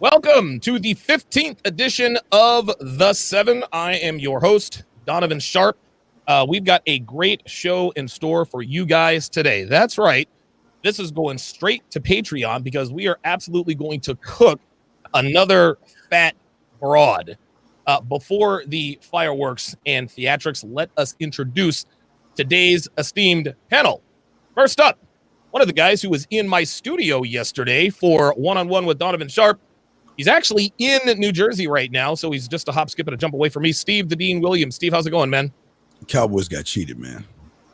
Welcome to the 15th edition of The Seven. I am your host, Donovan Sharpe. We've got a great show in store for you guys today. That's right. This is going straight to Patreon because we are absolutely going to cook another fat broad. Before the fireworks and theatrics, let us introduce today's esteemed panel. First up, one of the guys who was in my studio yesterday for one-on-one with Donovan Sharpe. He's actually in New Jersey right now, so he's just a hop, skip, and a jump away from me. Steve the Dean Williams. Steve, how's it going, man? Cowboys got cheated, man.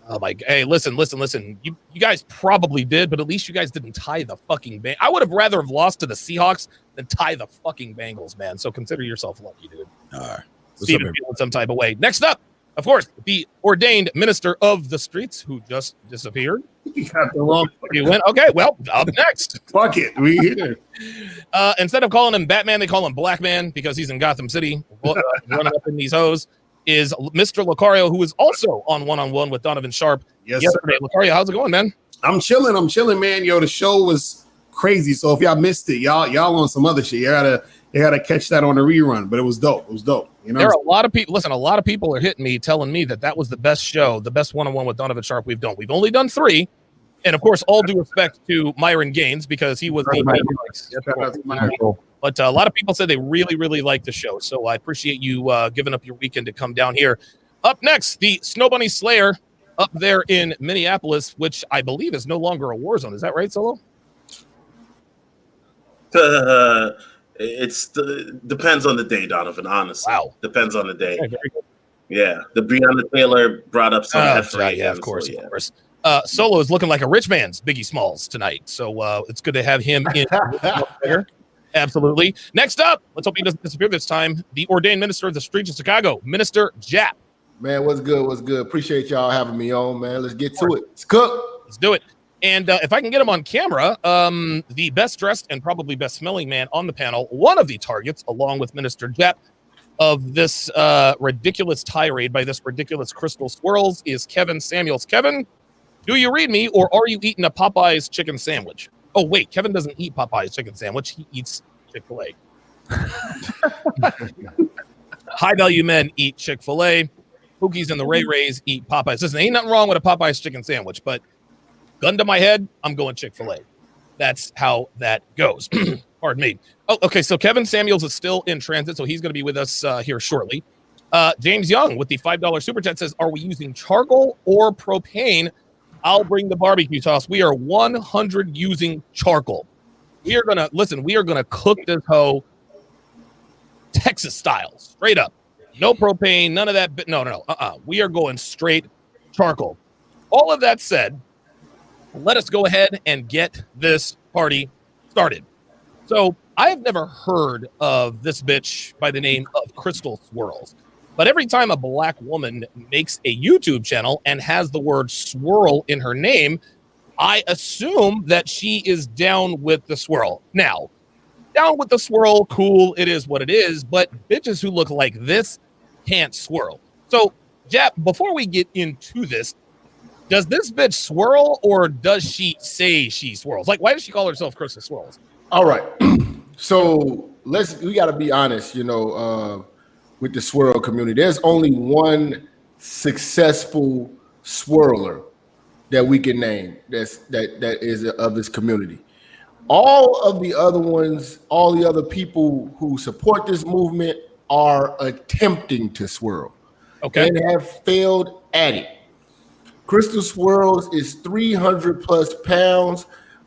Oh my! Hey, listen. You guys probably did, but at least you guys didn't tie the fucking bang. I would have rather have lost to the Seahawks than tie the fucking Bengals, man. So consider yourself lucky, dude. All right. Steve is feeling some type of way. Next up, of course, the ordained minister of the streets who just disappeared. You got the wrong. You went okay. Well, up next. Fuck it, we here. Instead of calling him Batman, they call him Black Man because he's in Gotham City, running up in these hoes. Is Mr. Lucario, who is also on one-on-one with Donovan Sharpe yesterday. Lucario, how's it going, man? I'm chilling, man. Yo, the show was crazy. So if y'all missed it, y'all on some other shit. You gotta catch that on the rerun. But it was dope. You know, there are a lot of people. Listen, a lot of people are hitting me, telling me that was the best show, the best one-on-one with Donovan Sharpe we've done. We've only done 3, and of course, all due respect to Myron Gaines because he was. But a lot of people said they really, really liked the show. So I appreciate you giving up your weekend to come down here. Up next, the Snow Bunny Slayer up there in Minneapolis, which I believe is no longer a war zone. Is that right, Solo? Depends on the day, Donovan, honestly. Wow. Depends on the day. Okay, very good. Yeah. The Breonna Taylor brought up some yeah, of course. Solo is looking like a rich man's Biggie Smalls tonight. So it's good to have him in here. Absolutely. Next up, let's hope he doesn't disappear this time. The ordained minister of the streets of Chicago, Minister Jap. Man, what's good? Appreciate y'all having me on, man. Let's get to it. Let's cook. Let's do it. And if I can get him on camera, the best dressed and probably best smelling man on the panel, one of the targets, along with Minister Jap, of this ridiculous tirade by this ridiculous Crystal Swirls is Kevin Samuels. Kevin, do you read me or are you eating a Popeye's chicken sandwich? Oh, wait, Kevin doesn't eat Popeye's chicken sandwich. He eats Chick-fil-A. High-value men eat Chick-fil-A. Pookies and the Ray Rays eat Popeyes. Listen, ain't nothing wrong with a Popeye's chicken sandwich, but gun to my head, I'm going Chick-fil-A. That's how that goes. Pardon me. Oh, okay, so Kevin Samuels is still in transit, so he's going to be with us here shortly. James Young with the $5 super chat says, are we using charcoal or propane? I'll bring the barbecue sauce. We are 100 using charcoal. We are going to cook this hoe Texas style, straight up. No propane, none of that. No. We are going straight charcoal. All of that said, let us go ahead and get this party started. So I have never heard of this bitch by the name of Crystal Swirls. But every time a black woman makes a YouTube channel and has the word swirl in her name, I assume that she is down with the swirl. Now, down with the swirl, cool, it is what it is, but bitches who look like this can't swirl. So, Jap, before we get into this, does this bitch swirl or does she say she swirls? Like, why does she call herself Crystal Swirls? All right. So we got to be honest, with the swirl community. There's only one successful swirler that we can name that is of this community. All of the other ones, all the other people who support this movement are attempting to swirl. Okay. And have failed at it. Crystal Swirls is 300 plus pounds.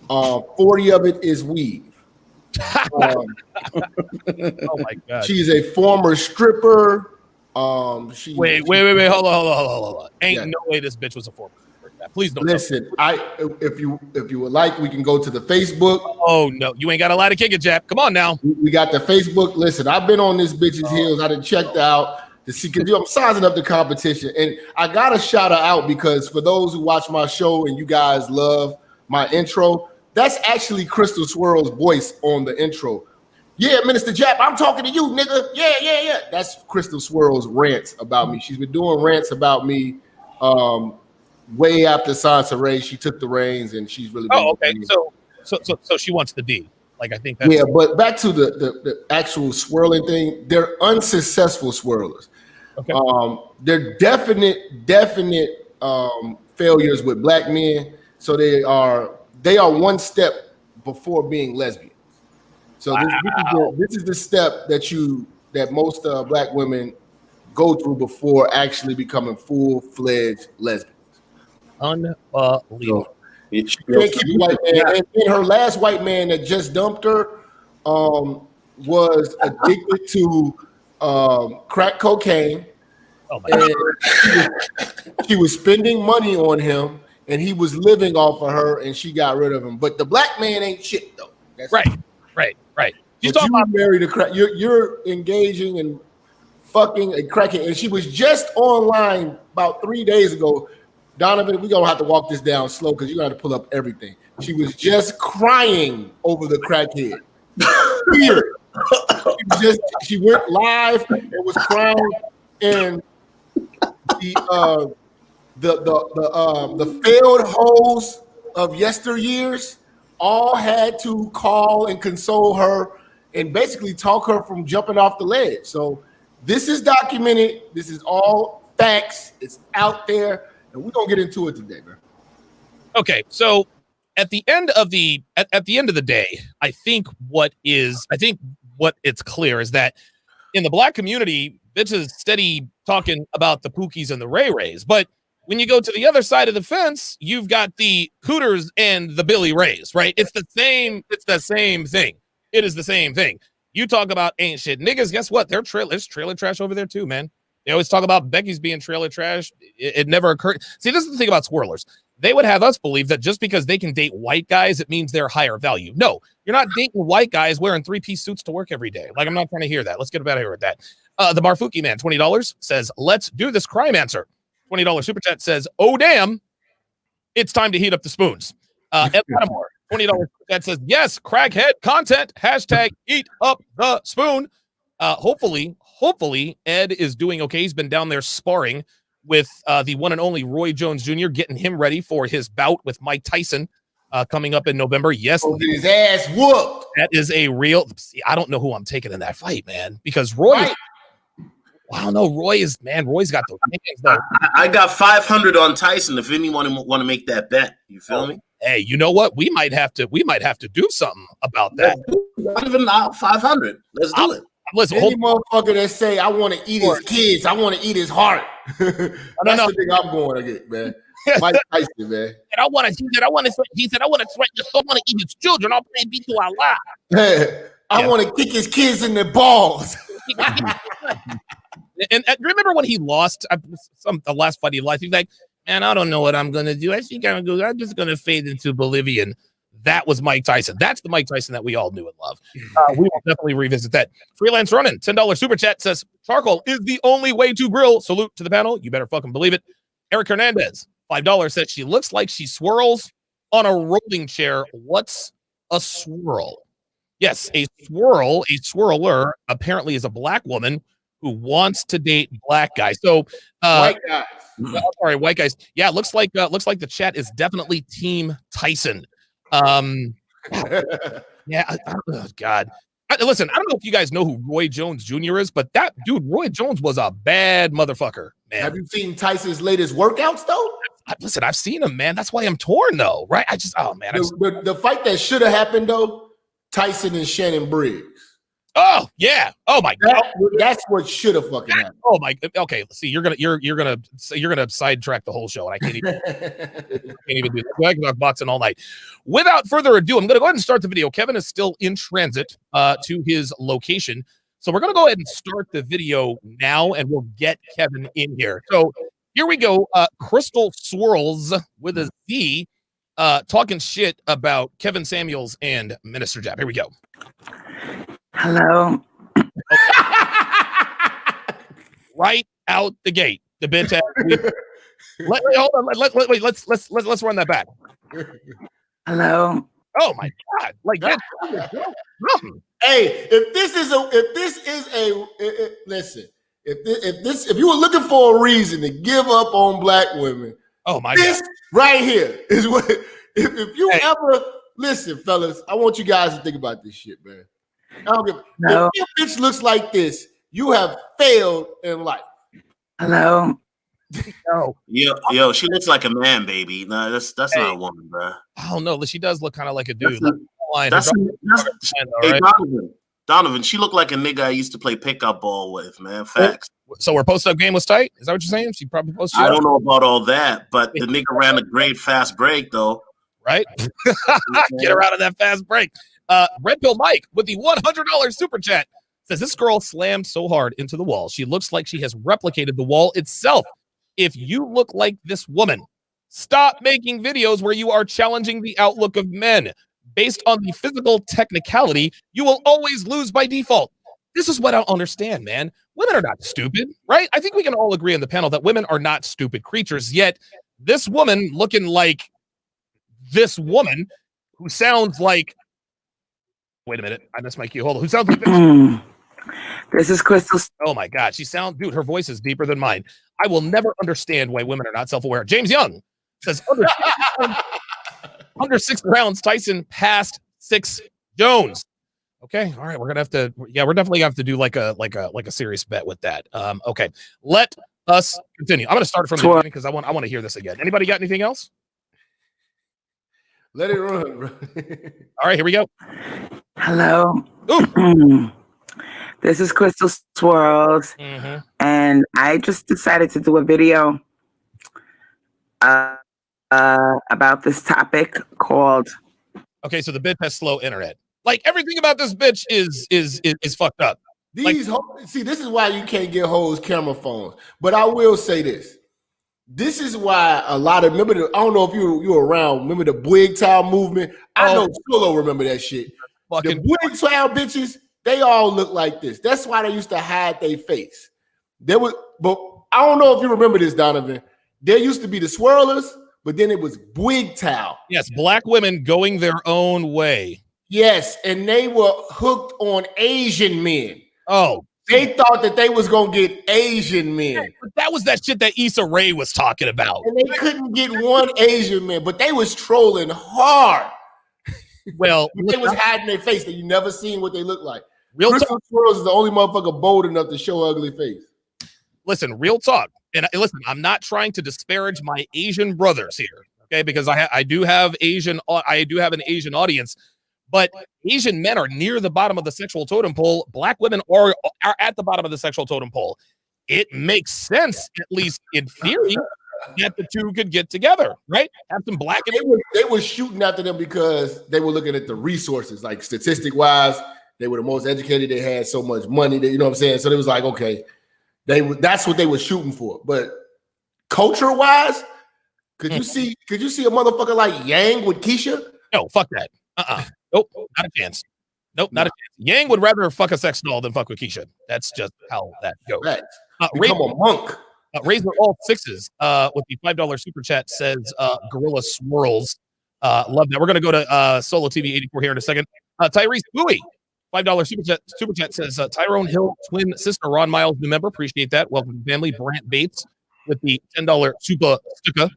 40 of it is weave. Oh my God. She's a former stripper. Wait, hold on. Ain't no way this bitch was a former stripper. Please don't listen. If you would like, we can go to the Facebook. Oh no, you ain't got a lot to kick it, Jap. Come on now. We got the Facebook. Listen, I've been on this bitch's heels. I done checked out to see because I'm sizing up the competition, and I gotta shout her out because for those who watch my show and you guys love my intro. That's actually Crystal Swirl's voice on the intro. Yeah, Minister Jap, I'm talking to you, nigga. Yeah. That's Crystal Swirl's rants about me. She's been doing rants about me way after Sansa Ray. She took the reins and she's really. Oh, okay. So she wants the D. Like I think that's but back to the actual swirling thing, they're unsuccessful swirlers. okay. They're definite failures with black men. So they are one step before being lesbians. So this is the step that most black women go through before actually becoming full-fledged lesbians. Unbelievable. So, she can't keep a white man. And her last white man that just dumped her was addicted to crack cocaine. Oh my God. She was spending money on him, and he was living off of her, and she got rid of him. But the black man ain't shit though. That's Right. You married a crack. You're engaging and fucking and cracking, and she was just online about 3 days ago. Donovan, we're gonna have to walk this down slow because you're gonna have to pull up everything. She was just crying over the crackhead. She went live and was crying, and the failed hoes of yesteryears all had to call and console her and basically talk her from jumping off the ledge. So this is documented. This is all facts. It's out there. And we're gonna get into it today, man. Okay, so at the end of the day, I think what it's clear is that in the black community, bitches steady talking about the Pookies and the Ray Rays, but when you go to the other side of the fence, you've got the Hooters and the Billy Rays, right? It's the same thing. It is the same thing. You talk about ain't shit niggas. Guess what? There's trailer trash over there too, man. They always talk about Becky's being trailer trash. It never occurred. See, this is the thing about swirlers. They would have us believe that just because they can date white guys, it means they're higher value. No, you're not dating white guys wearing 3-piece suits to work every day. Like, I'm not trying to hear that. Let's get out of here with that. The Marfuki man, $20, says, let's do this crime answer. $20 super chat says, oh, damn, it's time to heat up the spoons. Ed Lattimore, $20 super chat says, yes, crackhead content, hashtag eat up the spoon. Hopefully Ed is doing okay. He's been down there sparring with the one and only Roy Jones Jr., getting him ready for his bout with Mike Tyson coming up in November. Yes. Get his ass whooped. That is a real, I don't know who I'm taking in that fight, man, because Roy, right. I don't know. Roy's got those hands, though. I got 500 on Tyson if anyone want to make that bet. You feel me? Hey, you know what? We might have to do something about that. Not even 500. Let's do it. Listen, any motherfucker that say I want to eat his kids, I want to eat his heart. That's the thing I'm going to get, man. Mike Tyson, man. He said I want to eat his children. I'll play beat to Allah. I want to kick his kids in the balls. and remember when he lost the last fight he lost? He's like, man, I don't know what I'm gonna do. I think I'm just gonna fade into Bolivian. That was Mike Tyson. That's the Mike Tyson that we all knew and love. We will definitely revisit that. Freelance Running, $10 super chat says, charcoal is the only way to grill. Salute to the panel. You better fucking believe it. Eric Hernandez, $5 says, she looks like she swirls on a rolling chair. What's a swirl? Yes, a swirler apparently is a black woman who wants to date black guys. So white guys. Sorry, white guys. Yeah, looks like the chat is definitely Team Tyson. Yeah. Oh God. Listen, I don't know if you guys know who Roy Jones Jr. is, but that dude, Roy Jones, was a bad motherfucker, man. Have you seen Tyson's latest workouts, though? Listen, I've seen him, man. That's why I'm torn, though, right? The fight that should have happened, though, Tyson and Shannon Briggs. Oh yeah. Oh my God. That's what should have fucking happened. Oh my. Okay. See, you're gonna sidetrack the whole show, and I can't even do that. I can talk boxing all night. Without further ado, I'm gonna go ahead and start the video. Kevin is still in transit to his location, so we're gonna go ahead and start the video now, and we'll get Kevin in here. So here we go. Crystal Swirls with a Z, talking shit about Kevin Samuels and Minister Jab. Here we go. Hello. Right out the gate, the bitch. Hold on. Let's run that back. Hello. Oh my God! Like that. Hey, listen. If you were looking for a reason to give up on black women, oh my this God, right here is what. If you ever listen, fellas. I want you guys to think about this shit, man. I don't give. No. If your bitch looks like this, you have failed in life. Hello. No. Yo, she looks like a man, baby. No, that's not a woman, bro. Oh no, she does look kind of like a dude. Hey, Donovan, she looked like a nigga I used to play pickup ball with, man. Facts. So her post-up game was tight? Is that what you're saying? She probably posted. I don't know about all that, but the nigga ran a great fast break, though. Right? Get her out of that fast break. Red Pill Mike with the $100 super chat says this girl slammed so hard into the wall. She looks like she has replicated the wall itself. If you look like this woman, stop making videos where you are challenging the outlook of men. Based on the physical technicality, you will always lose by default. This is what I don't understand, man. Women are not stupid, right? I think we can all agree on the panel that women are not stupid creatures. Yet this woman looking like this woman who sounds like, wait a minute, I missed my cue. Hold on. Who sounds like this? This is Crystal. Oh my God. Dude, her voice is deeper than mine. I will never understand why women are not self-aware. James Young says, under 6 rounds, Tyson passed 6 Jones. Okay, all right, we're definitely gonna have to do like a serious bet with that. Okay, let us continue. I'm gonna start from the beginning because I want to hear this again. Anybody got anything else? Let it run, bro. All right, here we go. Hello. This is Crystal Swirls, and I just decided to do a video about this topic called. Okay, so the bitch has slow internet. Like everything about this bitch is fucked up. See, this is why you can't get hoes camera phones. But I will say this. This is why a lot of I don't know if you were around. Remember the Boig Towel movement? I know Solo remember that shit. The Boig Towel bitches, they all look like this. That's why they used to hide their face. But I don't know if you remember this, Donovan. There used to be the swirlers, but then it was Boig Towel. Yes, black women going their own way. Yes, and they were hooked on Asian men. Oh. They thought that they was going to get Asian men. Yeah, that was that shit that Issa Rae was talking about. And they couldn't get one Asian man, but they was trolling hard. Well, they was hiding their face that you never seen what they look like. Crystal Swirls is the only motherfucker bold enough to show ugly face. Listen, real talk. And listen, I'm not trying to disparage my Asian brothers here, okay? Because I do have an Asian audience. But Asian men are near the bottom of the sexual totem pole. Black women are at the bottom of the sexual totem pole. It makes sense, at least in theory, that the two could get together, right? Have some black. They were shooting after them because they were looking at the resources, like statistic-wise. They were the most educated. They had so much money. That, you know what I'm saying? So it was like, okay, that's what they were shooting for. But culture-wise, could you see a motherfucker like Yang with Keisha? No, fuck that. Nope, not a chance. Nope, not a chance. Yang would rather fuck a sex doll than fuck with Keisha. That's just how that goes. Become a monk. Razor all 6s with the $5 super chat says Gorilla Swirls. Love that. We're gonna go to Solo TV 84 here in a second. Tyrese Bowie, $5 super chat says Tyrone Hill twin sister Ron Miles new member. Appreciate that. Welcome to the family. Brant Bates with the $10 super sticker.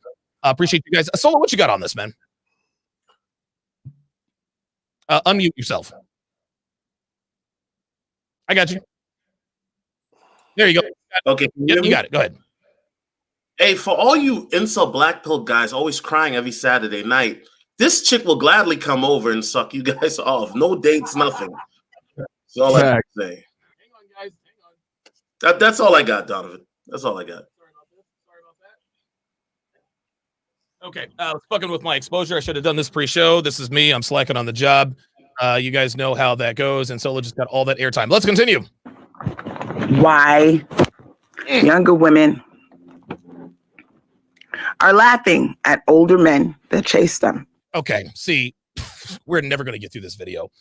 Appreciate you guys. Solo, what you got on this, man? Unmute yourself. I got you. There you go. Okay. Yep, you got it. Go ahead. Hey, for all you incel black pill guys always crying every Saturday night, this chick will gladly come over and suck you guys off. No dates, nothing. That's all I can say. Hang on, guys. Hang on. That's all I got, Donovan. That's all I got. Okay, I was fucking with my exposure. I should have done this pre-show. This is me. I'm slacking on the job. You guys know how that goes, and Solo just got all that airtime. Let's continue. Why younger women are laughing at older men that chase them. Okay, see, we're never going to get through this video.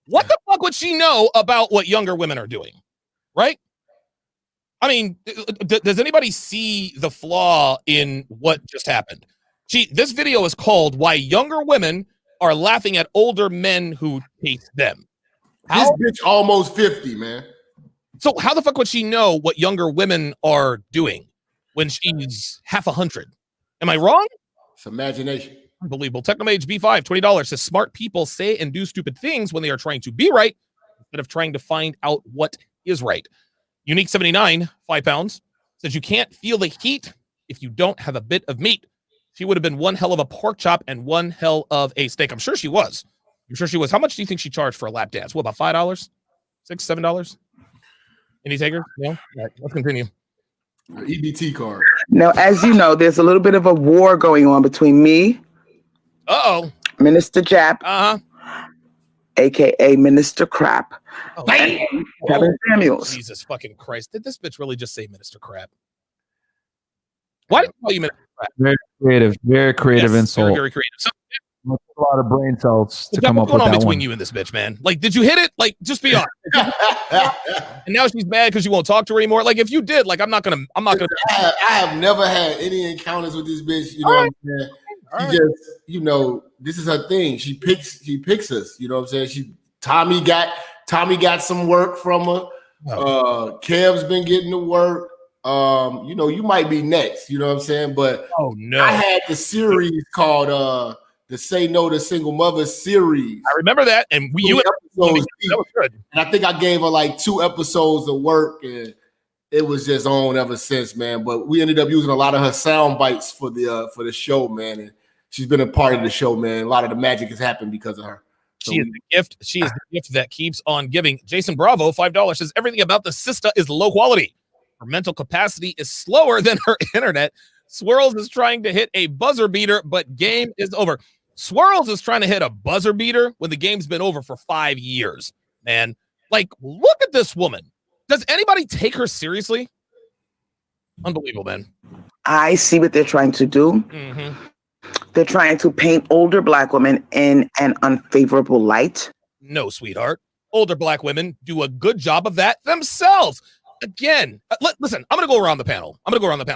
What the fuck would she know about what younger women are doing, right? I mean, does anybody see the flaw in what just happened? This video is called "Why Younger Women Are Laughing at Older Men Who Chase Them." This bitch almost 50, man. So how the fuck would she know what younger women are doing when she's half 100? Am I wrong? It's imagination. Unbelievable. Technomage B5, $20 says smart people say and do stupid things when they are trying to be right instead of trying to find out what is right. Unique 79, 5 pounds, says you can't feel the heat if you don't have a bit of meat. She would have been one hell of a pork chop and one hell of a steak. I'm sure she was. How much do you think she charged for a lap dance? What, about $5? $6, $7? Any takers? No? All right, let's continue. EBT card. Now, as you know, there's a little bit of a war going on between me, Minister Jap, aka Minister Crap, and Kevin Samuels. Jesus fucking Christ. Did this bitch really just say Minister Crap? Why did I call you Minister Crap? Very creative insult. Very creative. So, a lot of brain cells to come come up with that one. What's going on between you and this bitch, man? Like, did you hit it? Like, just be honest. And now she's mad because you won't talk to her anymore. Like, if you did, like, I'm not gonna. I have never had any encounters with this bitch. You know what I'm saying? She just, you know, this is her thing. She picks us. You know what I'm saying? Tommy got some work from her. Kev's been getting the work. You know, you might be next. You know what I'm saying? But I had the series called the Say No to Single Mother series. I remember that, and that was good. And I think I gave her like 2 episodes of work, and it was just on ever since, man. But we ended up using a lot of her sound bites for the show, man. And she's been a part of the show, man. A lot of the magic has happened because of her. So, she is the gift. She is the gift that keeps on giving. Jason Bravo, $5 says everything about the sister is low quality. Her mental capacity is slower than her internet. Swirls is trying to hit a buzzer beater, but game is over. Swirls is trying to hit a buzzer beater when the game's been over for 5 years, man. Like, look at this woman. Does anybody take her seriously? Unbelievable, man. I see what they're trying to do. Mm-hmm. They're trying to paint older Black women in an unfavorable light. No, sweetheart. Older Black women do a good job of that themselves. Again, listen, I'm going to go around the panel.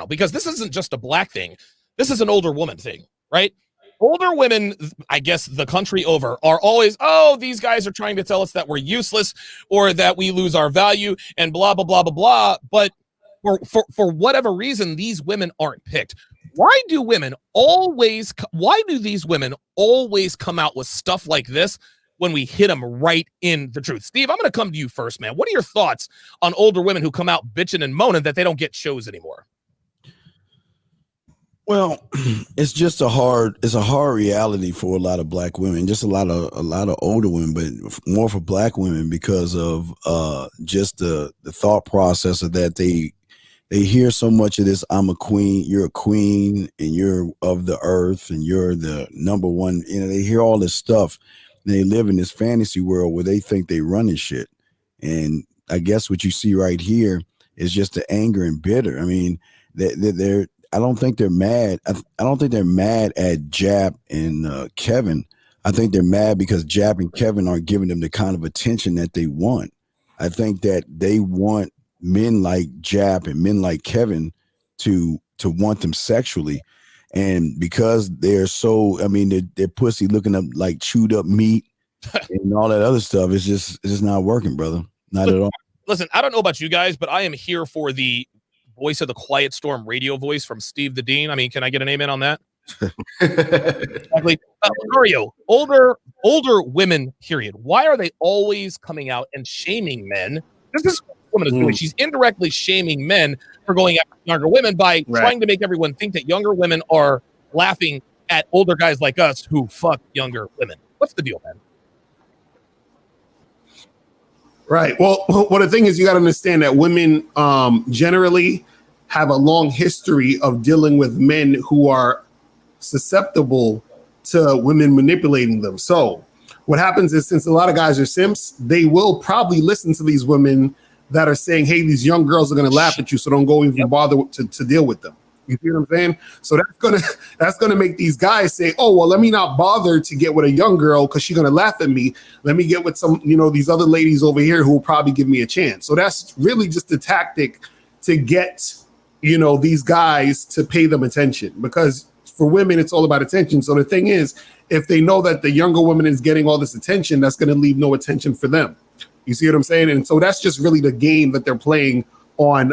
Because this isn't just a Black thing. This is an older woman thing, right? Older women, I guess the country over, are always, these guys are trying to tell us that we're useless or that we lose our value and blah, blah, blah, blah, blah. But for whatever reason, these women aren't picked. Why do these women always come out with stuff like this when we hit them right in the truth? Steve, I'm going to come to you first, man. What are your thoughts on older women who come out bitching and moaning that they don't get shows anymore? Well, it's just a hard reality for a lot of Black women, just a lot of older women, but more for Black women because of just the thought process of that they hear so much of this. I'm a queen, you're a queen, and you're of the earth, and you're the number one. You know, they hear all this stuff. And they live in this fantasy world where they think they running shit. And I guess what you see right here is just the anger and bitter. I mean, they're I don't think they're mad. I don't think they're mad at Jap and Kevin. I think they're mad because Jap and Kevin aren't giving them the kind of attention that they want. I think that they want men like Jap and men like Kevin to want them sexually. And because they're so, I mean, they're pussy looking up like chewed up meat and all that other stuff. It's just not working, brother. Not at all. Listen, I don't know about you guys, but I am here for the voice of the Quiet Storm radio voice from Steve the Dean. I mean, can I get an amen on that? Exactly. Mario, older women, period. Why are they always coming out and shaming men? This is what this woman is doing. She's indirectly shaming men for going after younger women by trying to make everyone think that younger women are laughing at older guys like us who fuck younger women. What's the deal, man? Right. Well, the thing is, you got to understand that women generally have a long history of dealing with men who are susceptible to women manipulating them. So what happens is, since a lot of guys are simps, they will probably listen to these women that are saying, hey, these young girls are going to laugh at you, so don't go even bother to deal with them. You see what I'm saying? So that's gonna make these guys say, oh, well, let me not bother to get with a young girl because she's gonna laugh at me. Let me get with some, these other ladies over here who will probably give me a chance. So that's really just the tactic to get, these guys to pay them attention, because for women, it's all about attention. So the thing is, if they know that the younger woman is getting all this attention, that's going to leave no attention for them. You see what I'm saying? And so that's just really the game that they're playing on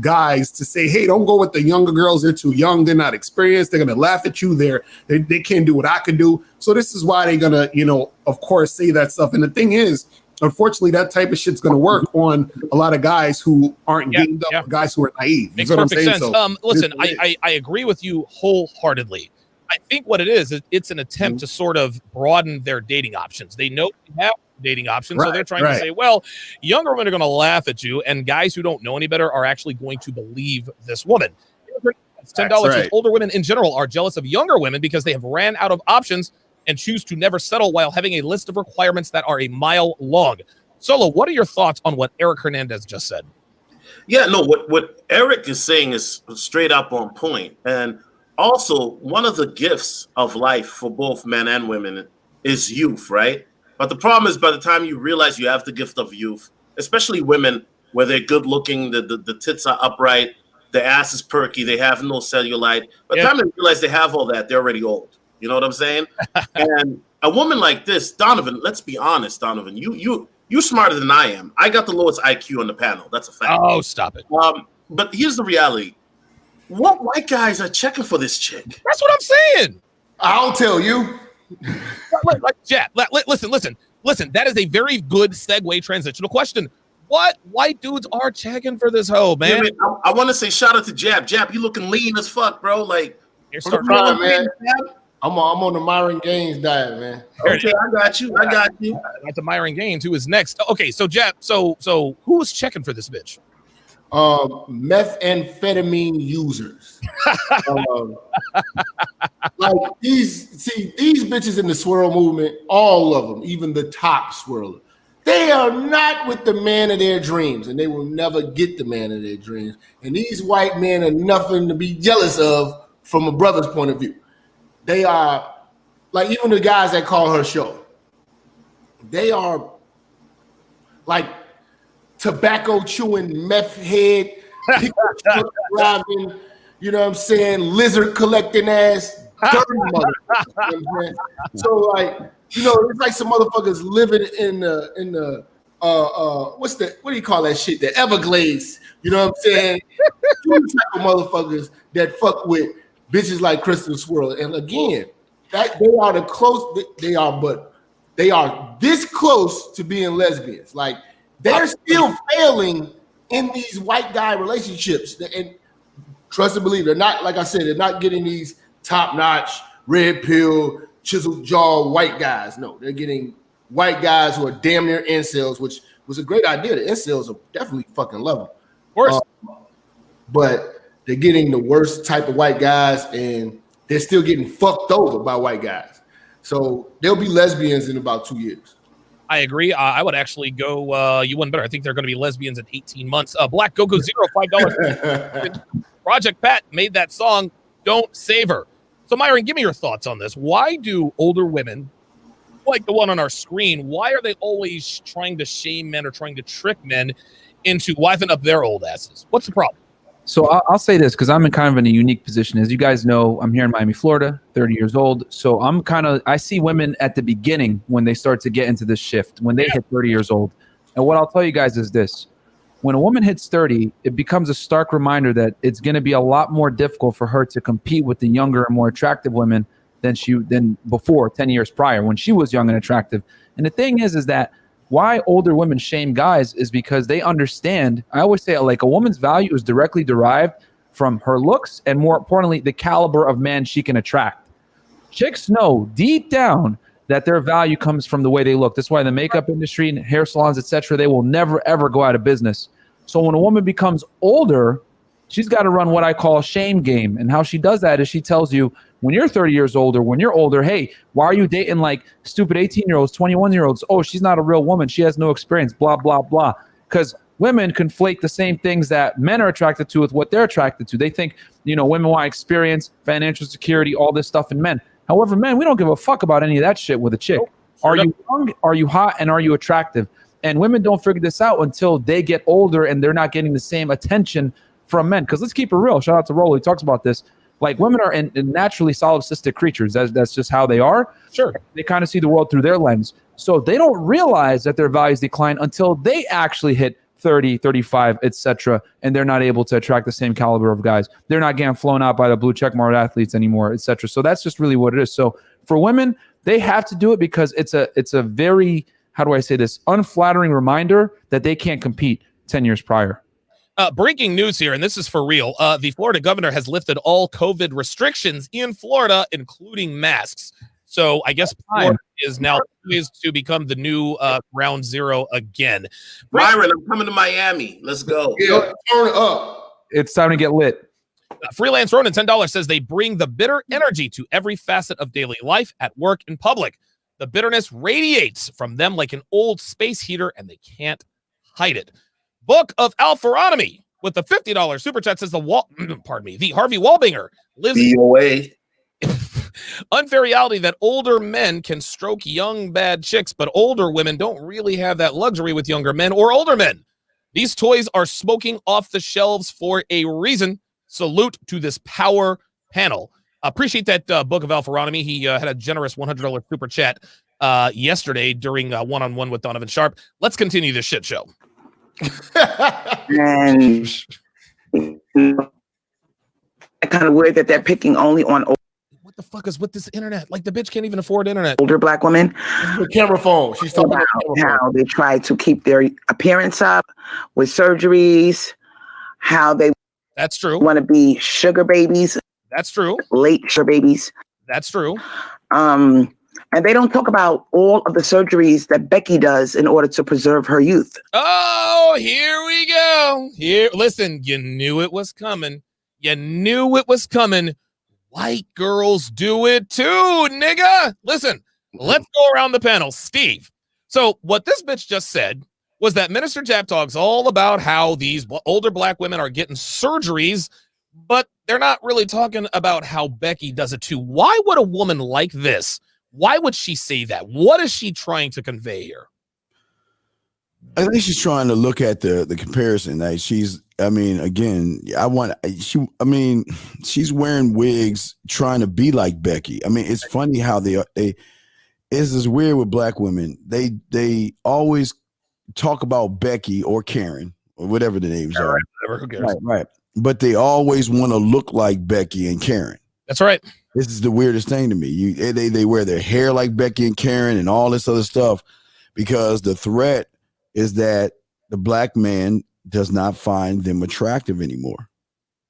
guys to say, hey, don't go with the younger girls. They're too young. They're not experienced. They're going to laugh at you. They can't do what I can do. So this is why they're going to, of course, say that stuff. And the thing is, unfortunately, that type of shit's going to work on a lot of guys who aren't gamed up, guys who are naive. Makes perfect sense. So, listen, I agree with you wholeheartedly. I think what it is it's an attempt to sort of broaden their dating options. They know they have dating options, so they're trying to say, well, younger women are going to laugh at you, and guys who don't know any better are actually going to believe this woman. It's $10. Older women in general are jealous of younger women because they have ran out of options and choose to never settle while having a list of requirements that are a mile long. Solo, what are your thoughts on what Eric Hernandez just said? Yeah, no, what Eric is saying is straight up on point. And also, one of the gifts of life for both men and women is youth, right? But the problem is by the time you realize you have the gift of youth, especially women, where they're good looking, the tits are upright, the ass is perky, they have no cellulite. By the time they realize they have all that, they're already old. You know what I'm saying? And a woman like this, Donovan, let's be honest, Donovan, you're smarter than I am. I got the lowest IQ on the panel. That's a fact. Oh, stop it. But here's the reality. What white guys are checking for this chick? That's what I'm saying. I'll tell you. Listen. That is a very good segue transitional question. What white dudes are checking for this hoe, man? Yeah, man, I want to say shout out to Jab. Jab, you looking lean as fuck, bro. Like, you're starting man. I'm on the Myron Gaines diet, man. Okay, I got you. That's the Myron Gaines, who is next. Okay, so Jab, so who's checking for this bitch? Methamphetamine users. Like these bitches in the swirl movement, all of them, even the top swirler, they are not with the man of their dreams, and they will never get the man of their dreams. And these white men are nothing to be jealous of from a brother's point of view. They are like, even the guys that call her show, they are like tobacco chewing, meth head, driving, you know what I'm saying, lizard collecting ass, dirty motherfuckers. You know what I'm saying? So like, it's like some motherfuckers living in the what do you call that shit? The Everglades. You know what I'm saying? Two type of motherfuckers that fuck with bitches like Crystal Swirl. And again, that they are this close to being lesbians. Like, they're still failing in these white guy relationships. And trust and believe, they're not, like I said, they're not getting these top-notch, red pill, chiseled jaw white guys. No, they're getting white guys who are damn near incels, which was a great idea. The incels are definitely fucking love them. Of course. But they're getting the worst type of white guys, and they're still getting fucked over by white guys. So they'll be lesbians in about 2 years. I agree. I would actually go you wouldn't better. I think they're going to be lesbians in 18 months. Black Go-Go Zero, $5. Project Pat made that song, Don't Save Her. So, Myron, give me your thoughts on this. Why do older women, like the one on our screen, why are they always trying to shame men or trying to trick men into wifing up their old asses? What's the problem? So I'll say this because I'm in a unique position. As you guys know, I'm here in Miami, Florida, 30 years old. So I see women at the beginning when they start to get into this shift, when they hit 30 years old. And what I'll tell you guys is this. When a woman hits 30, it becomes a stark reminder that it's going to be a lot more difficult for her to compete with the younger and more attractive women than before, 10 years prior, when she was young and attractive. And the thing is that why older women shame guys is because they understand. I always say, like, a woman's value is directly derived from her looks and, more importantly, the caliber of man she can attract. Chicks know deep down that their value comes from the way they look. That's why the makeup industry and hair salons, etc., they will never, ever go out of business. So when a woman becomes older, she's got to run what I call a shame game. And how she does that is she tells you, when you're 30 years old or when you're older, hey, why are you dating like stupid 18-year-olds, 21-year-olds? Oh, she's not a real woman. She has no experience, blah, blah, blah. Because women conflate the same things that men are attracted to with what they're attracted to. They think, women want experience, financial security, all this stuff in men. However, men, we don't give a fuck about any of that shit with a chick. Are you young? Are you hot? And are you attractive? And women don't figure this out until they get older and they're not getting the same attention from men. Because let's keep it real. Shout out to Rollo. He talks about this. Like, women are naturally solipsistic creatures. That's just how they are. Sure. They kind of see the world through their lens. So they don't realize that their values decline until they actually hit 30, 35, etc., and they're not able to attract the same caliber of guys. They're not getting flown out by the blue checkmark athletes anymore, etc. So that's just really what it is. So for women, they have to do it because it's a very, how do I say this, unflattering reminder that they can't compete 10 years prior. Breaking news here, and this is for real. The Florida governor has lifted all COVID restrictions in Florida, including masks. So I guess Florida is now poised to become the new ground zero again. Byron, I'm coming to Miami. Let's go. Yeah, turn up. It's time to get lit. Freelance Ronan, $10 says they bring the bitter energy to every facet of daily life, at work, in public. The bitterness radiates from them like an old space heater, and they can't hide it. Book of Alpharonomy with the $50 super chat says the Harvey Wallbinger lives BOA. unfair reality that older men can stroke young bad chicks, but older women don't really have that luxury with younger men or older men. These toys are smoking off the shelves for a reason. Salute to this power panel. Appreciate that Book of Alpharonomy. He had a generous $100 super chat yesterday during one-on-one with Donovan Sharpe. Let's continue this shit show. And kind of weird that they're picking only on What the fuck is with this internet? Like, the bitch can't even afford internet. older black women. The camera phone. She's talking about how they try to keep their appearance up with surgeries, how they That's true. want to be sugar babies, That's true. late sugar babies. That's true. And they don't talk about all of the surgeries that Becky does in order to preserve her youth. Oh, here we go. Here, listen, you knew it was coming. You knew it was coming. White girls do it too, nigga. Listen, let's go around the panel. Steve. So what this bitch just said was that Minister Jap talks all about how these older black women are getting surgeries, but they're not really talking about how Becky does it too. Why would a woman like this, why would she say that? What is she trying to convey here? I think she's trying to look at the comparison. Like she's wearing wigs trying to be like Becky. I mean, it's funny how it's this weird with black women. They always talk about Becky or Karen or whatever the names are. Whatever, who cares? Right. But they always want to look like Becky and Karen. That's right. This is the weirdest thing to me. They wear their hair like Becky and Karen and all this other stuff because the threat is that the black man does not find them attractive anymore.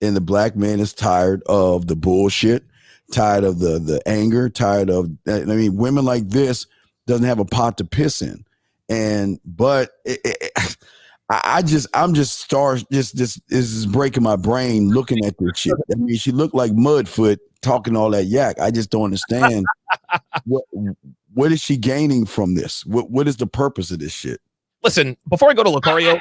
And the black man is tired of the bullshit, tired of the anger, tired of, women like this doesn't have a pot to piss in. This is breaking my brain looking at this shit. I mean, she looked like Mudfoot talking all that yak. I just don't understand what is she gaining from this? What is the purpose of this shit? Listen, before I go to Lucario,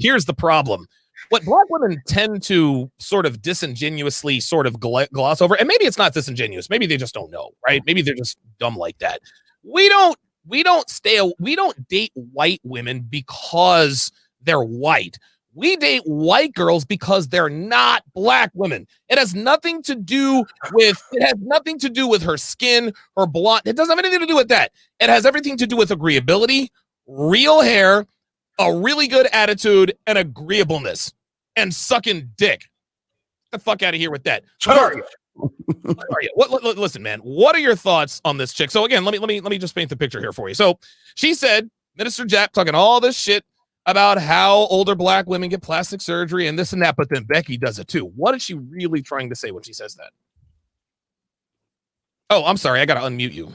here's the problem. What black women tend to sort of disingenuously sort of gloss over, and maybe it's not disingenuous, maybe they just don't know, right? Maybe they're just dumb like that. We don't date white women because they're white. We date white girls because they're not black women. It has nothing to do with her skin, her blonde. It doesn't have anything to do with that. It has everything to do with agreeability, real hair, a really good attitude, and agreeableness, and sucking dick. Get the fuck out of here with that. Listen, man, what are your thoughts on this chick? So again, let me just paint the picture here for you. So she said, Minister Jack talking all this shit about how older black women get plastic surgery and this and that, but then Becky does it too. What is she really trying to say when she says that? Oh, I'm sorry, I gotta unmute you.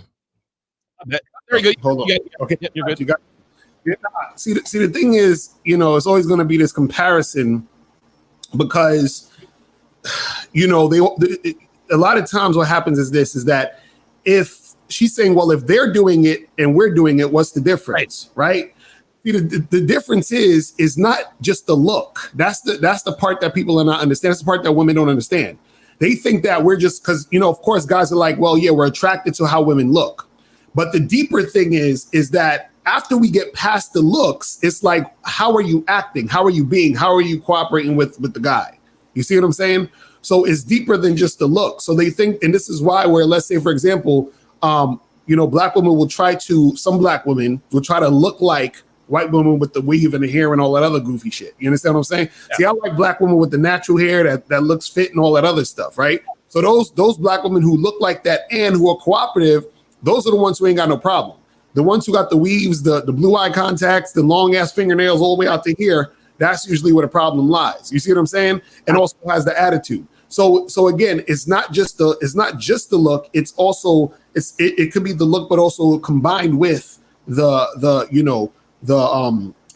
There you go. Hold on. Okay, you're good. See, the thing is, it's always going to be this comparison because, a lot of times what happens is that if she's saying, well, if they're doing it and we're doing it, what's the difference, right? See, the difference is not just the look. That's the part that people are not understand. That's the part that women don't understand. They think that we're just because, of course, guys are like, well, yeah, we're attracted to how women look. But the deeper thing is that after we get past the looks, it's like, how are you acting? How are you being? How are you cooperating with the guy? You see what I'm saying? So it's deeper than just the look. So they think, and this is why where, let's say, for example, black women some black women will try to look like white women with the weave and the hair and all that other goofy shit. You understand what I'm saying? Yeah. See, I like black women with the natural hair that looks fit and all that other stuff, right? So those black women who look like that and who are cooperative, those are the ones who ain't got no problem. The ones who got the weaves, the blue eye contacts, the long ass fingernails all the way out to here, that's usually where the problem lies. You see what I'm saying? And also has the attitude. So again, it's not just the look. It's also it could be the look, but also combined with the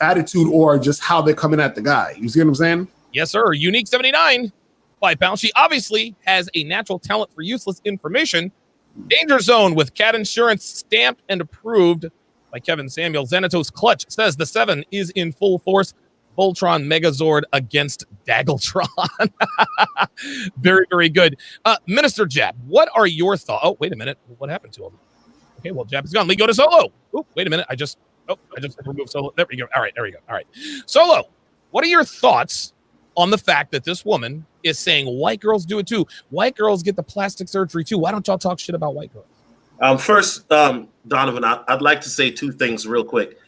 attitude or just how they're coming at the guy. You see what I'm saying? Yes, sir. Unique 79, 5 pounds. She obviously has a natural talent for useless information. Danger Zone with cat insurance stamped and approved by Kevin Samuel. Xanatos Clutch says the 7 is in full force. Voltron Megazord against Daggletron. Very, very good. Minister Jap, what are your thoughts? Oh, wait a minute. What happened to him? Okay, well, Jap is gone. Go to Solo. Oh, wait a minute. I just removed Solo. There we go. All right, there we go. All right. Solo, what are your thoughts on the fact that this woman is saying white girls do it too? White girls get the plastic surgery too. Why don't y'all talk shit about white girls? First, Donovan, I'd like to say 2 things real quick.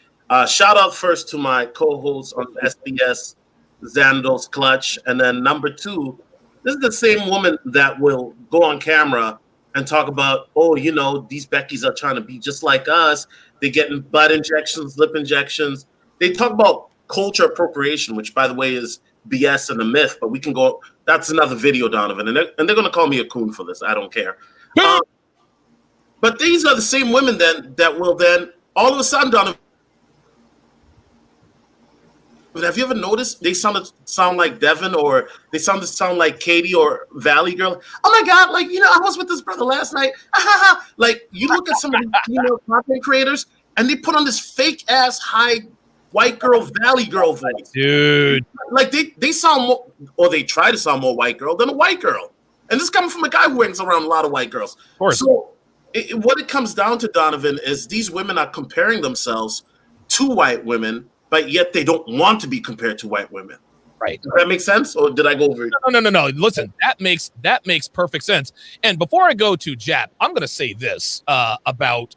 Shout out first to my co-host on SBS, Xanatos Clutch. And then number 2, this is the same woman that will go on camera and talk about, oh, you know, these Beckys are trying to be just like us. They're getting butt injections, lip injections. They talk about culture appropriation, which, by the way, is BS and a myth. But we can go, that's another video, Donovan. And they're going to call me a coon for this. I don't care. But these are the same women then that will then, all of a sudden, Donovan, but have you ever noticed they sound like Devin, or they sound like Katie or Valley Girl? Oh my God, like, you know, I was with this brother last night. Like, you look at some of the content creators and they put on this fake ass high white girl, Valley Girl voice. Dude. Like they sound more, or they try to sound more white girl than a white girl. And this is coming from a guy who hangs around a lot of white girls. Of course. So what it comes down to, Donovan, is these women are comparing themselves to white women, but yet they don't want to be compared to white women. Right. Does that make sense? Or did I go over it? No. Listen, that makes perfect sense. And before I go to Jap, I'm going to say this about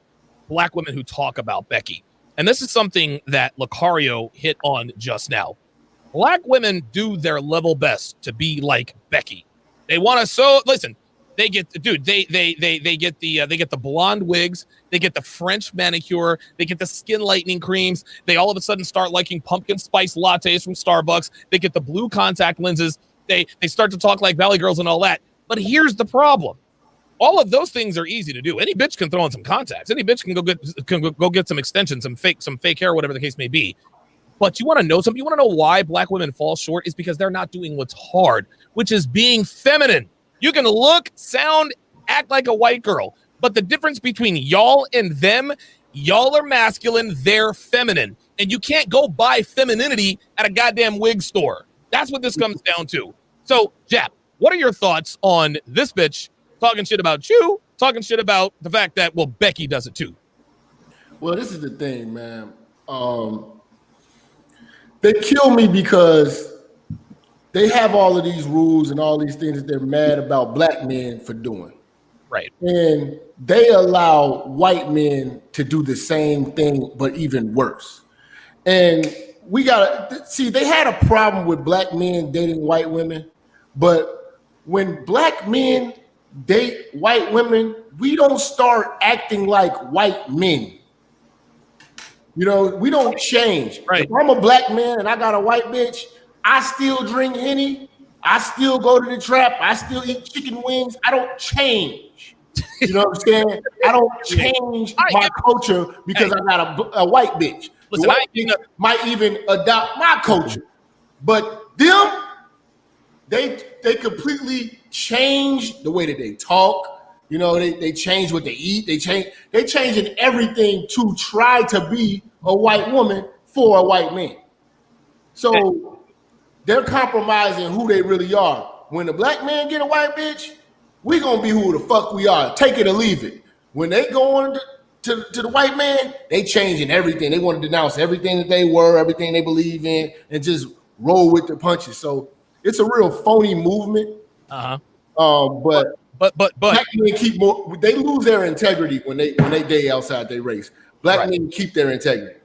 black women who talk about Becky. And this is something that Lucario hit on just now. Black women do their level best to be like Becky. They want to listen. They get they get the blonde wigs, they get the French manicure, they get the skin lightening creams. They all of a sudden start liking pumpkin spice lattes from Starbucks. They get the blue contact lenses. They start to talk like Valley Girls and all that. But here's the problem. All of those things are easy to do. Any bitch can throw on some contacts. Any bitch can go get some extensions, some fake hair, whatever the case may be. But you want to know something? You want to know why black women fall short? Is because they're not doing what's hard, which is being feminine. You can look, sound, act like a white girl. But the difference between y'all and them, y'all are masculine, they're feminine. And you can't go buy femininity at a goddamn wig store. That's what this comes down to. So, Jap, what are your thoughts on this bitch talking shit about you, talking shit about the fact that, well, Becky does it too? Well, this is the thing, man. They kill me because they have all of these rules and all these things that they're mad about black men for doing. Right. And they allow white men to do the same thing, but even worse. And we gotta see, they had a problem with black men dating white women, but when black men date white women, we don't start acting like white men. You know, we don't change. Right. If I'm a black man and I got a white bitch, I still drink Henny. I still go to the trap. I still eat chicken wings. I don't change. You know what I'm saying? I don't change my culture because I got a white bitch. Listen, the white bitch might even adopt my culture. But them, they completely change the way that they talk. You know, they change what they eat. They changing everything to try to be a white woman for a white man. So they're compromising who they really are. When the black man get a white bitch, we gonna be who the fuck we are. Take it or leave it. When they go on to the white man, they changing everything. They want to denounce everything that they were, everything they believe in, and just roll with the punches. So it's a real phony movement. But black men keep more. They lose their integrity when they date outside their race. Black men keep their integrity.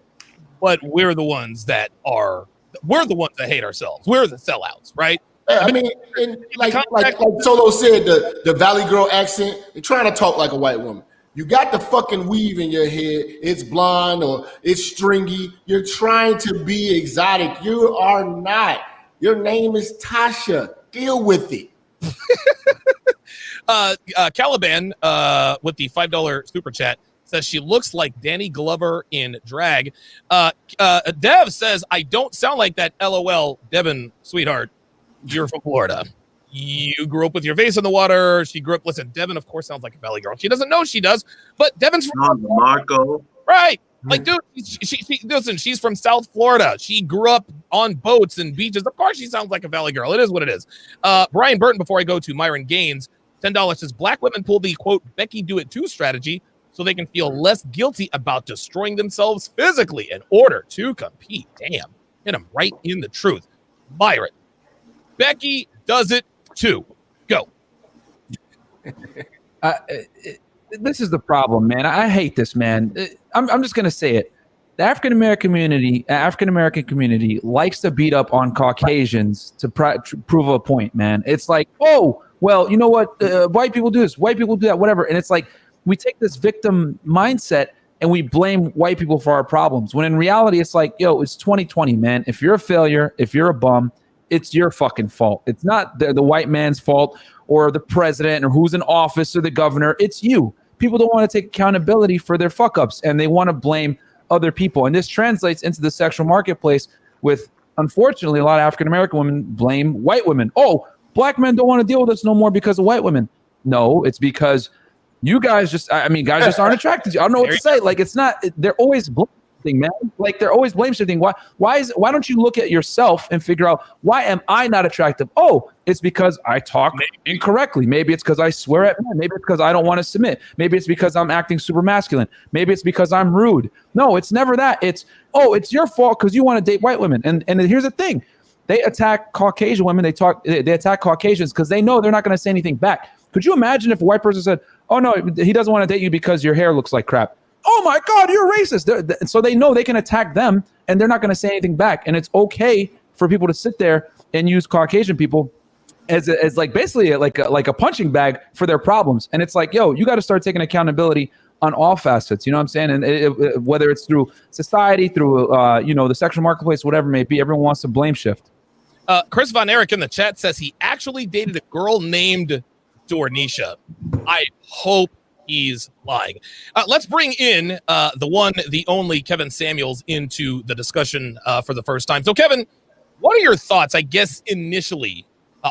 but we're the ones that hate ourselves. We're the sellouts, right? I mean, like Solo said, the Valley Girl accent, you're trying to talk like a white woman. You got the fucking weave in your head. It's blonde or it's stringy. You're trying to be exotic. You are not. Your name is Tasha. Deal with it. Caliban with the $5 super chat says she looks like Danny Glover in drag. Dev says, I don't sound like that. LOL. Devin, sweetheart, you're from Florida. You grew up with your face in the water. She grew up. Listen, Devin, of course, sounds like a Valley girl. She doesn't know she does, but Devin's from Marco. Right. Like, dude, listen, she's from South Florida. She grew up on boats and beaches. Of course, she sounds like a Valley girl. It is what it is. Brian Burton, before I go to Myron Gaines, $10 says, black women pull the, quote, Becky do it too strategy so they can feel less guilty about destroying themselves physically in order to compete. Damn. Hit him right in the truth. Myron, Becky does it too. Go. This is the problem, man. I hate this, man. I'm just gonna say it. The African American community likes to beat up on Caucasians to prove a point, man. It's like, oh, well, you know what? White people do this, white people do that, whatever. And it's like we take this victim mindset and we blame white people for our problems. When in reality, it's like, yo, it's 2020, man. If you're a failure, if you're a bum, it's your fucking fault. It's not the white man's fault or the president or who's in office or the governor. It's you. People don't want to take accountability for their fuck ups and they want to blame other people. And this translates into the sexual marketplace with, unfortunately, a lot of African-American women blame white women. Oh, black men don't want to deal with us no more because of white women. No, it's because you guys guys just aren't attracted to you. I don't know what to say. Like, it's not, they're always blame, man. Like, they're always blame shifting. Why don't you look at yourself and figure out, why am I not attractive? Oh, it's because I talk incorrectly. Maybe it's because I swear at men. Maybe it's because I don't want to submit. Maybe it's because I'm acting super masculine. Maybe it's because I'm rude. No, it's never that. It's your fault because you want to date white women. And here's the thing. They attack Caucasian women. They attack Caucasians because they know they're not going to say anything back. Could you imagine if a white person said, oh, no, he doesn't want to date you because your hair looks like crap? Oh, my God, you're racist. So they know they can attack them, and they're not going to say anything back. And it's okay for people to sit there and use Caucasian people as like basically like a punching bag for their problems. And it's like, yo, you got to start taking accountability on all facets. You know what I'm saying? And whether it's through society, through, the sexual marketplace, whatever it may be, everyone wants to blame shift. Chris Von Erich in the chat says he actually dated a girl named Dornisha. I hope he's lying. Let's bring in the one, the only Kevin Samuels into the discussion for the first time. So, Kevin, what are your thoughts, I guess, initially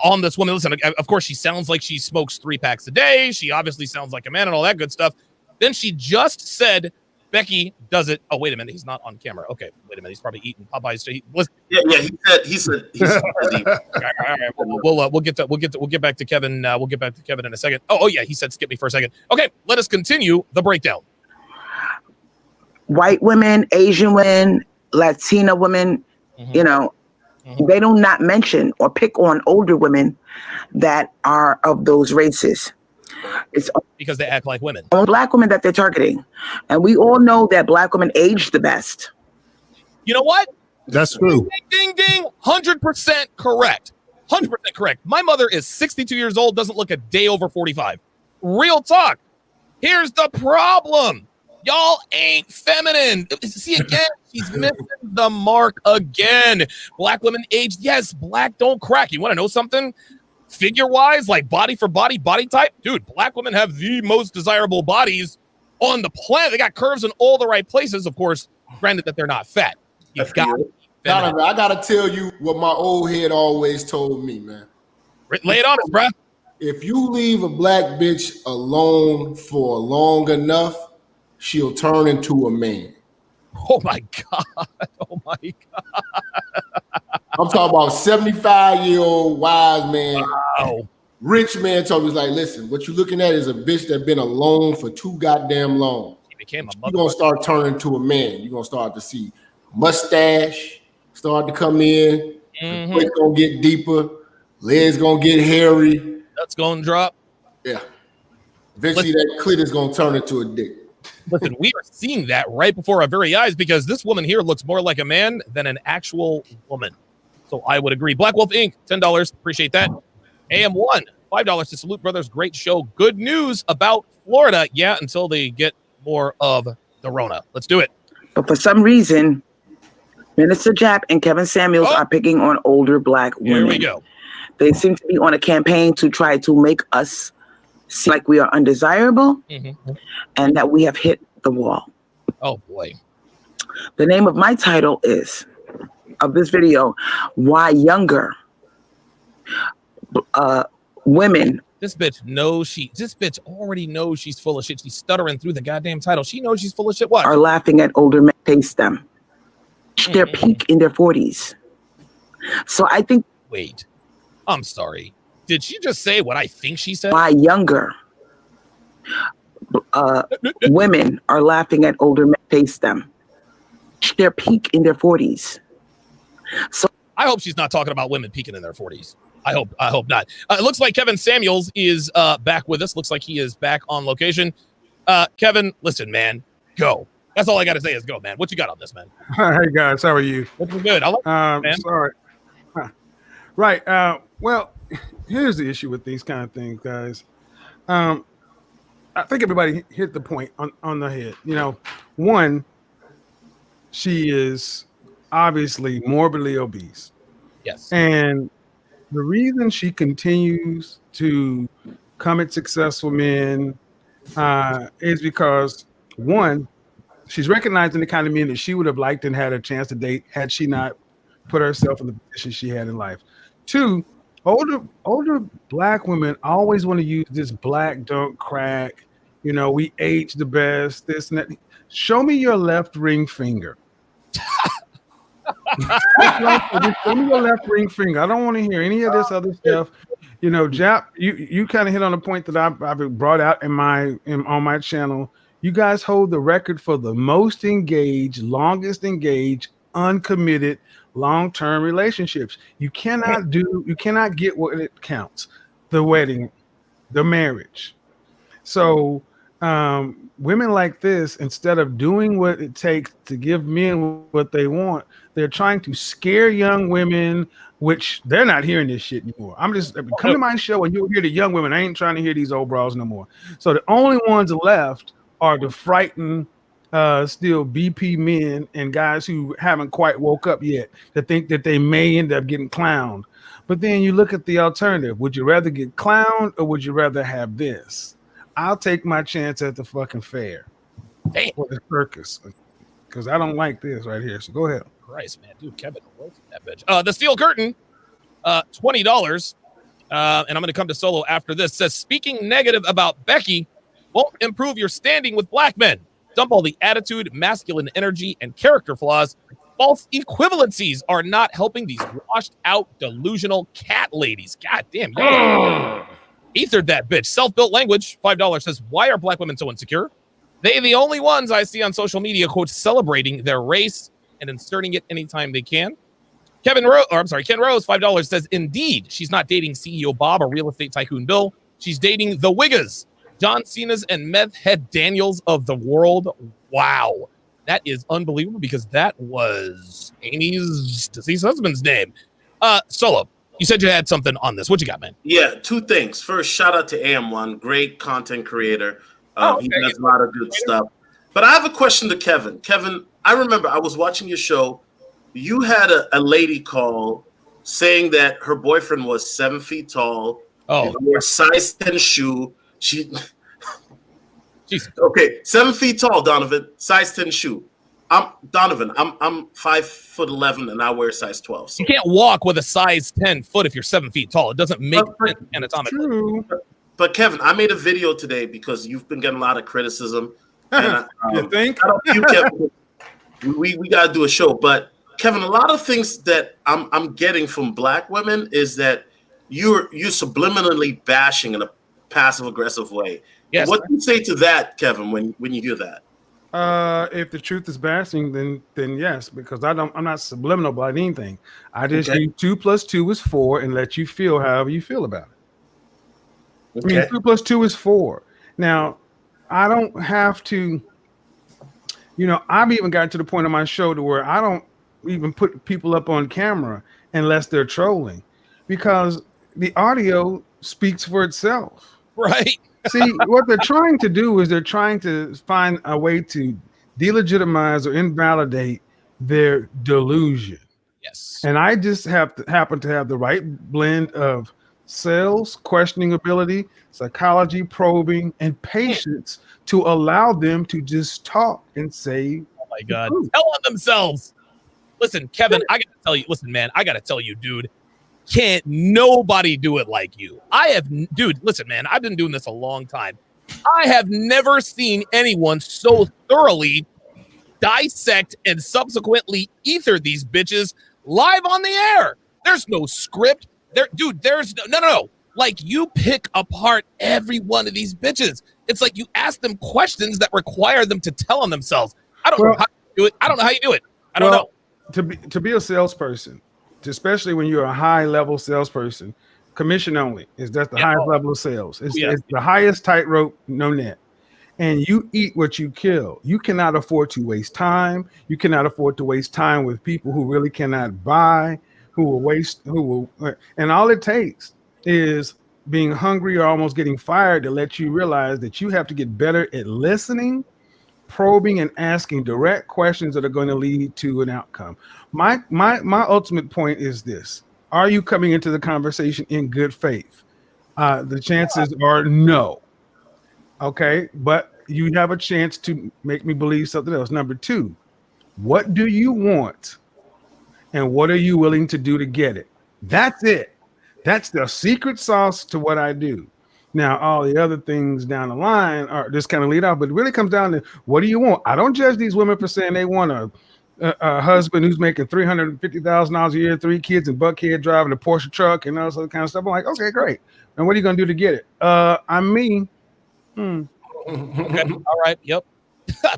on this woman? Listen, of course, she sounds like she smokes 3 packs a day. She obviously sounds like a man and all that good stuff. Then she just said Becky does it. Oh, wait a minute. He's not on camera. Okay. Wait a minute. He's probably eating Popeyes. Yeah. He said he's busy. All right. We'll get back to Kevin. We'll get back to Kevin in a second. Oh yeah. He said skip me for a second. Okay. Let us continue the breakdown. White women, Asian women, Latina women, they do not mention or pick on older women that are of those races. It's because they act like women. Black women that they're targeting. And we all know that black women age the best. You know what? That's true. Ding, ding, 100% correct. 100% correct. My mother is 62 years old, doesn't look a day over 45. Real talk. Here's the problem. Y'all ain't feminine. See, again, she's missing the mark again. Black women age. Yes, black don't crack. You want to know something? Figure-wise, like body for body type, dude, black women have the most desirable bodies on the planet. They got curves in all the right places, of course, granted that they're not fat. You've got Donovan, I got to tell you what my old head always told me, man. Lay it on us, bruh. If you leave a black bitch alone for long enough, she'll turn into a man. Oh, my God. Oh, my God. I'm talking about 75-year-old wise man. Wow. Rich man told me, he's like, listen, what you're looking at is a bitch that's been alone for too goddamn long. He became a You're going to start turning to a man. You're going to start to see mustache start to come in. Mm-hmm. It's going to get deeper. Legs going to get hairy. That's going to drop. Yeah. Eventually that clit is going to turn into a dick. Listen, we are seeing that right before our very eyes because this woman here looks more like a man than an actual woman. So I would agree. Black Wolf Inc., $10. Appreciate that. AM1, $5 to Salute Brothers. Great show. Good news about Florida. Yeah, until they get more of the Rona. Let's do it. But for some reason, Minister Jap and Kevin Samuels are picking on older black women. Here we go. They seem to be on a campaign to try to make us seem like we are undesirable and that we have hit the wall. Oh, boy. The name of my title is, of this video, Why Younger Women. This bitch already knows she's full of shit. She's stuttering through the goddamn title. She knows she's full of shit. What? Are laughing at older men taste them. Their peak in their 40s. So I think. Wait, I'm sorry. Did she just say what I think she said? Why younger women are laughing at older men taste them. Their peak in their 40s. So I hope she's not talking about women peaking in their 40s. I hope not. It looks like Kevin Samuels is back with us. Looks like he is back on location. Kevin, listen, man, go. That's all I got to say is go, man. What you got on this, man? Hey, guys. How are you? Looking good. I like man. Sorry. Right. Well, here's the issue with these kind of things, guys. I think everybody hit the point on the head. You know, one, she is obviously morbidly obese. Yes. And the reason she continues to come at successful men is because, one, she's recognizing the kind of men that she would have liked and had a chance to date had she not put herself in the position she had in life. Two, older black women always want to use this black don't crack, you know, we age the best, this and that. Show me your left ring finger. Just show me your left ring finger. I don't want to hear any of this other stuff. You know, Jap, you kind of hit on a point that I've brought out on my channel. You guys hold the record for the most engaged, longest engaged, uncommitted, long-term relationships. You cannot get what it counts. The wedding, the marriage. So women like this, instead of doing what it takes to give men what they want, they're trying to scare young women, which they're not hearing this shit anymore. I'm just come to my show and you'll hear the young women. I ain't trying to hear these old bras no more. So the only ones left are the frightened, still BP men and guys who haven't quite woke up yet that think that they may end up getting clowned. But then you look at the alternative. Would you rather get clowned or would you rather have this? I'll take my chance at the fucking fair or the circus because I don't like this right here. So go ahead. Christ, man, dude, Kevin, that bitch. The Steel Curtain, $20. And I'm going to come to Solo after this. Says speaking negative about Becky won't improve your standing with black men. Dump all the attitude, masculine energy, and character flaws. False equivalencies are not helping these washed out, delusional cat ladies. God damn, ethered that bitch. Self-built language, $5 says, why are black women so insecure? They the only ones I see on social media, quote, celebrating their race and inserting it anytime they can. Ken Rose, $5 says, indeed, she's not dating CEO Bob or real estate tycoon Bill. She's dating the Wiggas, John Cena's and meth head Daniels of the world. Wow. That is unbelievable because that was Amy's deceased husband's name. Solo, you said you had something on this. What you got, man? Yeah, two things. First, shout out to AM1, great content creator. He does a lot of good stuff. But I have a question to Kevin. Kevin, I remember I was watching your show. You had a lady call saying that her boyfriend was 7 feet tall. Oh, wore a size 10 shoe. Jesus. 7 feet tall, Donovan. Size 10 shoe. I'm 5'11" and I wear size 12. So. You can't walk with a size 10 foot if you're 7 feet tall. It doesn't make sense anatomically. But Kevin, I made a video today because you've been getting a lot of criticism. And you think? Kevin, we got to do a show. But Kevin, a lot of things that I'm getting from black women is that you're subliminally bashing in a passive aggressive way. Yes. What do you say to that, Kevin, when you hear that? If the truth is bashing, then yes, because I'm not subliminal about anything. I just use 2 + 2 is 4 and let you feel however you feel about it. Okay. I mean, 2 + 2 is 4. Now, I don't have to I've even gotten to the point on my show to where I don't even put people up on camera unless they're trolling, because the audio speaks for itself. Right. See, what they're trying to do is they're trying to find a way to delegitimize or invalidate their delusion. Yes. And I just happen to have the right blend of sales, questioning ability, psychology, probing, and patience to allow them to just talk and say, oh my God, tell on themselves. Listen, Kevin, I gotta tell you, man, I gotta tell you, dude, can't nobody do it like you. Dude, listen, man, I've been doing this a long time. I have never seen anyone so thoroughly dissect and subsequently ether these bitches live on the air. There's no script. There's no. Like, you pick apart every one of these bitches. It's like you ask them questions that require them to tell on themselves. I don't know how you do it. I don't know how you do it. I don't know. To be a salesperson, especially when you're a high level salesperson, commission only that's the highest level of sales. It's the highest tightrope, no net. And you eat what you kill. You cannot afford to waste time. You cannot afford to waste time with people who really cannot buy, and all it takes is being hungry or almost getting fired to let you realize that you have to get better at listening, probing, and asking direct questions that are going to lead to an outcome. My ultimate point is this: are you coming into the conversation in good faith? The chances are no. Okay, but you have a chance to make me believe something else. Number two, what do you want? And what are you willing to do to get it? That's it. That's the secret sauce to what I do. Now, all the other things down the line are just kind of lead off, but it really comes down to, what do you want? I don't judge these women for saying they want a husband who's making $350,000 a year, 3 kids, and Buckhead, driving a Porsche truck and all this other kind of stuff. I'm like, okay, great. And what are you going to do to get it? I'm me. Okay. All right. Yep.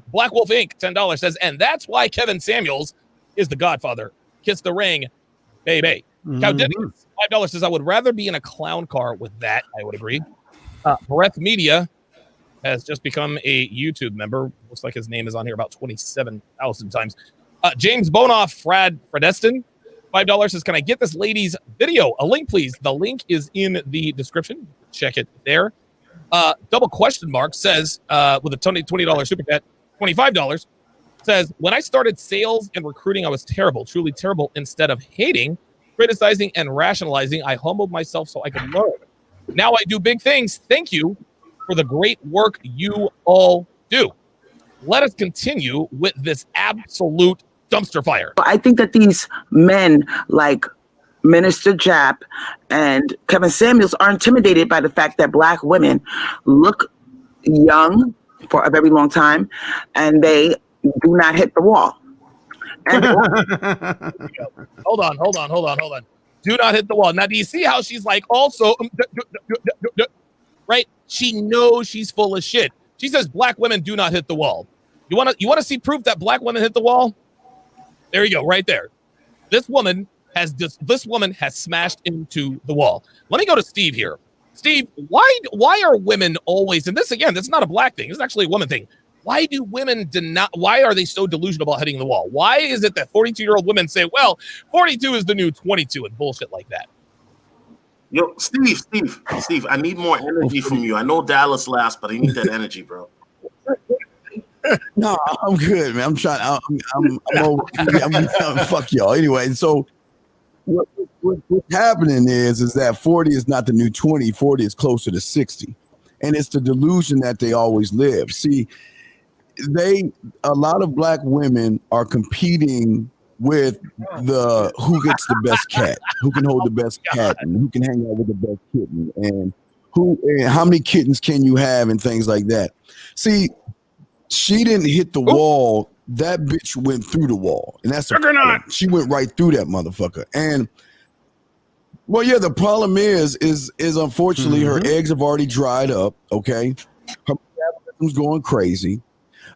Black Wolf Inc. $10 says, and that's why Kevin Samuels is the Godfather. Kiss the ring, baby. Cow Dennis, $5 says, I would rather be in a clown car with that. I would agree. Breath Media has just become a YouTube member. Looks like his name is on here about 27,000 times. James Bonoff Fredestin, $5 says, can I get this lady's video? A link, please. The link is in the description. Check it there. Double question mark says, with a $20 super chat, $25, says, when I started sales and recruiting, I was terrible, truly terrible. Instead of hating, criticizing, and rationalizing, I humbled myself so I could learn. Now I do big things. Thank you for the great work you all do. Let us continue with this absolute dumpster fire. I think that these men like Minister Jap and Kevin Samuels are intimidated by the fact that Black women look young for a very long time and they do not hit the wall. And hold on. Do not hit the wall. Now, do you see how she's like also, right? She knows she's full of shit. She says Black women do not hit the wall. You want to see proof that Black women hit the wall? There you go, right there. This woman has smashed into the wall. Let me go to Steve here. Steve, why are women always, and this again, this is not a Black thing, it's actually a woman thing. Why do women why are they so delusional about hitting the wall? Why is it that 42-year-old women say, well, 42 is the new 22 and bullshit like that? Yo, Steve, I need more energy from you. I know Dallas last, but I need that energy, bro. No, I'm good, man. I'm trying. I'm fuck y'all. Anyway, so what's happening is that 40 is not the new 20. 40 is closer to 60, and it's the delusion that they always live. See, a lot of Black women are competing with who gets the best cat, who can hold the best cat, and who can hang out with the best kitten, and how many kittens can you have, and things like that. See, she didn't hit the wall. That bitch went through the wall, and that's the problem. She went right through that motherfucker. And well, yeah, the problem is unfortunately her eggs have already dried up. Okay, her metabolism's going crazy.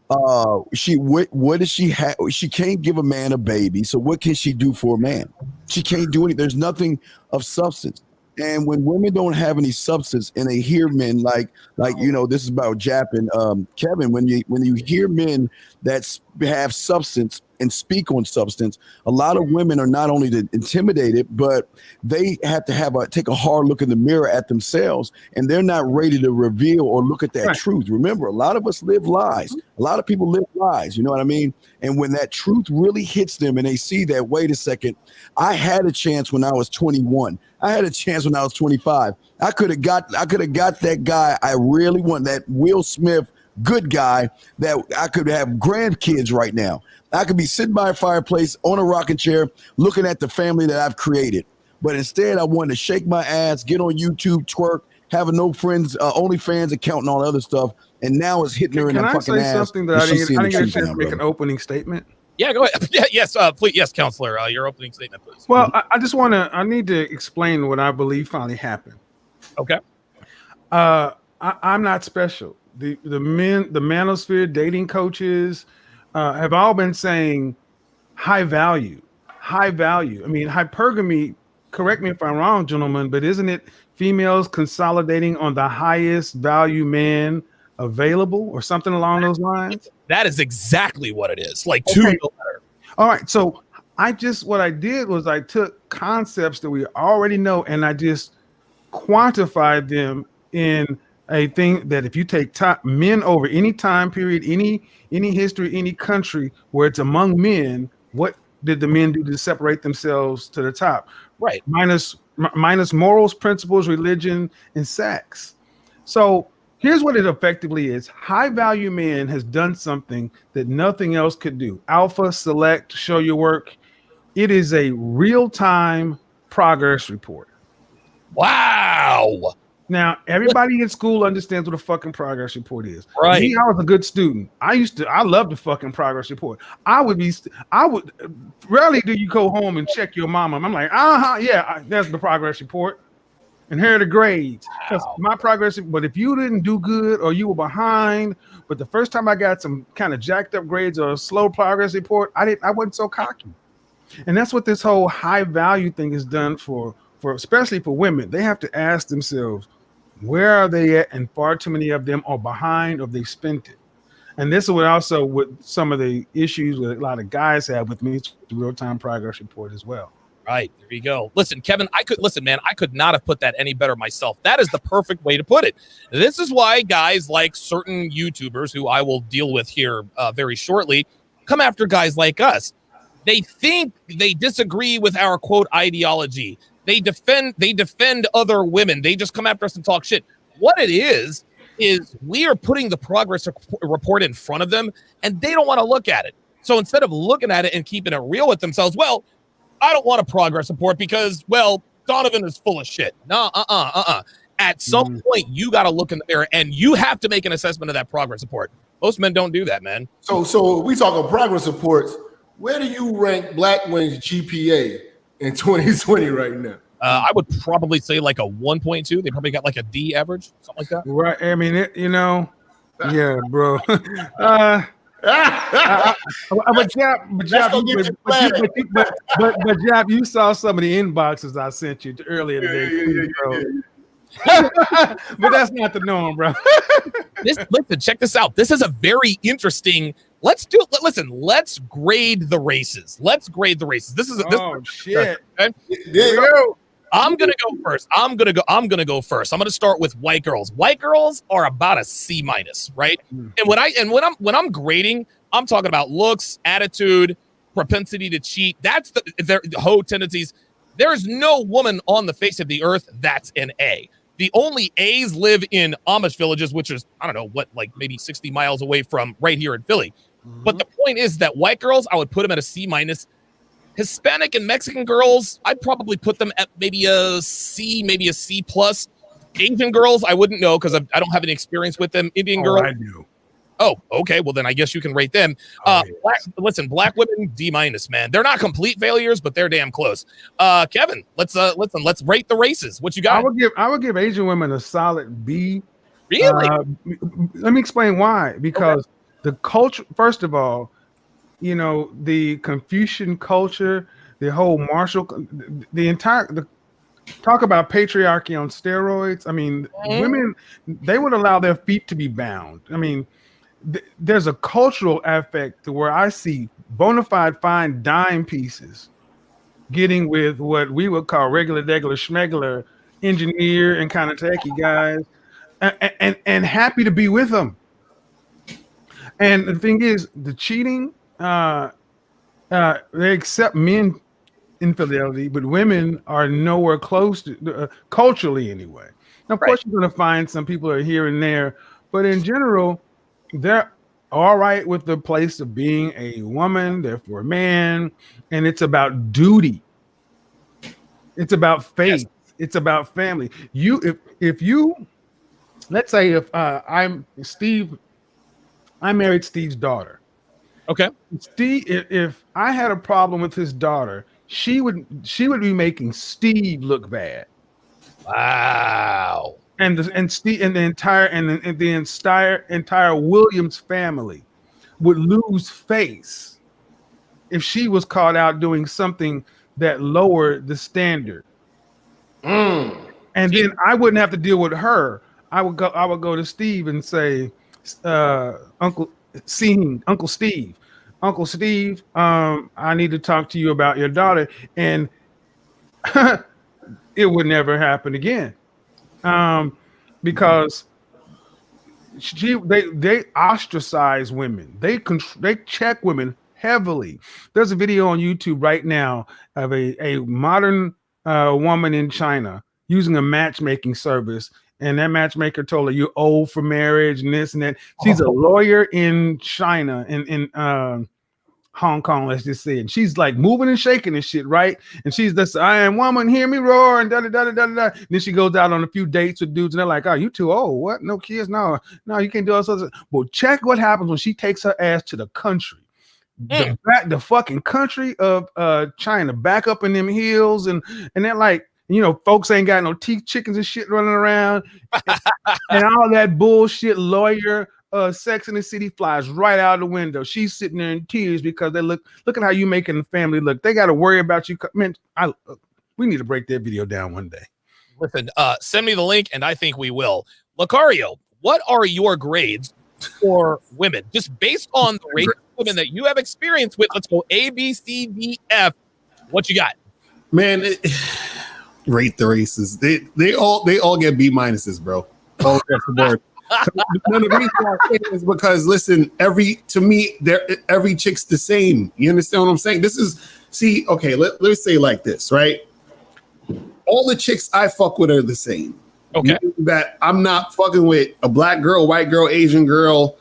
What does she have? She can't give a man a baby. So what can she do for a man? She can't do anything. There's nothing of substance. And when women don't have any substance and they hear men like this is about Jap and Kevin, when you hear men that have substance and speak on substance, a lot of women are not only intimidated, but they have to take a hard look in the mirror at themselves, and they're not ready to reveal or look at that truth. Remember, a lot of us live lies. A lot of people live lies. You know what I mean? And when that truth really hits them and they see that, wait a second, I had a chance when I was 21. I had a chance when I was 25. I could have got that guy I really want, that Will Smith good guy, that I could have grandkids right now. I could be sitting by a fireplace on a rocking chair looking at the family that I've created. But instead, I wanted to shake my ass, get on YouTube, twerk, having no friends, OnlyFans account and all the other stuff. And now it's hitting her in the fucking ass. Can I say something that I didn't get a chance to make an opening statement? Yeah, go ahead. Yes, please. Yes, counselor, your opening statement, please. Well, I need to explain what I believe finally happened. Okay. I'm not special. The manosphere dating coaches have all been saying high value. I mean, hypergamy, correct me if I'm wrong, gentlemen, but isn't it females consolidating on the highest value man available or something along those lines? That is exactly what it is. Like two. Okay. All right. So what I did was I took concepts that we already know and I just quantified them in a thing that if you take men over any time period, any history, any country where it's among men, what did the men do to separate themselves to the top? Right. Minus morals, principles, religion, and sex. So here's what it effectively is. High value man has done something that nothing else could do. Alpha, select, show your work. It is a real-time progress report. Wow. Now, everybody in school understands what a fucking progress report is. Right. Me, I was a good student. I loved the fucking progress report. Rarely do you go home and check your mama. I'm like, that's the progress report. And here are the grades. Wow. My progress, but if you didn't do good or you were behind, but the first time I got some kind of jacked up grades or a slow progress report, I wasn't so cocky. And that's what this whole high value thing is done for especially for women. They have to ask themselves, where are they at? And far too many of them are behind or they spent it. And this is what some of the issues that a lot of guys have with me, the real-time progress report as well. Right. There you go. Listen, Kevin, I could not have put that any better myself. That is the perfect way to put it. This is why guys like certain YouTubers, who I will deal with here very shortly, come after guys like us. They think they disagree with our quote ideology. They defend other women. They just come after us and talk shit. What it is we are putting the progress report in front of them, and they don't want to look at it. So instead of looking at it and keeping it real with themselves, well, I don't want a progress report because, well, Donovan is full of shit. No, At some point, you got to look in the mirror, and you have to make an assessment of that progress report. Most men don't do that, man. So we talk about progress reports. Where do you rank black women's GPA in 2020 right now? I would probably say like a 1.2. They probably got like a D average, something like that. Right. I mean, yeah, bro. But Jap, you saw some of the inboxes I sent you earlier today. But that's not the norm, bro. Listen, check this out. This is a very interesting. Let's grade the races. This is shit. Okay? I'm gonna go first. I'm gonna start with white girls. White girls are about a C-, right? And when I'm grading, I'm talking about looks, attitude, propensity to cheat. That's their hoe tendencies. There's no woman on the face of the earth that's an A. The only A's live in Amish villages, which is, I don't know what, like maybe 60 miles away from right here in Philly. But the point is that white girls, I would put them at a C-. Hispanic and Mexican girls, I'd probably put them at maybe a C, maybe a C+. Asian girls, I wouldn't know because I don't have any experience with them. Indian girls, I do. Oh, okay. Well, then I guess you can rate them. Black women, D-, man. They're not complete failures, but they're damn close. Kevin, let's rate the races. What you got? I would give Asian women a solid B. Really? Let me explain why. Because the culture, first of all, the Confucian culture, the whole martial, talk about patriarchy on steroids. I mean, women, they would allow their feet to be bound. I mean, there's a cultural aspect to where I see bona fide fine dime pieces getting with what we would call regular schmegular engineer and kind of techie guys, and happy to be with them. And the thing is, the cheating, they accept men infidelity, but women are nowhere close to culturally anyway. Now, of course, you're going to find some people are here and there, but in general, they're all right with the place of being a woman, therefore a man, and it's about duty. It's about faith. Yes. It's about family. If you, let's say if I'm Steve, I married Steve's daughter. Okay. Steve, if I had a problem with his daughter, she would be making Steve look bad. Wow. And the entire Williams family would lose face if she was caught out doing something that lowered the standard. And then I wouldn't have to deal with her. I would go to Steve and say, Uncle Steve, I need to talk to you about your daughter. And it would never happen again. Because they ostracize women. They check women heavily. There's a video on YouTube right now of a modern woman in China using a matchmaking service, and that matchmaker told her you're old for marriage and this and that. She's a lawyer in China, in Hong Kong, let's just say, and she's like moving and shaking and shit, right? And she's this Iron Woman, hear me roar, and da da da da da. Then she goes out on a few dates with dudes, and they're like, "Oh, you too old? What? No kids? No, you can't do all sorts of." Well, check what happens when she takes her ass to the country, the fucking country of China, back up in them hills, and they're like, folks ain't got no teeth, chickens and shit running around, and all that bullshit lawyer. Sex in the City flies right out of the window. She's sitting there in tears because they look at how you making the family look. They got to worry about you. Man, we need to break that video down one day. Listen, send me the link, and I think we will. Lucario, what are your grades for women, just based on the race of women that you have experience with? Let's go A, B, C, D, F. What you got, man? Rate the races. They all get B minuses, bro. All across the board. None of the reason why I say it is because listen, every chick's the same. You understand what I'm saying? Let's say like this, right? All the chicks I fuck with are the same. Okay. That I'm not fucking with a black girl, white girl, Asian girl,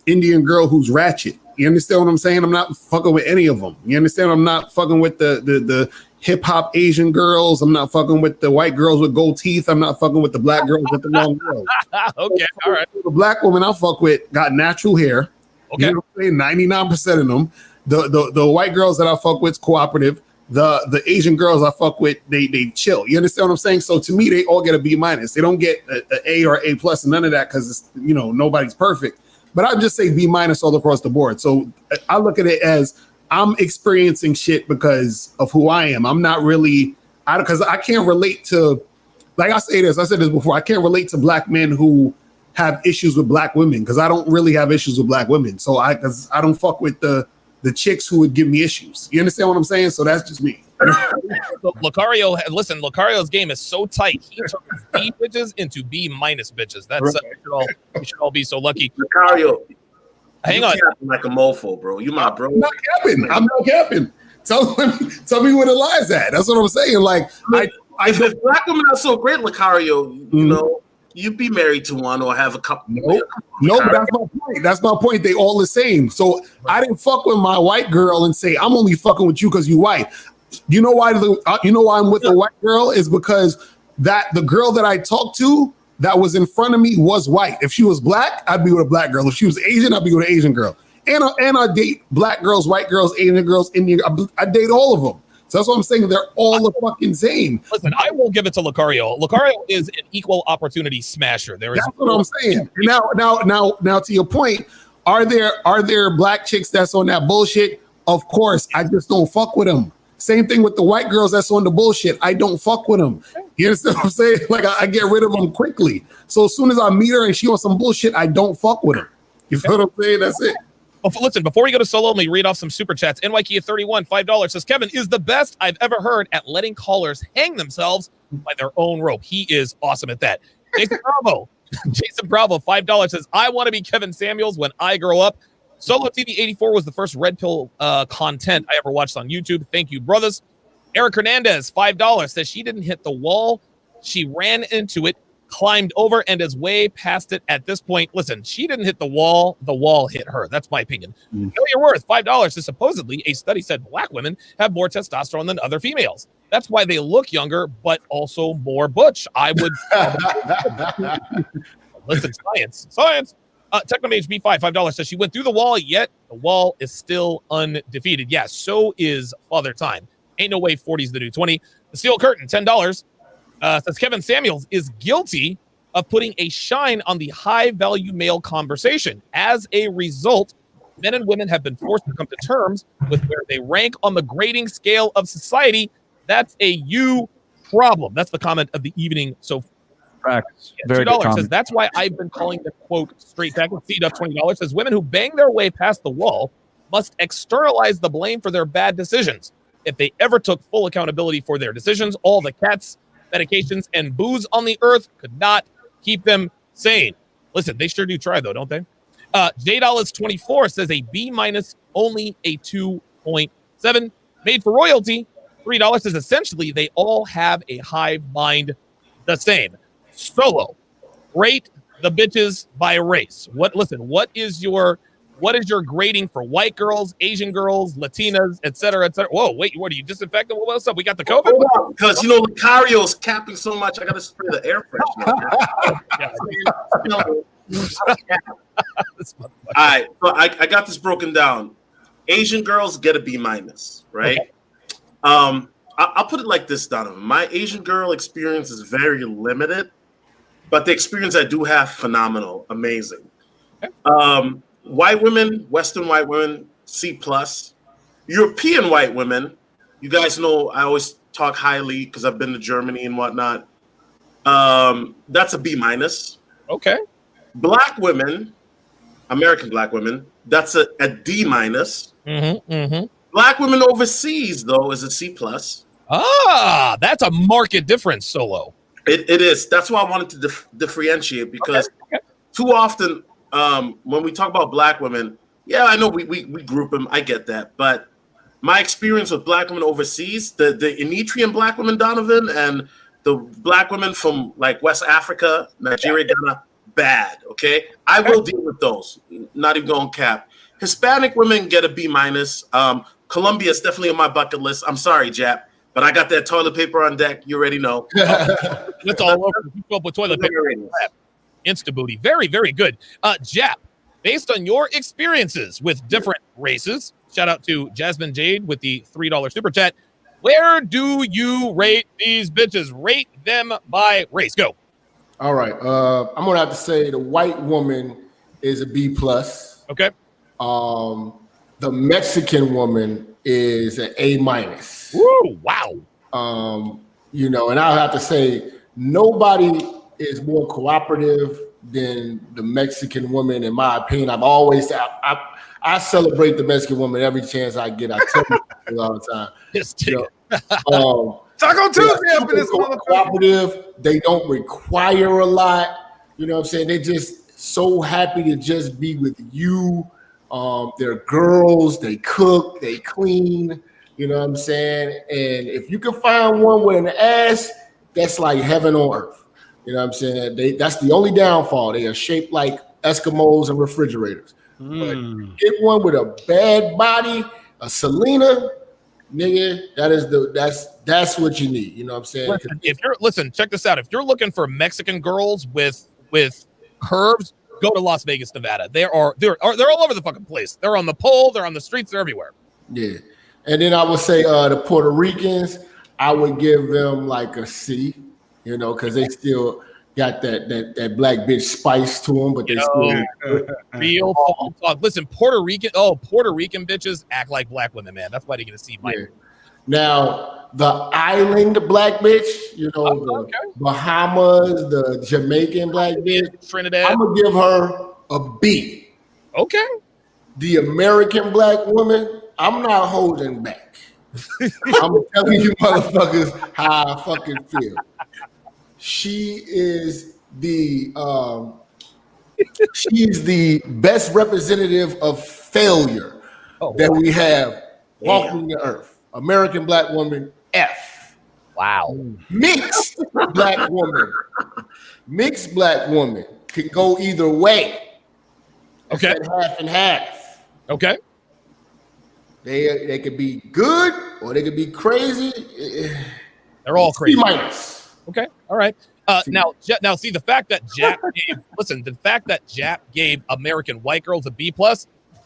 Indian girl who's ratchet. You understand what I'm saying? I'm not fucking with any of them. You understand? I'm not fucking with the hip hop Asian girls. I'm not fucking with the white girls with gold teeth. I'm not fucking with the black girls with the long nails. Okay, all right. The black woman I fuck with got natural hair. Okay, you know what I'm saying? 99% of them. The white girls that I fuck with is cooperative. The Asian girls I fuck with, they chill. You understand what I'm saying? So to me, they all get a B minus. They don't get an A or A plus and none of that because nobody's perfect. But I just say B minus all across the board. So I look at it as I'm experiencing shit because of who I am. I'm not really, because I can't relate to, like I said this before, I can't relate to black men who have issues with black women because I don't really have issues with black women. So because I don't fuck with the chicks who would give me issues. You understand what I'm saying? So that's just me. So Lucario's game is so tight. He turns B bitches into B minus bitches. That's right. We should all be so lucky. Lucario, hang on, like a mofo, bro. You my bro. I'm not capping. Tell me where the lie's at. That's what I'm saying. Like, if black women are so great, Lucario, you'd be married to one or have a couple. No, but that's my point. That's my point. They all the same. So I didn't fuck with my white girl and say I'm only fucking with you because you white. You know why? I'm with a white girl is because the girl that I talked to that was in front of me was white. If she was black, I'd be with a black girl. If she was Asian, I'd be with an Asian girl. And I date black girls, white girls, Asian girls, Indian. I date all of them. So that's what I'm saying. They're all the fucking same. Listen, I will give it to Lucario. Lucario is an equal opportunity smasher. That's what I'm saying. Now, to your point, are there black chicks that's on that bullshit? Of course. I just don't fuck with them. Same thing with the white girls that's on the bullshit. I don't fuck with them. You understand what I'm saying? Like I get rid of them quickly. So as soon as I meet her and she on some bullshit, I don't fuck with her. You feel what I'm saying? That's it. Oh, listen, before we go to solo, let me read off some super chats. NYK31, $5 says, Kevin is the best I've ever heard at letting callers hang themselves by their own rope. He is awesome at that. Jason Bravo, $5 says, I want to be Kevin Samuels when I grow up. Solo TV 84 was the first red pill content I ever watched on YouTube. Thank you, brothers. Eric Hernandez, $5 says she didn't hit the wall. She ran into it, climbed over, and is way past it at this point. Listen, she didn't hit the wall hit her. That's my opinion. Know your worth, $5 is supposedly a study said black women have more testosterone than other females. That's why they look younger, but also more butch. I would listen, science. Technomage B5, $5 says she went through the wall, yet the wall is still undefeated. Yeah, so is Father Time. Ain't no way 40's the new 20. The Steel Curtain, $10. Says Kevin Samuels is guilty of putting a shine on the high-value male conversation. As a result, men and women have been forced to come to terms with where they rank on the grading scale of society. That's a you problem. That's the comment of the evening so far. Facts. Yeah, $2 says that's why I've been calling them, quote, straight back. Seed up $20 says women who bang their way past the wall must externalize the blame for their bad decisions. If they ever took full accountability for their decisions, all the cats, medications, and booze on the earth could not keep them sane. Listen, they sure do try, though, don't they? J$24 says a B minus, only a 2.7. Made for royalty, $3 says essentially they all have a hive mind the same. Solo, rate the bitches by race. What is your grading for white girls, Asian girls, Latinas, et cetera, et cetera? Whoa, wait, what are you disinfecting? What's up? We got the COVID? Because, Lucario's capping so much, I got to spray the air freshener. All right, so I got this broken down. Asian girls get a B minus, right? Okay. I'll put it like this, Donovan. My Asian girl experience is very limited, but the experience I do have, phenomenal, amazing. Okay. White women, Western white women, C plus. European white women, you guys know I always talk highly because I've been to Germany and whatnot. That's a B minus. Okay. Black women, American black women, that's a D minus. Black women overseas, though, is a C plus. Ah, that's a marked difference, Solo. It is. That's why I wanted to differentiate, because too often when we talk about black women, yeah, I know we group them. I get that. But my experience with black women overseas, the Eritrean black women, Donovan, and the black women from like West Africa, Nigeria, Ghana, bad. Okay. I will deal with those. Not even going cap. Hispanic women get a B minus. Colombia is definitely on my bucket list. I'm sorry, Jap, but I got that toilet paper on deck. You already know. It's all over. You go up with toilet paper. Insta booty. Very, very good. Jap, based on your experiences with different races, shout out to Jasmine Jade with the $3 super chat. Where do you rate these bitches? Rate them by race. Go. All right. I'm gonna have to say the white woman is a B plus. Okay. The Mexican woman is an A minus. Woo, wow. And I'll have to say nobody is more cooperative than the Mexican woman, in my opinion. I've always I celebrate the Mexican woman every chance I get. I tell you all the time. Taco Tuesday up in this cooperative. They don't require a lot. You know what I'm saying? They're just so happy to just be with you. They're girls, they cook, they clean, you know what I'm saying? And if you can find one with an ass, that's like heaven on earth. You know what I'm saying? That's the only downfall. They are shaped like Eskimos and refrigerators. But get one with a bad body, a Selena, nigga, that's what you need. You know what I'm saying? Check this out. If you're looking for Mexican girls with curves, go to Las Vegas, Nevada. They're all over the fucking place. They're on the pole. They're on the streets. They're everywhere. Yeah. And then I would say the Puerto Ricans, I would give them like a C, because they still got that black bitch spice to them, but they still real talk. Listen, Puerto Rican bitches act like black women, man. That's why they get a C minus. Now, the island black bitch, the Bahamas, the Jamaican black bitch, Trinidad, I'm gonna give her a B. Okay. The American black woman, I'm not holding back. I'm telling you motherfuckers how I fucking feel. She is the she's the best representative of failure that we have walking the earth. American black woman, F. Wow. Mixed black woman. Mixed black woman can go either way. Okay. Half and half. Okay. They could be good or they could be crazy. They're all crazy. C-. Okay. All right. Now, see the fact that Jap gave American white girls a B+,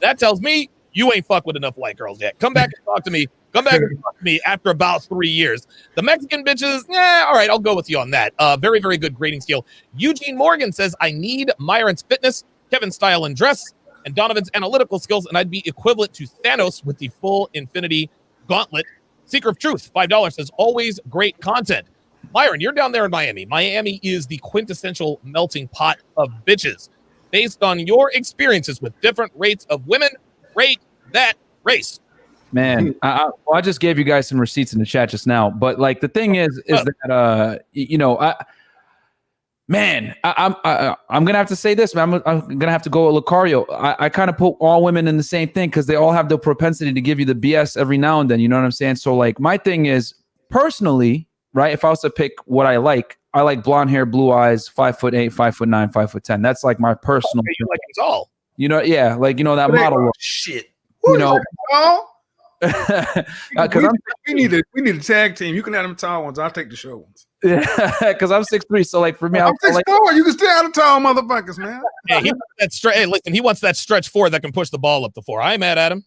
that tells me you ain't fuck with enough white girls yet. Come back and talk to me. Come back and talk to me after about 3 years. The Mexican bitches, all right, I'll go with you on that. Very, very good grading scale. Eugene Morgan says, I need Myron's fitness, Kevin's style and dress, and Donovan's analytical skills, and I'd be equivalent to Thanos with the full Infinity Gauntlet. Seeker of Truth, $5 says, always great content. Myron, you're down there in Miami. Miami is the quintessential melting pot of bitches. Based on your experiences with different rates of women, rate that race. Man, I just gave you guys some receipts in the chat just now. But like the thing is that I'm gonna have to say this, man. I'm gonna have to go with Lucario. I kind of put all women in the same thing because they all have the propensity to give you the BS every now and then. You know what I'm saying? So like my thing is personally, right? If I was to pick what I like blonde hair, blue eyes, 5'8", 5'9", 5'10". That's like my personal. Okay, you like it all. You know, yeah, like you know that model look. Shit. You know. We need a tag team. You can have them tall ones. I'll take the short ones. Yeah, because I'm 6'3", so like for me, I'm 6'4". You can stay out of tall motherfuckers, man. Yeah, he wants that stretch four that can push the ball up the floor. I ain't mad at him.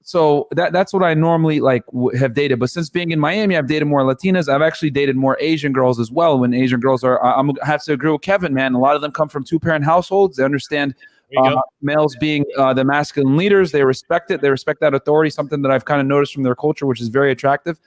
So that's what I normally like have dated. But since being in Miami, I've dated more Latinas. I've actually dated more Asian girls as well. When Asian girls are, I have to agree with Kevin, man. A lot of them come from 2-parent households. They understand males being the masculine leaders. They respect it. They respect that authority. Something that I've kind of noticed from their culture, which is very attractive.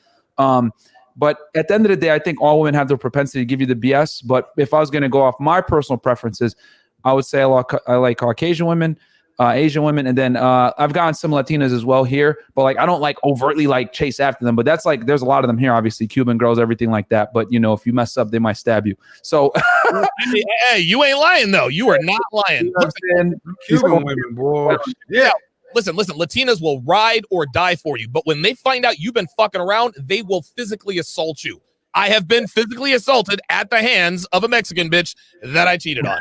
But at the end of the day, I think all women have the propensity to give you the BS. But if I was going to go off my personal preferences, I would say I like Caucasian women, Asian women, and then I've gotten some Latinas as well here. But like I don't like overtly like chase after them. But that's like there's a lot of them here, obviously Cuban girls, everything like that. But you know, if you mess up, they might stab you. So hey, you ain't lying though. You are not lying. Cuban women, boy. Yeah. Listen, Latinas will ride or die for you, but when they find out you've been fucking around, they will physically assault you. I have been physically assaulted at the hands of a Mexican bitch that I cheated on.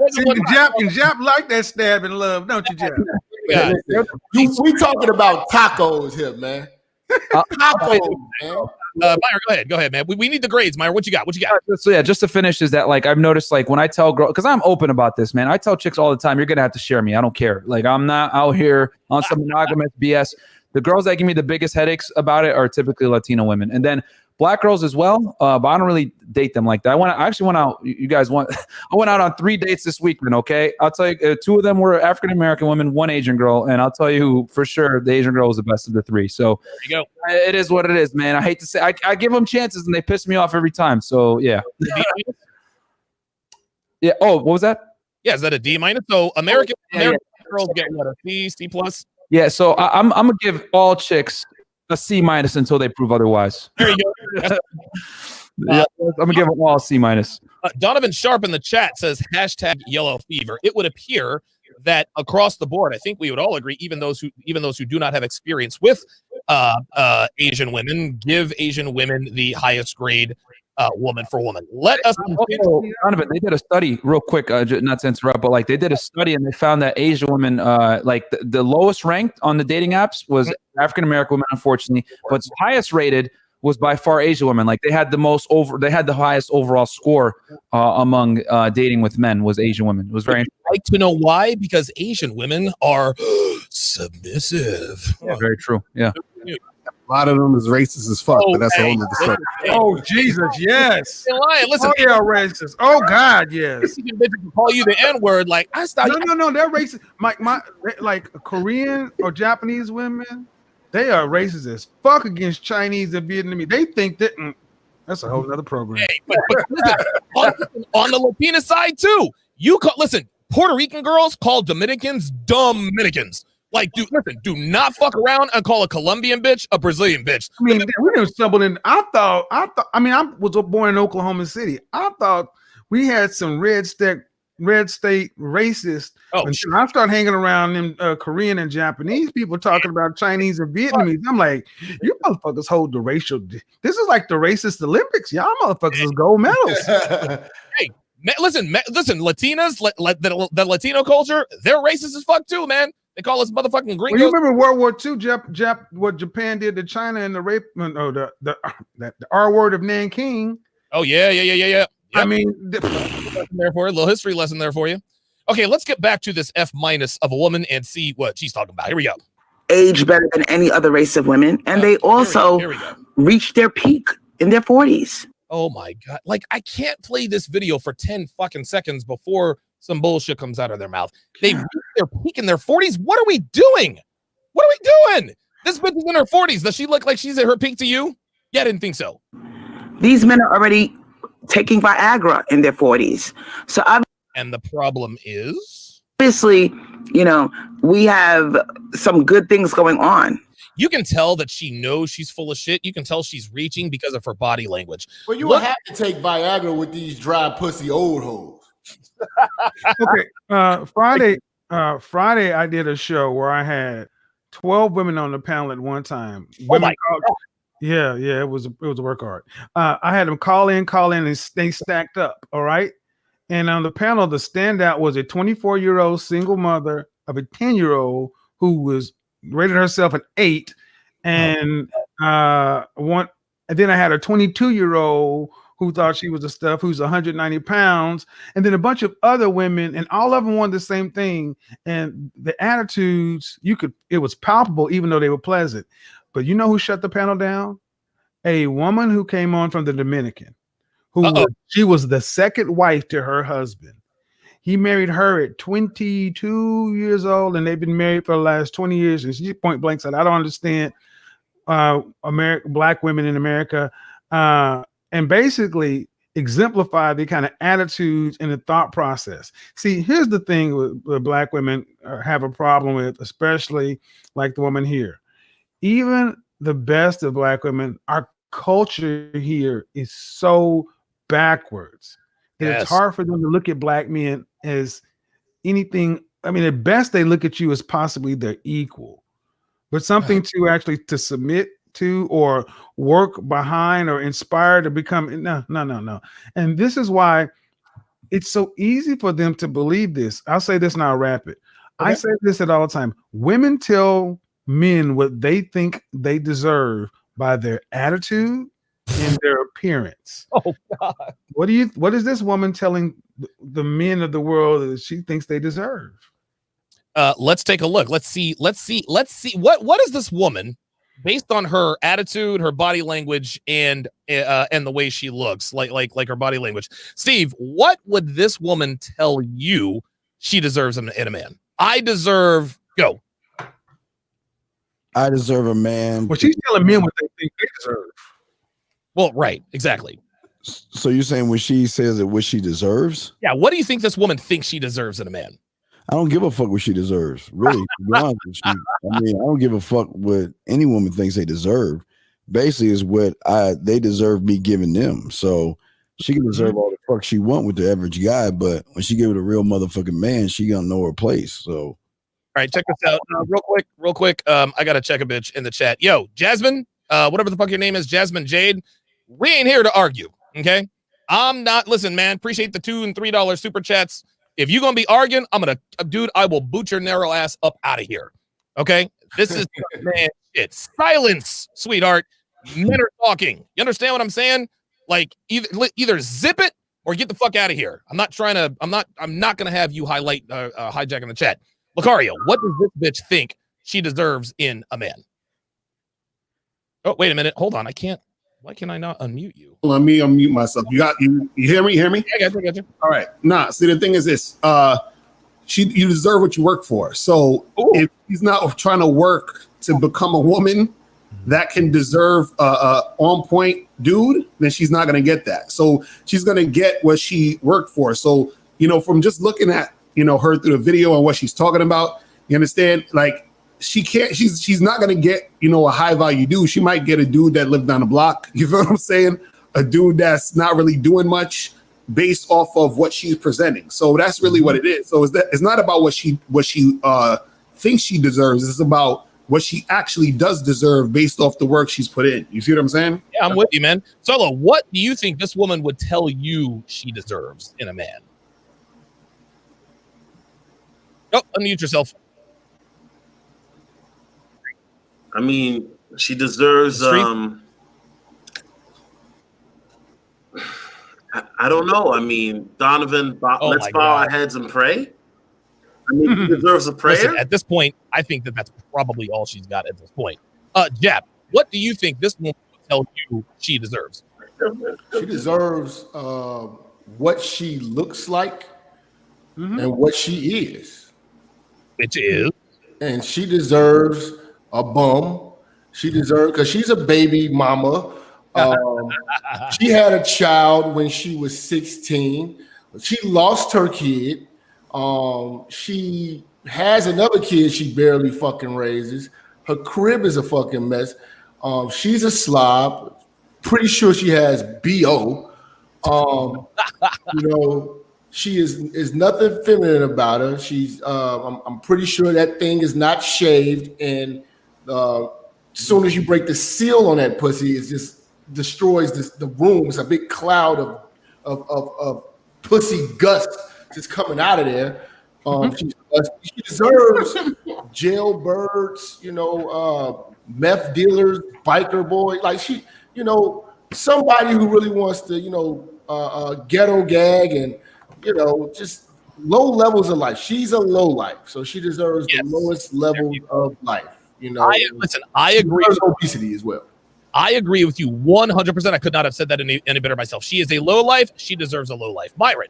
See, Jap like that stab in love, don't you, Jap? Yeah. We talking about tacos here, man. Tacos, man. Myra, go ahead, man. We need the grades, Myra. What you got? So yeah, just to finish is that like I've noticed like when I tell girls, because I'm open about this, man. I tell chicks all the time, you're gonna have to share me. I don't care. Like I'm not out here on some monogamous BS. The girls that give me the biggest headaches about it are typically Latino women, and then black girls as well. But I don't really date them like that. I actually went out. I went out on 3 dates this weekend. Okay, I'll tell you, 2 of them were African American women, 1 Asian girl, and I'll tell you for sure the Asian girl was the best of the 3. So there you go. It is what it is, man. I hate to say, I give them chances and they piss me off every time. So yeah. Yeah. Oh, what was that? Yeah, is that a D-? So American girls get what, a C+? Yeah. So I'm gonna give all chicks a C- until they prove otherwise. There you go. Yeah, I'm gonna give them all a C-. Donovan Sharpe in the chat says #yellow fever. It would appear that across the board, I think we would all agree, even those who do not have experience with Asian women, give Asian women the highest grade woman for woman. Let us. Donovan, they did a study real quick, not to interrupt, but like they did a study and they found that Asian women, like the lowest ranked on the dating apps was African American women, unfortunately, but highest rated was by far Asian women. Like they had the highest overall score among dating with men was Asian women. It was very interesting. I'd like to know why, because Asian women are submissive. Yeah, very true. Yeah. A lot of them is racist as fuck, but that's a whole other story. Oh, Jesus, yes. Listen, oh, yeah, racist. Oh, God, yes. Bitches call you the N-word. Like, I stopped. No, they're racist. My like Korean or Japanese women, they are racist as fuck against Chinese and Vietnamese. They think that that's a whole other program. Hey, but listen, on the Latina side too, listen. Puerto Rican girls call Dominicans Dominicans. Like, dude, listen, do not fuck around and call a Colombian bitch a Brazilian bitch. I mean, we didn't stumble in. I mean, I was born in Oklahoma City. I thought we had some red state racist. Oh, until I started hanging around them Korean and Japanese people talking about Chinese and Vietnamese. I'm like, you motherfuckers hold the racial. This is like the racist Olympics. Y'all motherfuckers is gold medals. Hey, listen, Latinas, the Latino culture, they're racist as fuck too, man. They call us motherfucking gringos. Well, you remember World War II, what Japan did to China and the rape, the R word of Nanking. Oh, yeah. Yep. I mean, there for a little history lesson there for you. Okay, let's get back to this F- of a woman and see what she's talking about. Here we go. Age better than any other race of women, and they also reach their peak in their 40s. Oh my God. Like, I can't play this video for 10 fucking seconds before some bullshit comes out of their mouth. They reach their peak in their 40s. What are we doing? What are we doing? This bitch is in her 40s. Does she look like she's at her peak to you? Yeah, I didn't think so. These men are already taking Viagra in their 40s. So and the problem is? Obviously, we have some good things going on. You can tell that she knows she's full of shit. You can tell she's reaching because of her body language. Well, you would have to take Viagra with these dry pussy old hoes. Okay. Friday, I did a show where I had 12 women on the panel at one time. Women yeah, it was a work hard. I had them call in, and they stacked up. All right. And on the panel, the standout was a 24-year-old single mother of a 10-year-old who was rated herself an 8. And and then I had a 22-year-old who thought she was the stuff, who's 190 pounds, and then a bunch of other women, and all of them wanted the same thing. And the attitudes, it was palpable, even though they were pleasant. But you know who shut the panel down? A woman who came on from the Dominican, she was the second wife to her husband. He married her at 22 years old, and they've been married for the last 20 years. And she point blank said, I don't understand black women in America. And basically exemplify the kind of attitudes and the thought process. See, here's the thing with black women have a problem with, especially like the woman here. Even the best of black women, our culture here is so backwards that it's hard for them to look at black men as anything. I mean, at best, they look at you as possibly their equal, but something to submit to or work behind or inspire to become no. And this is why it's so easy for them to believe this. I'll say this and I'll wrap it. Okay. I say this at all the time. Women tell men what they think they deserve by their attitude and their appearance. Oh God. What is this woman telling the men of the world that she thinks they deserve? Let's take a look. Let's see. What is this woman, based on her attitude, her body language, and the way she looks, like her body language. Steve, what would this woman tell you she deserves in a man? I deserve a man. Well, she's telling men what they think they deserve. Well, right, exactly. So you're saying when she says that what she deserves? Yeah. What do you think this woman thinks she deserves in a man? I don't give a fuck what she deserves. Really, to be honest with you. I mean, I don't give a fuck what any woman thinks they deserve. Basically, is what they deserve me giving them. So she can deserve all the fuck she want with the average guy, but when she give it a real motherfucking man, she gonna know her place. So, all right, check this out real quick. I gotta check a bitch in the chat. Yo, Jasmine, whatever the fuck your name is, Jasmine Jade. We ain't here to argue, okay? I'm not. Listen, man. Appreciate the $2 and $3 super chats. If you're going to be arguing, I will boot your narrow ass up out of here. Okay? This is, man, shit. Silence, sweetheart. Men are talking. You understand what I'm saying? Like, either zip it or get the fuck out of here. I'm not going to have you hijacking the chat. Lucario, what does this bitch think she deserves in a man? Oh, wait a minute. Hold on. Why can I not unmute you? Let me unmute myself. You hear me? I got you. All right. See, the thing is this. You deserve what you work for. So if he's not trying to work to become a woman that can deserve a on point dude, then she's not going to get that. So she's going to get what she worked for. So, from just looking at heard through the video and what she's talking about. You understand? Like she's not gonna get, a high value dude. She might get a dude that lived down the block. You feel what I'm saying? A dude that's not really doing much based off of what she's presenting. So that's really what it is. So it's not about what she thinks she deserves. It's about what she actually does deserve based off the work she's put in. You see what I'm saying? Yeah, I'm with you, man. Solo, what do you think this woman would tell you she deserves in a man? Oh, unmute yourself. I mean, she deserves. I don't know. I mean, Donovan, let's bow our heads and pray. I mean, she deserves a prayer. Listen, at this point, I think that's probably all she's got at this point. Jap, what do you think this woman would tell you she deserves? She deserves what she looks like and what she is. Which is? And she deserves a bum. She deserves, because she's a baby mama. She had a child when she was 16. She lost her kid. She has another kid she barely fucking raises. Her crib is a fucking mess. She's a slob. Pretty sure she has BO. She is nothing feminine about her. She's I'm pretty sure that thing is not shaved, and as soon as you break the seal on that pussy, it just destroys the room. It's a big cloud of pussy gust just coming out of there. She deserves jailbirds, meth dealers, biker boy, like she, somebody who really wants to, ghetto gag and just low levels of life. She's a low life, so she deserves the lowest level of life. I agree. Obesity as well. I agree with you 100%. I could not have said that any better myself. She is a low life. She deserves a low life. Myron,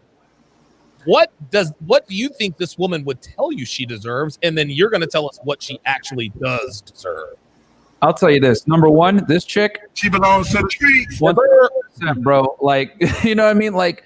what do you think this woman would tell you she deserves? And then you're going to tell us what she actually does deserve. I'll tell you this. Number one, this chick, she belongs to the streets. 100%, bro. Like, you know what I mean? Like,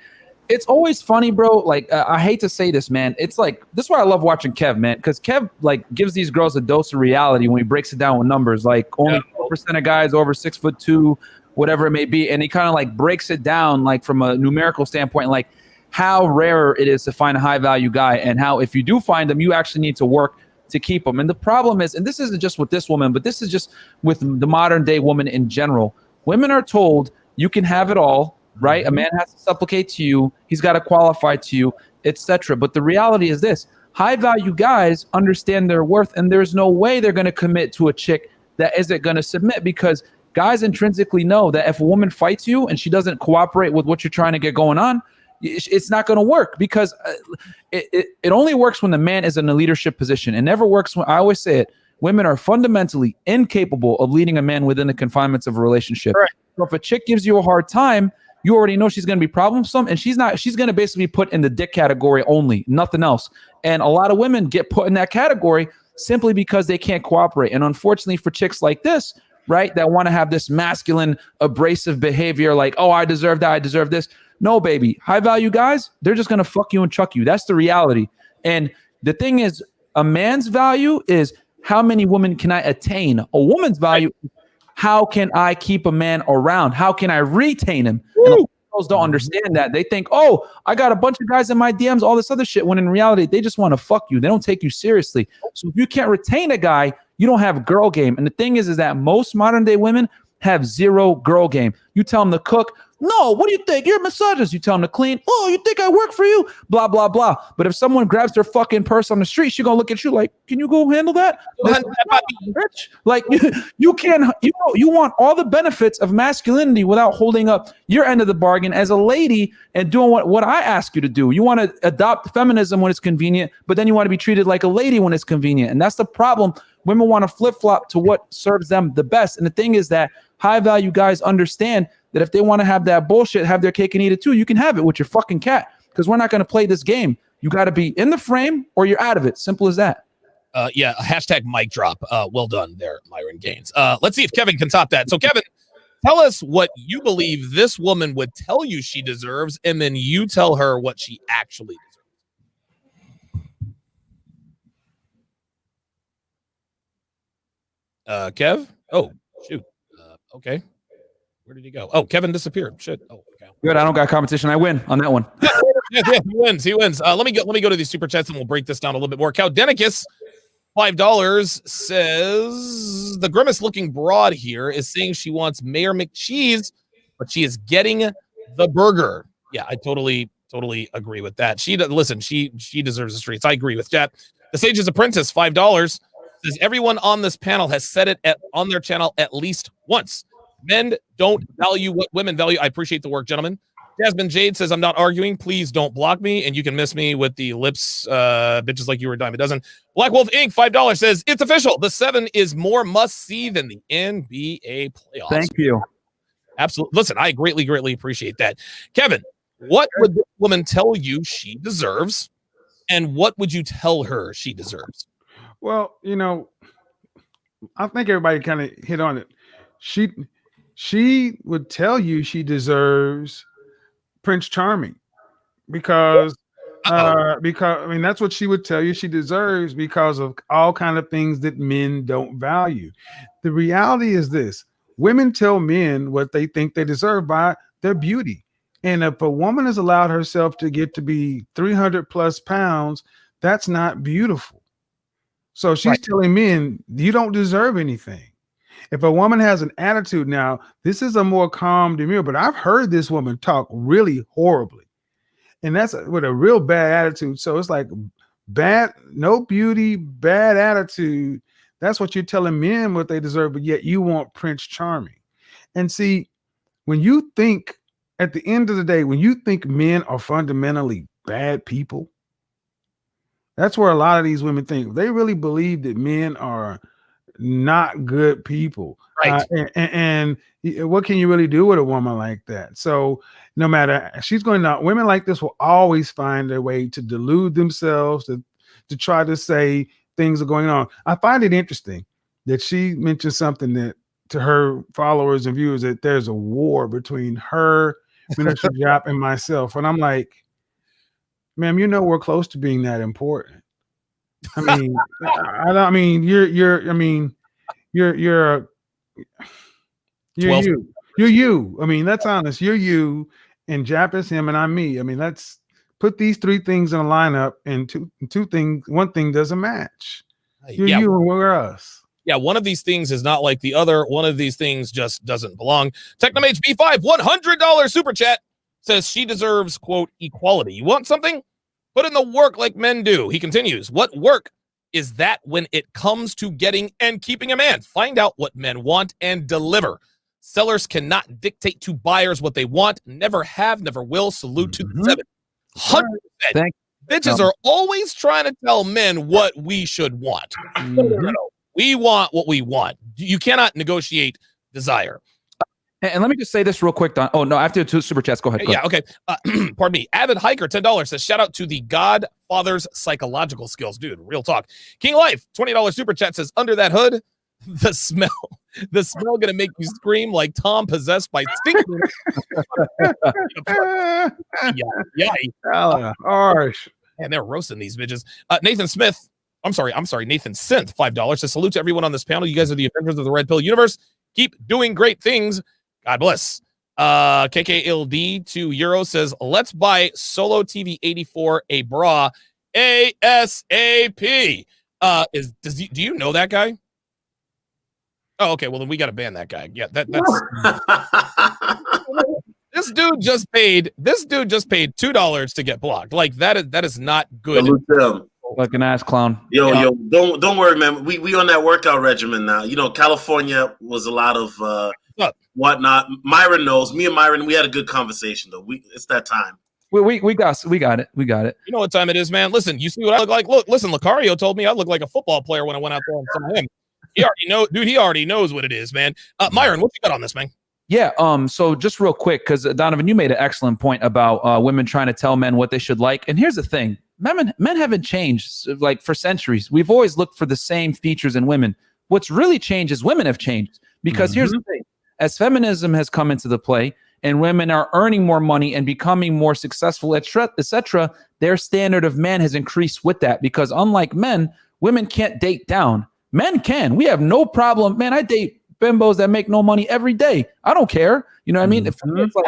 it's always funny, bro. Like, I hate to say this, man. It's like, this is why I love watching Kev, man. Because Kev, like, gives these girls a dose of reality when he breaks it down with numbers. Like, only 4% of guys over 6'2", whatever it may be. And he kind of, like, breaks it down, like, from a numerical standpoint, like, how rare it is to find a high-value guy, and how if you do find them, you actually need to work to keep them. And the problem is, and this isn't just with this woman, but this is just with the modern-day woman in general. Women are told you can have it all, right? A man has to supplicate to you. He's got to qualify to you, etc. But the reality is this. High-value guys understand their worth, and there's no way they're going to commit to a chick that isn't going to submit, because guys intrinsically know that if a woman fights you and she doesn't cooperate with what you're trying to get going on, it's not going to work, because it only works when the man is in a leadership position. It never works when, I always say it, women are fundamentally incapable of leading a man within the confinements of a relationship. Right. So if a chick gives you a hard time, you already know she's going to be problemsome, and she's going to basically be put in the dick category only, nothing else. And a lot of women get put in that category simply because they can't cooperate. And unfortunately for chicks like this, right, that want to have this masculine, abrasive behavior, like, oh, I deserve that, I deserve this. No, baby. High value guys, they're just going to fuck you and chuck you. That's the reality. And the thing is, a man's value is how many women can I attain? A woman's value, how can I keep a man around? How can I retain him? And girls don't understand that. They think, oh, I got a bunch of guys in my DMs, all this other shit, when in reality, they just want to fuck you. They don't take you seriously. So if you can't retain a guy, you don't have girl game. And the thing is that most modern day women have zero girl game. You tell them to cook. No, what do you think? You're a misogynist. You tell them to clean. Oh, you think I work for you? Blah, blah, blah. But if someone grabs their fucking purse on the street, she's going to look at you like, can you go handle that? Bitch. Like, you can, you want all the benefits of masculinity without holding up your end of the bargain as a lady and doing what I ask you to do. You want to adopt feminism when it's convenient, but then you want to be treated like a lady when it's convenient. And that's the problem. Women want to flip-flop to what serves them the best. And the thing is that high-value guys understand that if they want to have that bullshit, have their cake and eat it too, you can have it with your fucking cat, because we're not going to play this game. You got to be in the frame or you're out of it. Simple as that. Yeah, hashtag mic drop. Well done there, Myron Gaines. Let's see if Kevin can top that. So, Kevin, tell us what you believe this woman would tell you she deserves, and then you tell her what she actually Kev? Oh, shoot. Okay. Where did he go? Oh, Kevin disappeared. Shit. Oh, okay. Good. I don't got competition. I win on that one. Yeah, he wins. Let me go to these super chats and we'll break this down a little bit more. Cowdenicus, $5 says the grimace looking broad here is saying she wants Mayor McCheese, but she is getting the burger. Yeah, I totally agree with that. She deserves the streets. I agree with that. The Sage's Apprentice, $5 says everyone on this panel has said it on their channel at least once. Men don't value what women value. I appreciate the work, gentlemen. Jasmine Jade says, I'm not arguing. Please don't block me. And you can miss me with the lips, bitches like you were a dime a dozen. Black Wolf Inc., $5 says, it's official. The 7 is more must-see than the NBA playoffs. Thank you. Absolutely. Listen, I greatly appreciate that. Kevin, what would this woman tell you she deserves? And what would you tell her she deserves? Well, I think everybody kind of hit on it. She would tell you she deserves Prince Charming because that's what she would tell you she deserves because of all kind of things that men don't value. The reality is this: women tell men what they think they deserve by their beauty. And if a woman has allowed herself to get to be 300 plus pounds, that's not beautiful. So she's telling men, you don't deserve anything. If a woman has an attitude, now this is a more calm demeanor, but I've heard this woman talk really horribly, and that's with a real bad attitude. So it's like bad, no beauty, bad attitude. That's what you're telling men what they deserve, but yet you want Prince Charming. And see, when you think at the end of the day, when you think men are fundamentally bad people, that's where a lot of these women think. They really believe that men are not good people. Right. And what can you really do with a woman like that? So no matter, women like this will always find a way to delude themselves, to try to say things are going on. I find it interesting that she mentioned something that to her followers and viewers, that there's a war between her, Minister Jap, and myself. And I'm like, ma'am, we're close to being that important. I mean, you're you. I mean, that's honest. You're you, and Jap is him, and I'm me. I mean, let's put these 3 things in a lineup, and one thing doesn't match. You're you, and we're us. Yeah, one of these things is not like the other. One of these things just doesn't belong. Technomage B5, $100 super chat says she deserves, quote, equality. You want something? Put in the work like men do. He continues, what work is that when it comes to getting and keeping a man? Find out what men want and deliver. Sellers cannot dictate to buyers what they want. Never have, never will. Salute to the 7. 100%. Bitches are always trying to tell men what we should want. No. We want what we want. You cannot negotiate desire. And let me just say this real quick, Don. Oh, no, after 2 super chats, go ahead. Okay. Pardon me. Avid Hiker, $10 says, shout out to the Godfather's psychological skills. Dude, real talk. King Life, $20 super chat says, under that hood, the smell gonna make you scream like Tom possessed by stinking. Harsh. And they're roasting these bitches. Nathan Smith, I'm sorry, Nathan Synth, $5 says, salute to everyone on this panel. You guys are the Avengers of the Red Pill universe. Keep doing great things. God bless. KKLD €2 says, let's buy Solo TV 84 a bra ASAP. Do you know that guy? Oh, okay. Well, then we got to ban that guy. Yeah, that's this dude just paid $2 to get blocked. Like that is not good. Like an ass clown. Yo, don't worry, man. We on that workout regimen now. California was a lot of whatnot. Myron knows. Me and Myron, we had a good conversation though. It's that time. We got it. We got it. You know what time it is, man. Listen, you see what I look like? Look, listen, Lucario told me I look like a football player when I went out there and saw him. He already knows what it is, man. Myron, what you got on this, man? Yeah. So just real quick, because Donovan, you made an excellent point about women trying to tell men what they should like. And here's the thing. Men haven't changed like for centuries. We've always looked for the same features in women. What's really changed is women have changed, because here's the thing. As feminism has come into the play and women are earning more money and becoming more successful, etc., their standard of man has increased with that, because unlike men, women can't date down. Men can. We have no problem. Man, I date bimbos that make no money every day. I don't care. You know what I mean? If it's like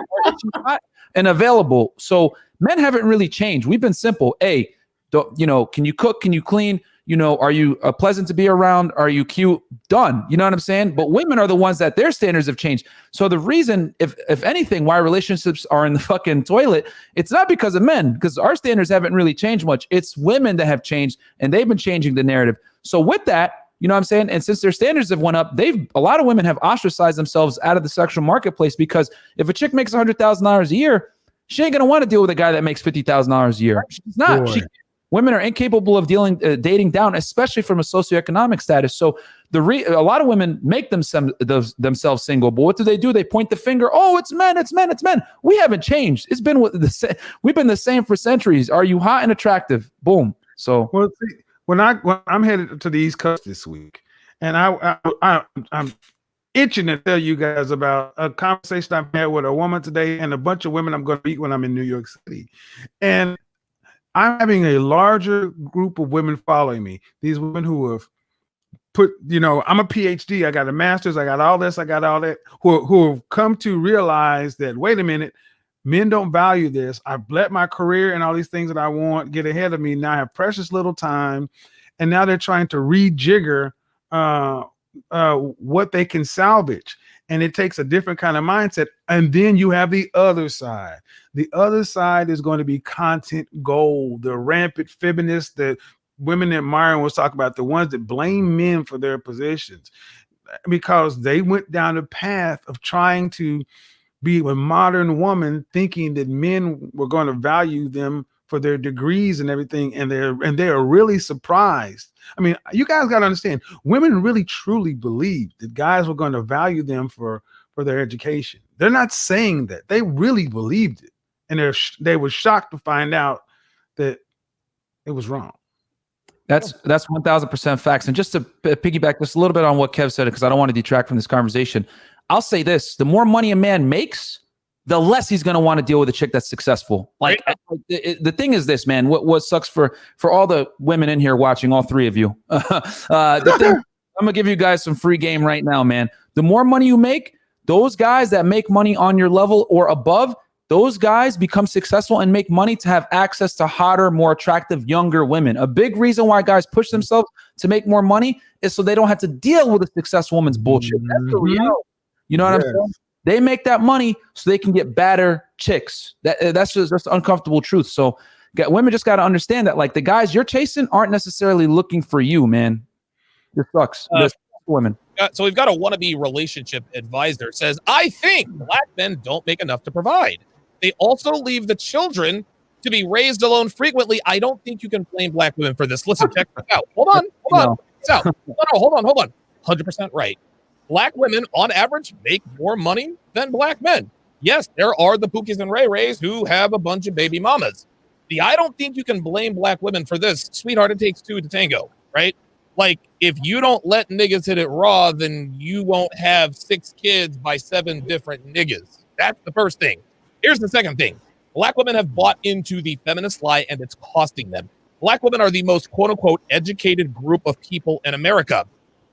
hot and available. So men haven't really changed. We've been simple. Hey, can you cook? Can you clean? Are you pleasant to be around? Are you cute? Done. You know what I'm saying? But women are the ones that their standards have changed. So the reason, if anything, why relationships are in the fucking toilet, it's not because of men, because our standards haven't really changed much. It's women that have changed, and they've been changing the narrative. So with that, you know what I'm saying? And since their standards have went up, a lot of women have ostracized themselves out of the sexual marketplace, because if a chick makes $100,000 a year, she ain't going to want to deal with a guy that makes $50,000 a year. She's not. Women are incapable of dating down, especially from a socioeconomic status. So a lot of women make themselves single, but what do? They point the finger. Oh, it's men, it's men, it's men. We haven't changed. We've been the same for centuries. Are you hot and attractive? Boom. So well, see, when I'm headed to the East Coast this week, and I'm itching to tell you guys about a conversation I've had with a woman today and a bunch of women I'm going to meet when I'm in New York City, and I'm having a larger group of women following me. These women who have I'm a PhD, I got a master's, I got all this, I got all that, who have come to realize that, wait a minute, men don't value this. I've let my career and all these things that I want get ahead of me. Now I have precious little time. And now they're trying to rejigger what they can salvage. And it takes a different kind of mindset. And then you have the other side. The other side is going to be content gold, the rampant feminists that women that Myron was talking about, the ones that blame men for their positions, because they went down the path of trying to be a modern woman, thinking that men were going to value them for their degrees and everything. And they're really surprised. I mean, you guys got to understand, women really truly believed that guys were going to value them for their education. They're not saying that. They really believed it. And they were shocked to find out that it was wrong. That's 1000% facts. And just to piggyback just a little bit on what Kev said, because I don't want to detract from this conversation, I'll say this: the more money a man makes, the less he's going to want to deal with a chick that's successful. Like the thing is this, man, what sucks for all the women in here watching, all three of you, I'm going to give you guys some free game right now, man. The more money you make, those guys that make money on your level or above, those guys become successful and make money to have access to hotter, more attractive, younger women. A big reason why guys push themselves to make more money is so they don't have to deal with a successful woman's bullshit. That's the reality. You know what I'm saying? They make that money so they can get better chicks. That's just the uncomfortable truth. So women just got to understand that, like, the guys you're chasing aren't necessarily looking for you, man. This sucks. Women. So we've got a wannabe relationship advisor says, I think black men don't make enough to provide. They also leave the children to be raised alone frequently. I don't think you can blame black women for this. Listen, check this out. Hold on. Hold on. 100% right. Black women, on average, make more money than black men. Yes, there are the Pookies and Ray Rays who have a bunch of baby mamas. I don't think you can blame black women for this. Sweetheart, it takes two to tango, right? Like, if you don't let niggas hit it raw, then you won't have 6 kids by 7 different niggas. That's the first thing. Here's the second thing. Black women have bought into the feminist lie, and it's costing them. Black women are the most, quote unquote, educated group of people in America.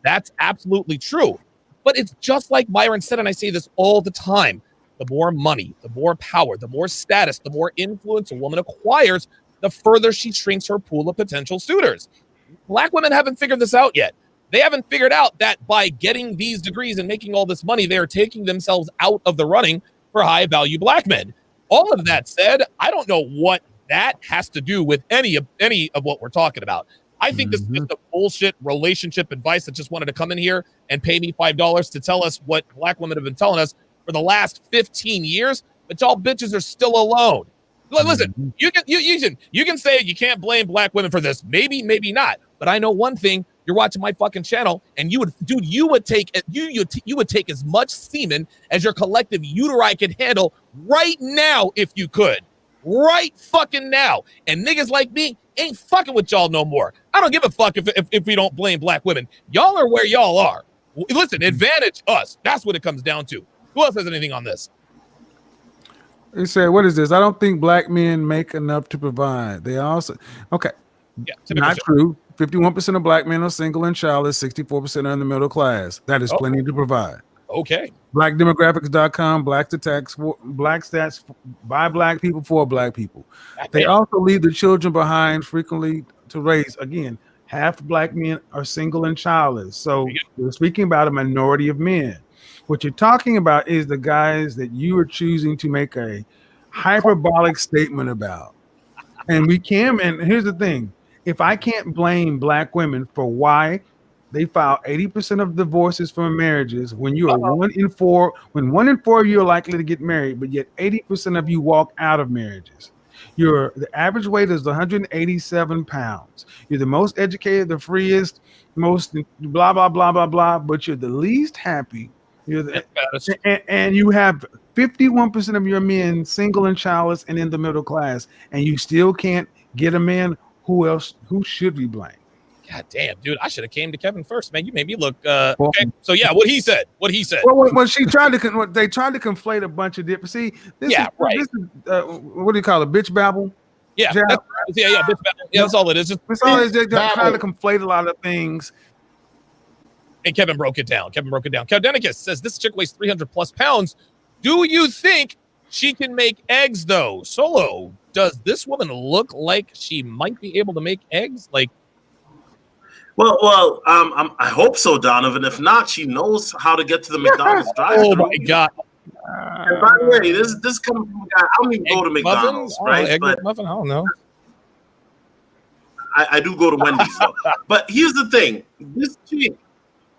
That's absolutely true. But it's just like Myron said, and I say this all the time. The more money, the more power, the more status, the more influence a woman acquires, the further she shrinks her pool of potential suitors. Black women haven't figured this out yet. They haven't figured out that by getting these degrees and making all this money, they are taking themselves out of the running for high-value black men. All of that said, I don't know what that has to do with any of what we're talking about. I think this is just a bullshit relationship advice that just wanted to come in here and pay me $5 to tell us what black women have been telling us for the last 15 years, but y'all bitches are still alone. Listen, you can say you can't blame black women for this. Maybe not. But I know one thing. You're watching my fucking channel, and you would take as much semen as your collective uteri could handle right now if you could. Right fucking now. And niggas like me ain't fucking with y'all no more. I don't give a fuck if we don't blame black women. Y'all are where y'all are. Listen, advantage us. That's what it comes down to. Who else has anything on this? He said, what is this? I don't think black men make enough to provide. They also, okay. Yeah, typical Not shit. true. 51% of black men are single and childless. 64% are in the middle class. That is plenty to provide. Okay. Blackdemographics.com, black stats by black people for black people. They Damn. also leave the children behind frequently to raise. Again, half black men are single and childless. So we're speaking about a minority of men. What you're talking about is the guys that you are choosing to make a hyperbolic statement about. And we can, and here's the thing. If I can't blame black women for why they file 80% of divorces from marriages when you are 1 in 4, when 1 in 4 of you are likely to get married, but yet 80% of you walk out of marriages. The average weight is 187 pounds. You're the most educated, the freest, most blah, blah, blah, blah, blah, but you're the least happy. And you have 51% of your men single and childless and in the middle class, and you still can't get a man. Who should we blame? God damn, dude! I should have came to Kevin first, man. You made me look. Okay, so yeah, what he said. Well, she tried to. They tried to conflate a bunch of different. See, this is what do you call it? Bitch babble. Yeah, bitch babble. Yeah, that's all it is. It's all it is. They're trying to conflate a lot of things. And Kevin broke it down. Kaudenicus says this chick weighs 300 plus pounds. Do you think she can make eggs though? Solo, does this woman look like she might be able to make eggs? Like, I hope so, Donovan. If not, she knows how to get to the McDonald's drive-thru. Oh my god! And by the way, this comes from a guy. I don't even go to McDonald's, right? Egg muffin? I don't know. I do go to Wendy's though. But here's the thing: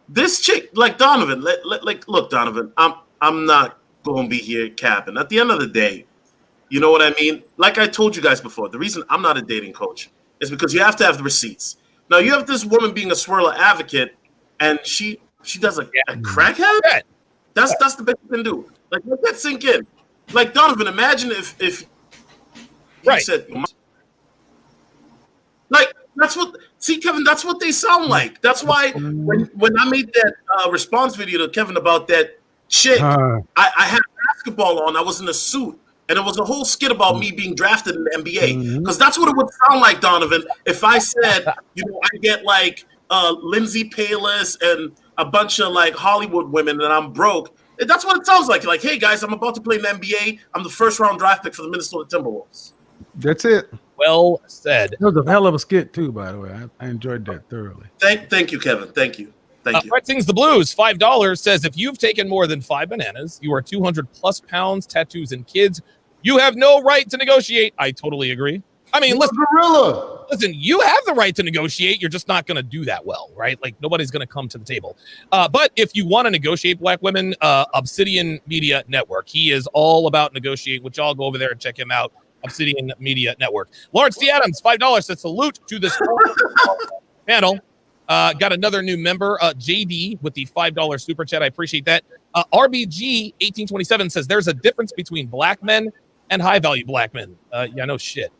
this chick, like Donovan, look, Donovan. I'm not gonna be here capping. At the end of the day, you know what I mean? Like I told you guys before, the reason I'm not a dating coach is because you have to have the receipts. Now you have this woman being a swirler advocate, and she does a crackhead. That's the best you can do. Like let that sink in. Like Donovan, imagine if he said, like Kevin, that's what they sound like. That's why when I made that response video to Kevin about that chick, I had basketball on. I was in a suit. And it was a whole skit about me being drafted in the NBA. Because that's what it would sound like, Donovan, if I said, I get like Lindsay Palis and a bunch of like Hollywood women and I'm broke. That's what it sounds like. Like, hey, guys, I'm about to play in the NBA. I'm the first round draft pick for the Minnesota Timberwolves. That's it. Well said. It was a hell of a skit, too, by the way. I enjoyed that thoroughly. Thank you, Kevin. Thank you. Red Sings the Blues, $5 says if you've taken more than 5 bananas, you are 200 plus pounds, tattoos, and kids. You have no right to negotiate. I totally agree. I mean, listen, you have the right to negotiate. You're just not going to do that well, right? Like nobody's going to come to the table. But if you want to negotiate black women, Obsidian Media Network, he is all about negotiating, which I'll go over there and check him out. Obsidian Media Network. Lawrence D. Adams, $5 says salute to this panel. Got another new member, JD, with the $5 super chat. I appreciate that. RBG 1827 says there's a difference between black men and high value black men. Yeah, no shit.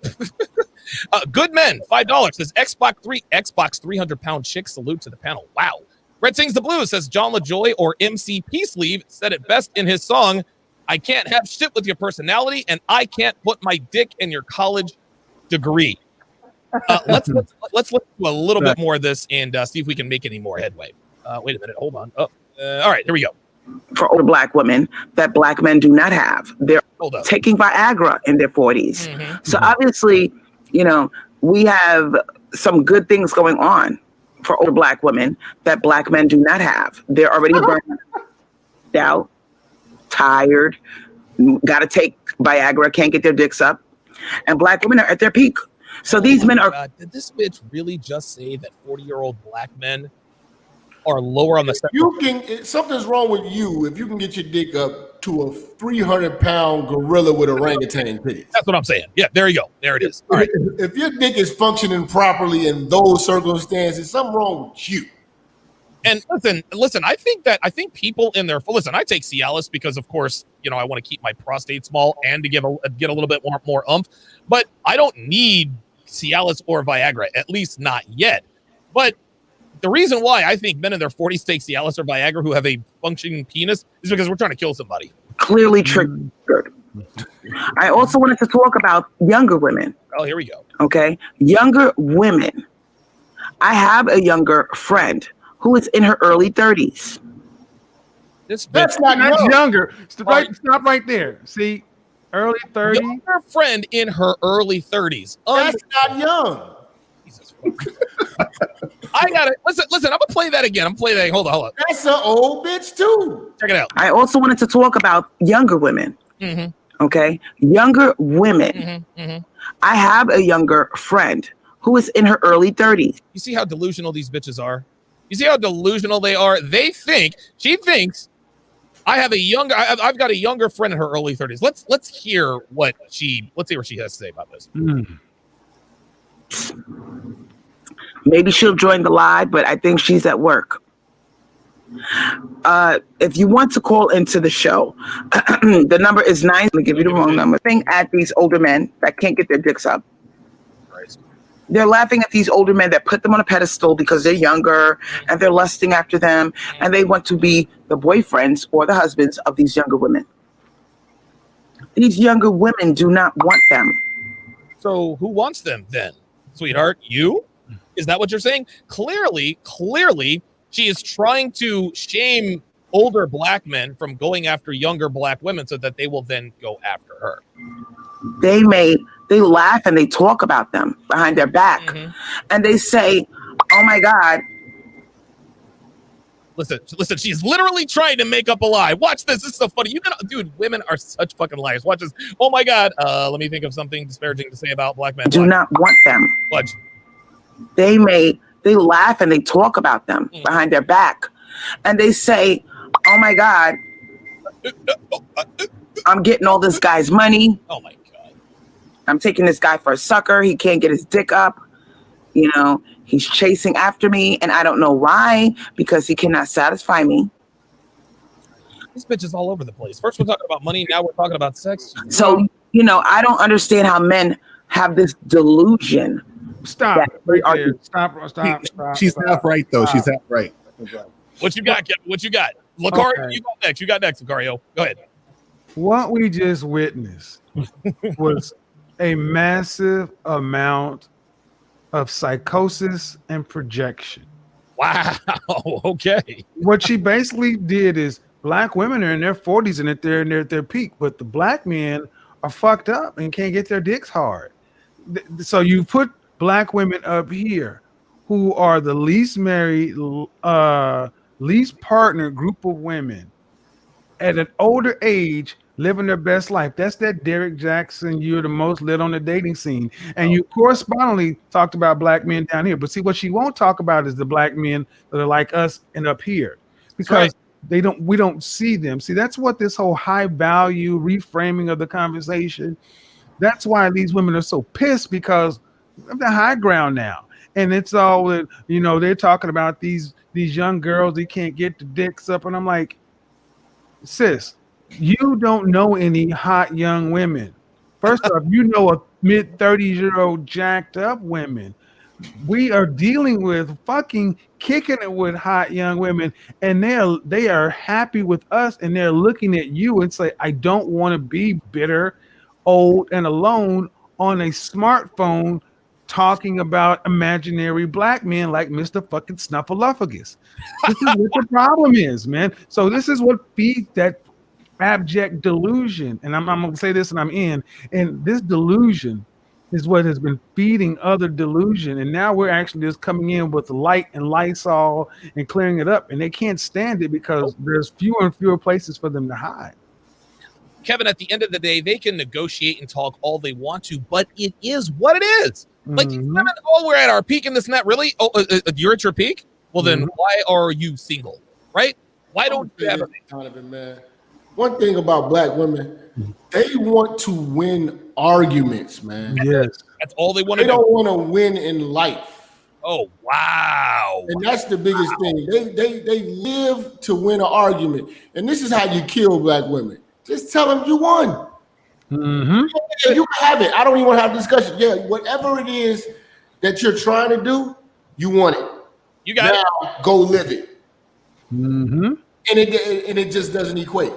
Good men, $5 says Xbox 300-pound chick. Salute to the panel. Wow. Red Sings the Blues says John LaJoy or MC Peaceleave said it best in his song. I can't have shit with your personality, and I can't put my dick in your college degree. Let's look to a little bit more of this and see if we can make any more headway. Wait a minute. Hold on. All right, here we go. For older black women that black men do not have. They're taking Viagra in their 40s. Mm-hmm. So obviously, we have some good things going on for older black women that black men do not have. They're already burned out, tired, got to take Viagra, can't get their dicks up. And black women are at their peak. So these men are. God, did this bitch really just say that 40-year-old black men are lower on the spectrum? Something's wrong with you if you can get your dick up to a 300-pound gorilla with orangutan titties. That's what I'm saying. Yeah, there you go. There it is. All right. If your dick is functioning properly in those circumstances, something wrong with you. And listen. I think people in their I take Cialis because, of course, I want to keep my prostate small and to get a little bit more oomph. But I don't need Cialis or Viagra, at least not yet. But the reason why I think men in their 40s take Cialis or Viagra who have a functioning penis is because we're trying to kill somebody. Clearly triggered. I also wanted to talk about younger women. Oh, here we go. Okay. Younger women. I have a younger friend who is in her early 30s. This bitch, That's not That's young. younger. Stop right there. See, early 30s. younger friend in her early 30s. That's not young. Jesus. I got it. Listen. I'm gonna play that again. Hold on. That's an old bitch too. Check it out. I also wanted to talk about younger women. Mm-hmm. Okay. Younger women. Mm-hmm. I have a younger friend who is in her early 30s. You see how delusional these bitches are? You see how delusional they are? She thinks I've got a younger friend in her early 30s. Let's hear what she has to say about this. Maybe she'll join the live, but I think she's at work. If you want to call into the show, the number is 9. Let me give you the wrong number. Thing at these older men that can't get their dicks up. They're laughing at these older men that put them on a pedestal because they're younger and they're lusting after them and they want to be the boyfriends or the husbands of these younger women. These younger women do not want them. So who wants them then, sweetheart? You? Is that what you're saying? Clearly, she is trying to shame older black men from going after younger black women so that they will then go after her. They laugh and they talk about them behind their back. Mm-hmm. And they say, oh my God. Listen, she's literally trying to make up a lie. Watch this. This is so funny. Dude, women are such fucking liars. Watch this. Oh my God. Let me think of something disparaging to say about black men. Do not want them. Watch. They laugh and they talk about them behind their back. And they say, oh my God, I'm getting all this guy's money. Oh my God. I'm taking this guy for a sucker. He can't get his dick up. You know, he's chasing after me and I don't know why, because he cannot satisfy me. This bitch is all over the place. First we're talking about money. Now we're talking about sex. So, I don't understand how men have this delusion. Stop. Right there. Stop. She's half right, though. She's half right. What you got, Kevin? What you got? Lucario, Okay. You got next, Lucario. Go ahead. What we just witnessed was a massive amount of psychosis and projection. Wow. Okay. What she basically did is black women are in their 40s and they're at their peak, but the black men are fucked up and can't get their dicks hard. So you put black women up here who are the least married, least partnered group of women at an older age living their best life. That's that Derek Jackson, you're the most lit on the dating scene. And you correspondingly talked about black men down here. But see, what she won't talk about is the black men that are like us and up here. Because we don't see them. See, that's what this whole high value reframing of the conversation. That's why these women are so pissed, because of the high ground now. And it's all that, they're talking about these young girls, they can't get the dicks up. And I'm like, sis, you don't know any hot young women. First off, a mid-30s-year-old jacked up women. We are dealing with fucking kicking it with hot young women, and they are happy with us, and they're looking at you and say, I don't want to be bitter, old, and alone on a smartphone talking about imaginary black men like Mr. fucking Snuffleupagus. This is what the problem is, man. So this is what feeds that abject delusion. And I'm going to say this and I'm in. And this delusion is what has been feeding other delusion. And now we're actually just coming in with light and Lysol and clearing it up. And they can't stand it because there's fewer and fewer places for them to hide. Kevin, at the end of the day, they can negotiate and talk all they want to, but it is what it is. Like, we're at our peak and this and that. Really? You're at your peak? Well, then why are you single? Right? Why don't you have a Donovan, man. One thing about black women, they want to win arguments, man. Yes. That's all they want to do. They don't want to win in life. Oh, wow. And that's the biggest thing. They live to win an argument. And this is how you kill black women. Just tell them you won. Yeah, you have it. I don't even want to have a discussion. Yeah, whatever it is that you're trying to do, you want it. You got it. Go live it. And it just doesn't equate.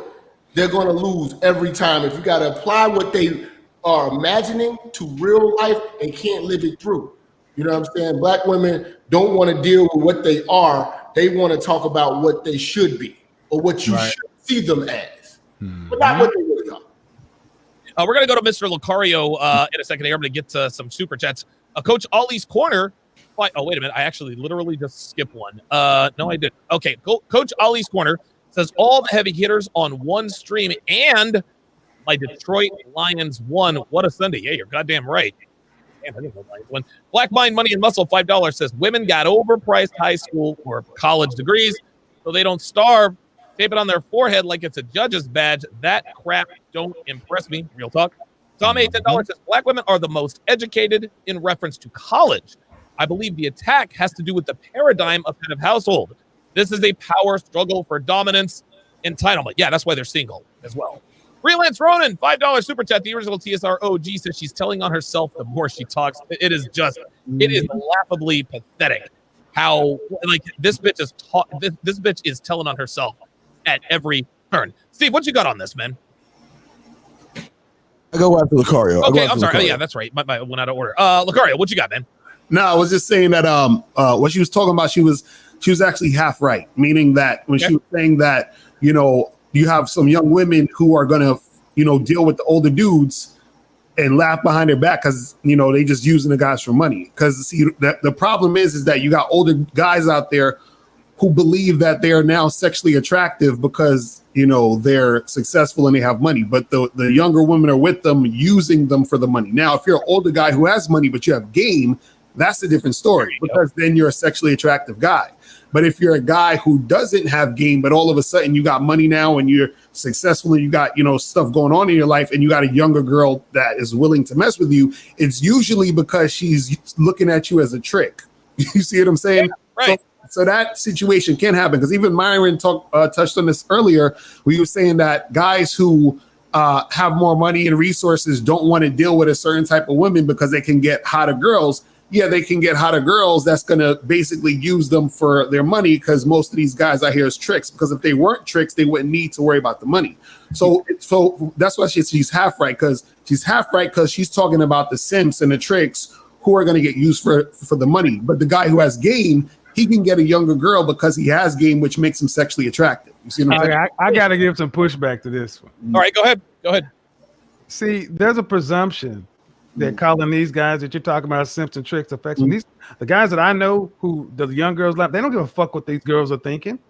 They're going to lose every time. If you got to apply what they are imagining to real life and can't live it through. You know what I'm saying? Black women don't want to deal with what they are. They want to talk about what they should be or what you should see them as, but not what they really are. We're going to go to Mr. Lucario in a second here. I'm going to get to some super chats. Coach Ollie's Corner. Oh, wait a minute. I actually literally just skipped one. No, I didn't. Okay. Coach Ollie's Corner says all the heavy hitters on one stream and my Detroit Lions won. What a Sunday. Yeah, you're goddamn right. Damn, I didn't know Lions won. Black Mind Money and Muscle, $5 says women got overpriced high school or college degrees so they don't starve. Tape it on their forehead like it's a judge's badge. That crap don't impress me. Real talk. Tom A, $10 says black women are the most educated in reference to college. I believe the attack has to do with the paradigm of head of household. This is a power struggle for dominance, entitlement. Yeah, that's why they're single as well. Freelance Ronan, $5 super chat. The original TSR OG says she's telling on herself the more she talks. It is laughably pathetic how like this bitch is this bitch is telling on herself at every turn. Steve, what you got on this, man? I go after Lucario. Okay, I'm sorry. Oh, yeah, that's right. My went out of order. Lucario, what you got, man? No, I was just saying that what she was talking about, she was actually half right, meaning that when she was saying that, you know, you have some young women who are going to, you know, deal with the older dudes and laugh behind their back because, you know, they just using the guys for money. Because, see, the problem is that you got older guys out there who believe that they are now sexually attractive because, you know, they're successful and they have money. But the younger women are with them, using them for the money. Now, if you're an older guy who has money, but you have game, that's a different story because then you're a sexually attractive guy. But if you're a guy who doesn't have game, but all of a sudden you got money now and you're successful and you got, you know, stuff going on in your life and you got a younger girl that is willing to mess with you, it's usually because she's looking at you as a trick. You see what I'm saying? Yeah, right. So that situation can happen because even Myron touched on this earlier. We were saying that guys who have more money and resources don't want to deal with a certain type of women because they can get hotter girls. Yeah, they can get hotter girls that's going to basically use them for their money because most of these guys out here is tricks. Because if they weren't tricks, they wouldn't need to worry about the money. So that's why she's half right because she's talking about the simps and the tricks who are going to get used for the money. But the guy who has game, he can get a younger girl because he has game, which makes him sexually attractive. You see what I'm saying? I got to give some pushback to this one. All right, go ahead. See, there's a presumption that calling these guys that you're talking about simps and tricks affects them. The guys that I know who the young girls love, they don't give a fuck what these girls are thinking.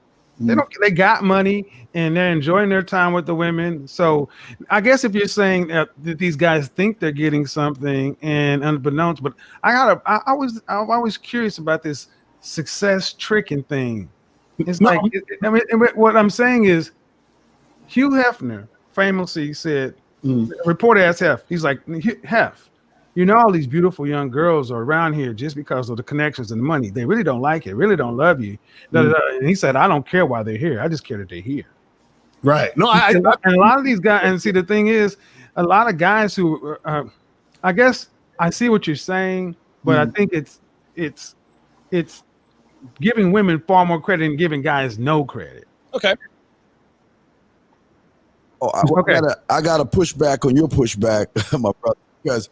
They got money and they're enjoying their time with the women. So I guess if you're saying that these guys think they're getting something and unbeknownst, but I was curious about this success tricking thing. It's like, I mean, what I'm saying is Hugh Hefner famously said, reporter asked Hef, he's like, Hef, you know, all these beautiful young girls are around here just because of the connections and the money. They really don't like it, really don't love you. And he said, I don't care why they're here. I just care that they're here. Right. No, and a lot of these guys, and see, the thing is, a lot of guys who, I guess I see what you're saying, but I think it's giving women far more credit and giving guys no credit. Okay. Oh, I got to push back on your pushback, my brother, because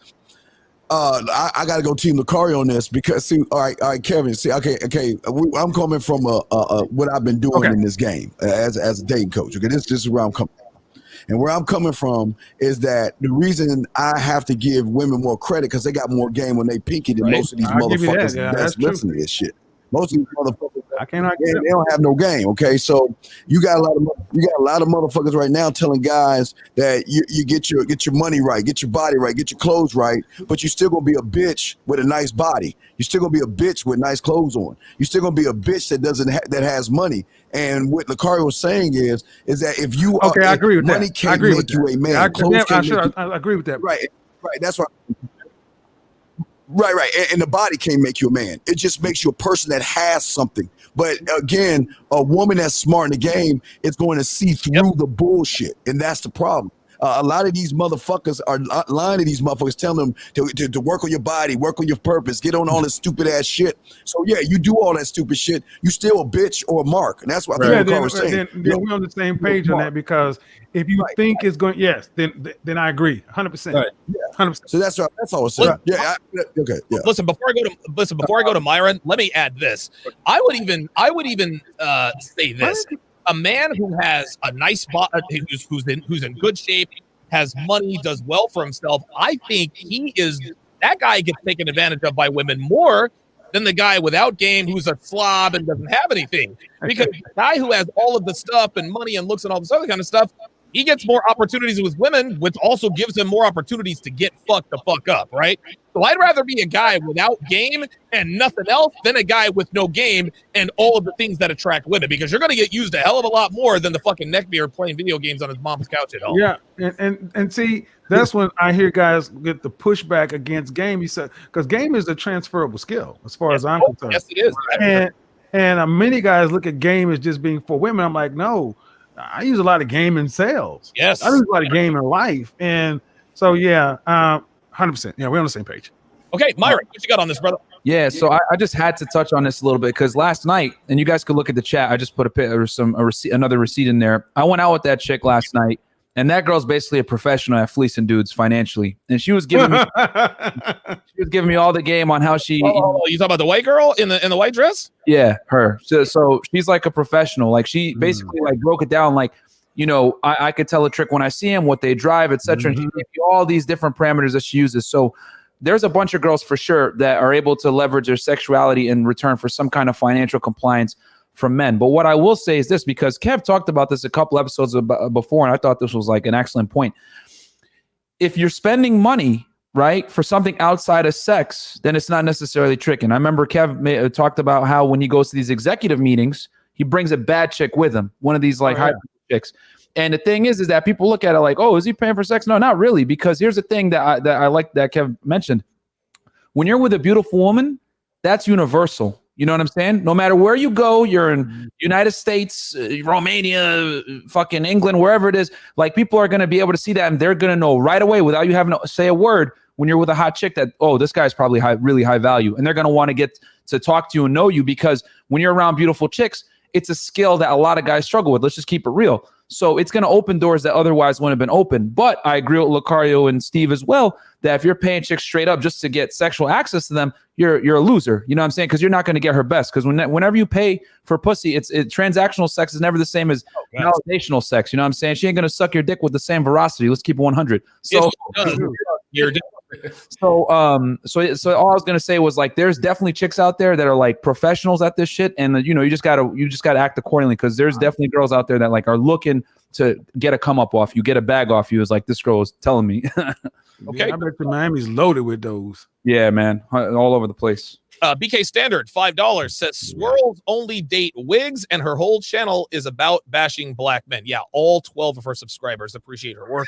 I got to go Team Lucario on this because, see, all right, Kevin, see, okay, I'm coming from what I've been doing in this game as a dating coach. Okay, this is where I'm coming from. And where I'm coming from is that the reason I have to give women more credit because they got more game when they pinky than most of these motherfuckers that's listening to this shit. Most of these motherfuckers, they don't have no game. Okay, so you got a lot of motherfuckers right now telling guys that you get your money right, get your body right, get your clothes right, but you're still gonna be a bitch with a nice body. You're still gonna be a bitch with nice clothes on. You're still gonna be a bitch that has money. And what Lucario was saying is that if you I agree with money that. can't make you a man. I agree with that. Right. That's right. Right. And the body can't make you a man. It just makes you a person that has something. But again, a woman that's smart in the game is going to see through the bullshit. And that's the problem. A lot of these motherfuckers are lying to these motherfuckers, telling them to work on your body, work on your purpose, get on all this stupid ass shit. So yeah, you do all that stupid shit. You still a bitch or a mark. And that's what I think was saying. Then we're on the same page on that because if you think it's going, then I agree 100%. Right. 100%. So that's all I was saying. Yeah. Okay. Yeah. Listen, before I go to Myron, let me add this. I would even say this: a man who has a nice body, who's in good shape, has money, does well for himself. I think that guy gets taken advantage of by women more than the guy without game who's a slob and doesn't have anything. Because the guy who has all of the stuff and money and looks and all this other kind of stuff, he gets more opportunities with women, which also gives him more opportunities to get fucked the fuck up, right? So I'd rather be a guy without game and nothing else than a guy with no game and all of the things that attract women, because you're going to get used a hell of a lot more than the fucking neckbeard playing video games on his mom's couch at home. Yeah, and see, that's when I hear guys get the pushback against game. You said, because game is a transferable skill as far as I'm concerned. Yes, it is. And many guys look at game as just being for women. I'm like, no, I use a lot of game in sales. Yes, I use a lot of game in life, and so 100%. Yeah, we're on the same page. Okay, Myron, what you got on this, brother? Yeah, so I just had to touch on this a little bit because last night, and you guys could look at the chat. I just put another receipt in there. I went out with that chick last night, and that girl's basically a professional at fleecing dudes financially, and she was giving me all the game on how she. You talking about the white girl in the white dress? Yeah, her. So she's like a professional. Like she basically like broke it down. Like, you know, I could tell a trick when I see them, what they drive, etc. And she gave me all these different parameters that she uses. So there's a bunch of girls for sure that are able to leverage their sexuality in return for some kind of financial compliance from men. But what I will say is this, because Kev talked about this a couple episodes before, and I thought this was like an excellent point. If you're spending money, right, for something outside of sex, then it's not necessarily tricking. I remember Kev talked about how when he goes to these executive meetings, he brings a bad chick with him, one of these like high chicks. And the thing is that people look at it like, oh, is he paying for sex? No, not really. Because here's the thing that I like that Kev mentioned. When you're with a beautiful woman, that's universal. You know what I'm saying? No matter where you go, you're in United States, Romania, fucking England, wherever it is, like people are going to be able to see that and they're going to know right away without you having to say a word when you're with a hot chick that, oh, this guy's probably really high value. And they're going to want to get to talk to you and know you, because when you're around beautiful chicks, it's a skill that a lot of guys struggle with. Let's just keep it real. So it's going to open doors that otherwise wouldn't have been open. But I agree with Lucario and Steve as well, that if you're paying chicks straight up just to get sexual access to them, you're a loser. You know what I'm saying? Because you're not going to get her best. Because whenever you pay for pussy, transactional sex is never the same as validational sex. You know what I'm saying? She ain't going to suck your dick with the same veracity. Let's keep it 100. So you're So all I was gonna say was, like, there's definitely chicks out there that are like professionals at this shit, and you just gotta act accordingly, because there's definitely girls out there that like are looking to get a come up off you, get a bag off you. Is like, this girl is telling me. Okay, I bet the Miami's loaded with those. Yeah, man, all over the place. BK Standard, $5, says Swirls only date wigs, and her whole channel is about bashing black men. Yeah, all 12 of her subscribers appreciate her work.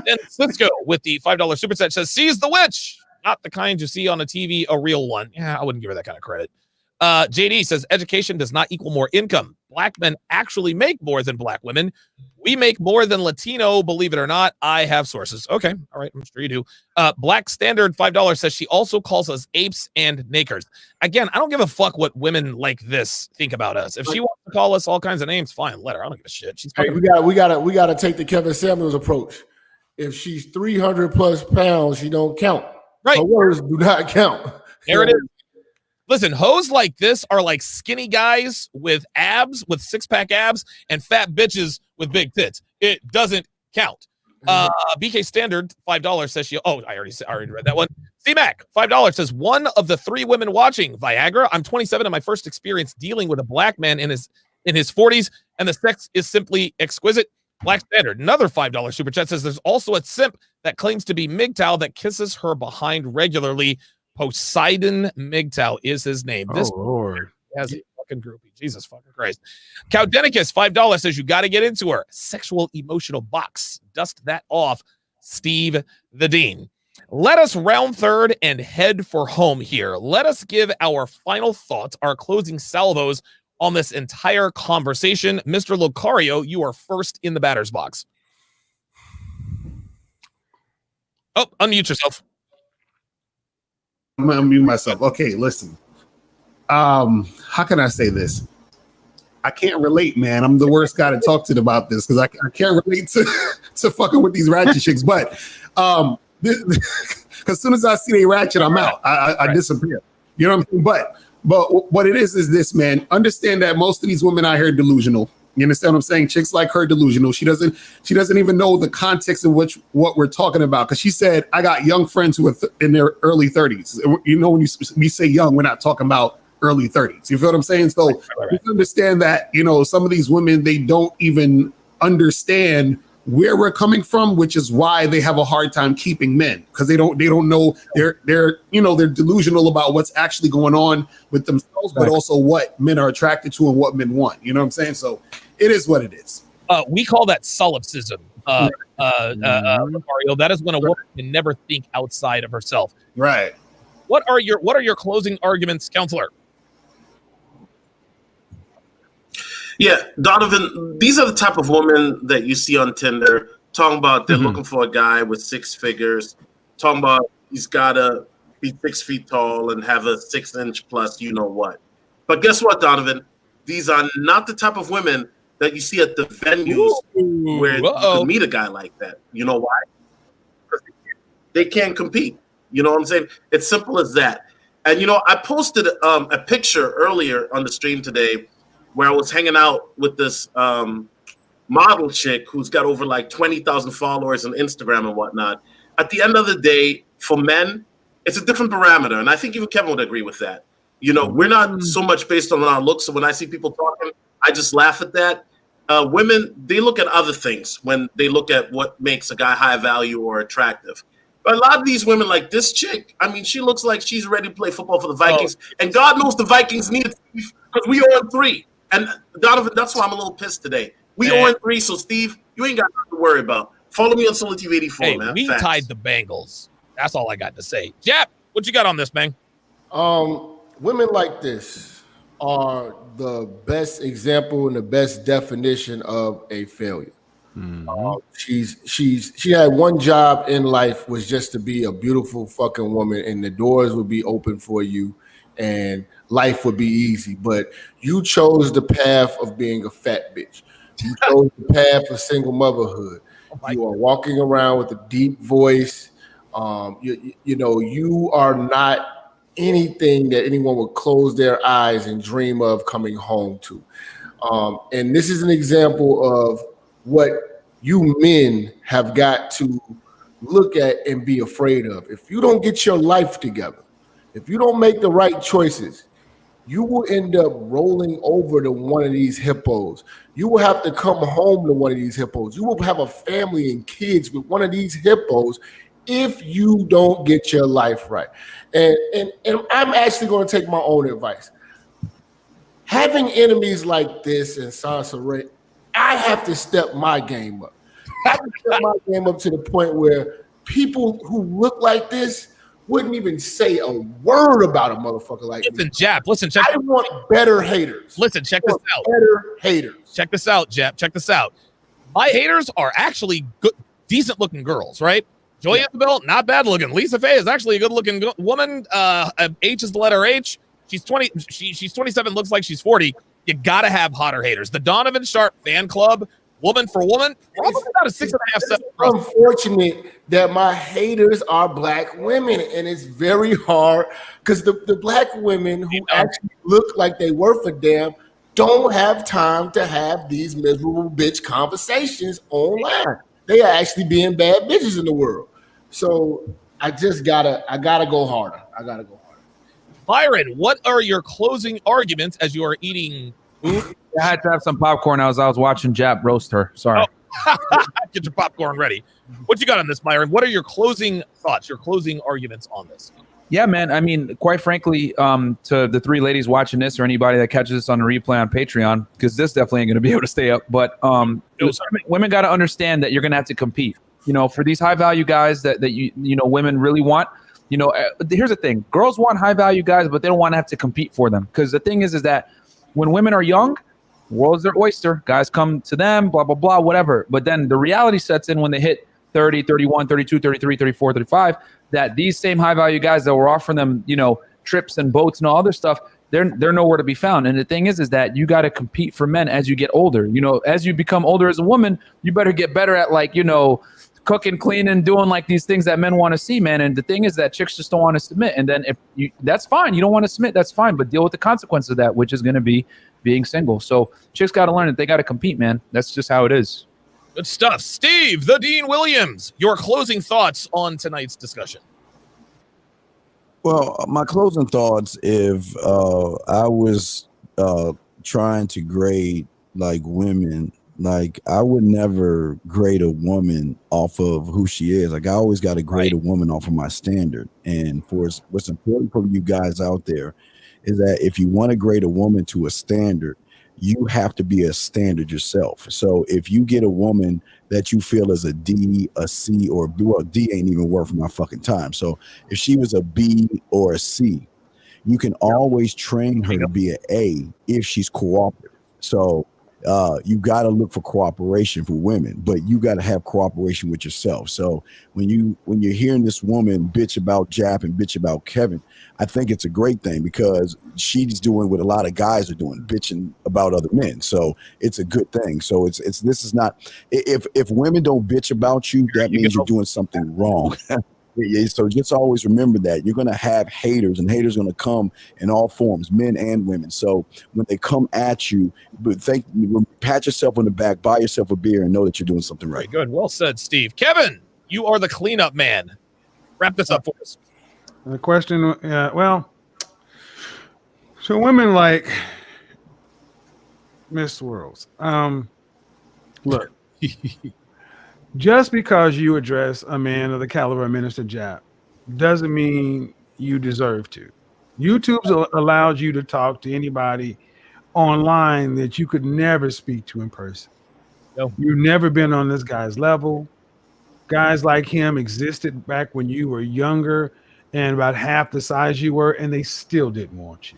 Then Cisco with the $5 super chat says, "Sees the witch, not the kind you see on a TV, a real one." Yeah, I wouldn't give her that kind of credit. JD says, "Education does not equal more income. Black men actually make more than black women. We make more than Latino, believe it or not. I have sources." Okay, all right, I'm sure you do. Black Standard, $5, says, "She also calls us apes and nakers." Again, I don't give a fuck what women like this think about us. If she wants to call us all kinds of names, fine, let her. I don't give a shit. She's we gotta take the Kevin Samuels approach. If she's 300 plus pounds, she don't count. Right. Her words do not count. There it is. Listen, hoes like this are like skinny guys with abs, with six-pack abs, and fat bitches with big tits. It doesn't count. BK Standard, $5, says she. Oh, I already read that one. C-Mac, $5, says, "One of the 3 women watching Viagra. I'm 27 and my first experience dealing with a black man in his 40s, and the sex is simply exquisite." Black Standard, another $5 super chat, says, "There's also a simp that claims to be MGTOW that kisses her behind regularly. Poseidon MGTOW is his name." This Lord has a fucking groupie. Jesus fucking Christ. Cowdenicus, $5, says, "You got to get into her. Sexual emotional box. Dust that off, Steve the Dean." Let us round third and head for home here. Let us give our final thoughts, our closing salvos on this entire conversation. Mr. Lucario, you are first in the batter's box. Oh, unmute yourself. I'm gonna unmute myself. Okay, listen. How can I say this? I can't relate, man. I'm the worst guy to talk to about this because I can't relate to fucking with these ratchet chicks. But Because as soon as I see they ratchet, I'm out. I disappear. You know what I'm saying? But what it is this, man. Understand that most of these women out here are delusional. You understand what I'm saying? Chicks like her delusional. She doesn't even know the context in which what we're talking about. Because she said, I got young friends who are in their early 30s. You know, when we say young, we're not talking about early 30s. You feel what I'm saying? So you understand that, you know, some of these women, they don't even understand where we're coming from, which is why they have a hard time keeping men, because they don't know they're delusional about what's actually going on with themselves, but also what men are attracted to and what men want. You know what I'm saying? So it is what it is. We call that solipsism, Mario. That is when a woman can never think outside of herself. Right. What are your closing arguments, counselor? Yeah, Donovan, these are the type of women that you see on Tinder talking about they're looking for a guy with 6 figures, talking about he's got to be 6 feet tall and have a 6-inch plus, you know what. But guess what, Donovan? These are not the type of women that you see at the venues where you can meet a guy like that. You know why? Because they can't compete. You know what I'm saying? It's simple as that. And, you know, I posted a picture earlier on the stream today where I was hanging out with this model chick who's got over like 20,000 followers on Instagram and whatnot. At the end of the day, for men, it's a different parameter. And I think even Kevin would agree with that. You know, we're not so much based on our looks. So when I see people talking, I just laugh at that. Women, they look at other things when they look at what makes a guy high value or attractive. But a lot of these women, like this chick, I mean, she looks like she's ready to play football for the Vikings. And God knows the Vikings need it because we 0-3. And Donovan, that's why I'm a little pissed today. We 0-3, so Steve, you ain't got nothing to worry about. Follow me on Solitive 84, man. We tied the Bengals. That's all I got to say. Jap, what you got on this, man? Women like this are the best example and the best definition of a failure. She had one job in life, was just to be a beautiful fucking woman, and the doors would be open for you and life would be easy. But you chose the path of being a fat bitch. You chose the path of single motherhood. You are walking around with a deep voice. You know, you are not anything that anyone would close their eyes and dream of coming home to. And this is an example of what you men have got to look at and be afraid of. If you don't get your life together, if you don't make the right choices, you will end up rolling over to one of these hippos. You will have to come home to one of these hippos. You will have a family and kids with one of these hippos if you don't get your life right. And I'm actually going to take my own advice. Having enemies like this and Sansa Ray, I have to step my game up. I have to step my game up to the point where people who look like this wouldn't even say a word about a motherfucker like me. Listen, check. I want better haters. Listen, check this out. Better haters. Check this out, Jap. Check this out. My haters are actually good, decent looking girls, right? Joy Isabel, not bad looking. Lisa Faye is actually a good looking woman. H is the letter H. She's 20. She's 27. Looks like she's 40. You gotta have hotter haters. The Donovan Sharpe fan club, woman for woman, probably about a 6.5. It's unfortunate that my haters are black women, and it's very hard because the black women who actually look like they worth a damn don't have time to have these miserable bitch conversations online. They are actually being bad bitches in the world. So I gotta go harder. Byron, what are your closing arguments as you are eating food? I had to have some popcorn. I was watching Jap roast her. Sorry. Get your popcorn ready. What you got on this, Byron? What are your closing thoughts, your closing arguments on this? Yeah, man. I mean, quite frankly, to the 3 ladies watching this or anybody that catches this on a replay on Patreon, because this definitely ain't going to be able to stay up. But women got to understand that you're going to have to compete. You know, for these high value guys that you know women really want. You know, here's the thing: girls want high value guys, but they don't want to have to compete for them. Because the thing is that when women are young, the world's their oyster. Guys come to them, blah blah blah, whatever. But then the reality sets in when they hit 30, 31, 32, 33, 34, 35. That these same high value guys that were offering them, you know, trips and boats and all other stuff, they're nowhere to be found. And the thing is that you got to compete for men as you get older. You know, as you become older as a woman, you better get better at, like, you know, cooking, cleaning, doing like these things that men want to see, man. And the thing is that chicks just don't want to submit. And then that's fine. You don't want to submit, that's fine. But deal with the consequence of that, which is going to be being single. So chicks got to learn that they got to compete, man. That's just how it is. Good stuff. Steve, the Dean Williams, your closing thoughts on tonight's discussion. Well, my closing thoughts, if I was trying to grade like women, like I would never grade a woman off of who she is. Like I always got to grade a woman off of my standard. And for what's important for you guys out there is that if you want to grade a woman to a standard, you have to be a standard yourself. So if you get a woman that you feel is a D, a C, or a B, well, D ain't even worth my fucking time. So if she was a B or a C, you can always train her to be an A if she's cooperative. So you got to look for cooperation for women, but you got to have cooperation with yourself. So when you're hearing this woman bitch about Jap and bitch about Kevin, I think it's a great thing because she's doing what a lot of guys are doing, bitching about other men. So it's a good thing. So this is not, if women don't bitch about you, that means you're doing something wrong. So just always remember that you're going to have haters, and haters are going to come in all forms, men and women. So when they come at you, pat yourself on the back, buy yourself a beer, and know that you're doing something right. Very good. Well said, Steve. Kevin, you are the cleanup man. Wrap this up for us. The question, so women like Miss Worlds. Look. Just because you address a man of the caliber of Minister Jap doesn't mean you deserve to. YouTube allows you to talk to anybody online that you could never speak to in person. No. You've never been on this guy's level. Guys like him existed back when you were younger and about half the size you were, and they still didn't want you.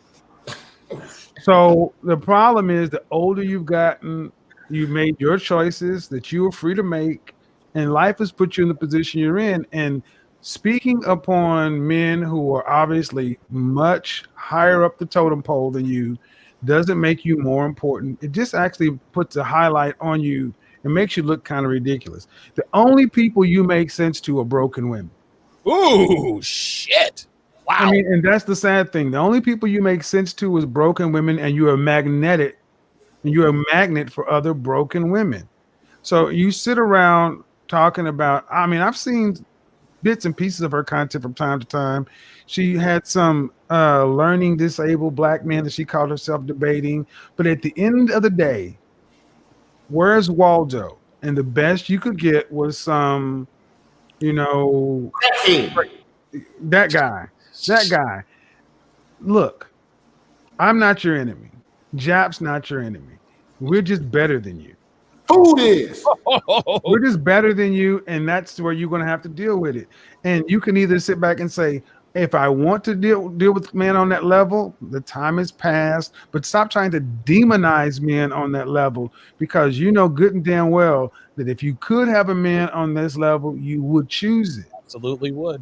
So the problem is the older you've gotten, you've made your choices that you were free to make, and life has put you in the position you're in. And speaking upon men who are obviously much higher up the totem pole than you doesn't make you more important. It just actually puts a highlight on you and makes you look kind of ridiculous. The only people you make sense to are broken women. Ooh, shit. Wow. I mean, and that's the sad thing. The only people you make sense to is broken women, and you are magnetic. And you're a magnet for other broken women. So you sit around talking about, I mean, I've seen bits and pieces of her content from time to time. She had some learning disabled black men that she called herself debating. But at the end of the day, where's Waldo? And the best you could get was some, that guy. Look, I'm not your enemy. Jap's not your enemy. We're just better than you. Food is. We're just better than you, and that's where you're going to have to deal with it. And you can either sit back and say, if I want to deal with men on that level, the time has passed, but stop trying to demonize men on that level, because you know good and damn well that if you could have a man on this level, you would choose it. Absolutely would.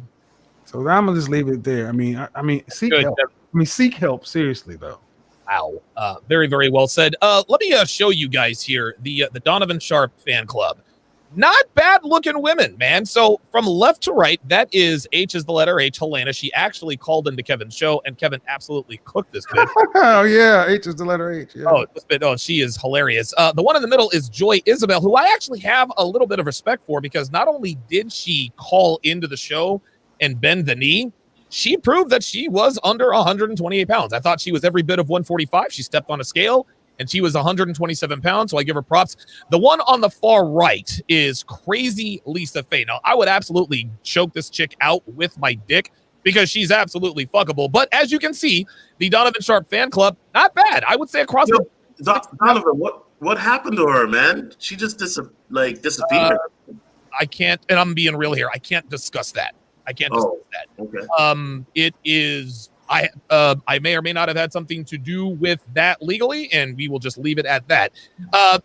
So I'm going to just leave it there. I mean, seek help. Seek help seriously, though. Wow. Very, very well said. Let me show you guys here the Donovan Sharpe fan club. Not bad looking women, man. So from left to right, that is H is the letter H, Helena. She actually called into Kevin's show, and Kevin absolutely cooked this bit. Oh, yeah. H is the letter H. Yeah. She is hilarious. The one in the middle is Joy Isabel, who I actually have a little bit of respect for, because not only did she call into the show and bend the knee, she proved that she was under 128 pounds. I thought she was every bit of 145. She stepped on a scale, and she was 127 pounds, so I give her props. The one on the far right is Crazy Lisa Faye. Now, I would absolutely choke this chick out with my dick because she's absolutely fuckable. But as you can see, the Donovan Sharpe fan club, not bad. I would say across the... Donovan, what happened to her, man? She just disappeared. I can't, and I'm being real here, I can't discuss that. I can't discuss that. Okay. It is... I may or may not have had something to do with that legally, and we will just leave it at that.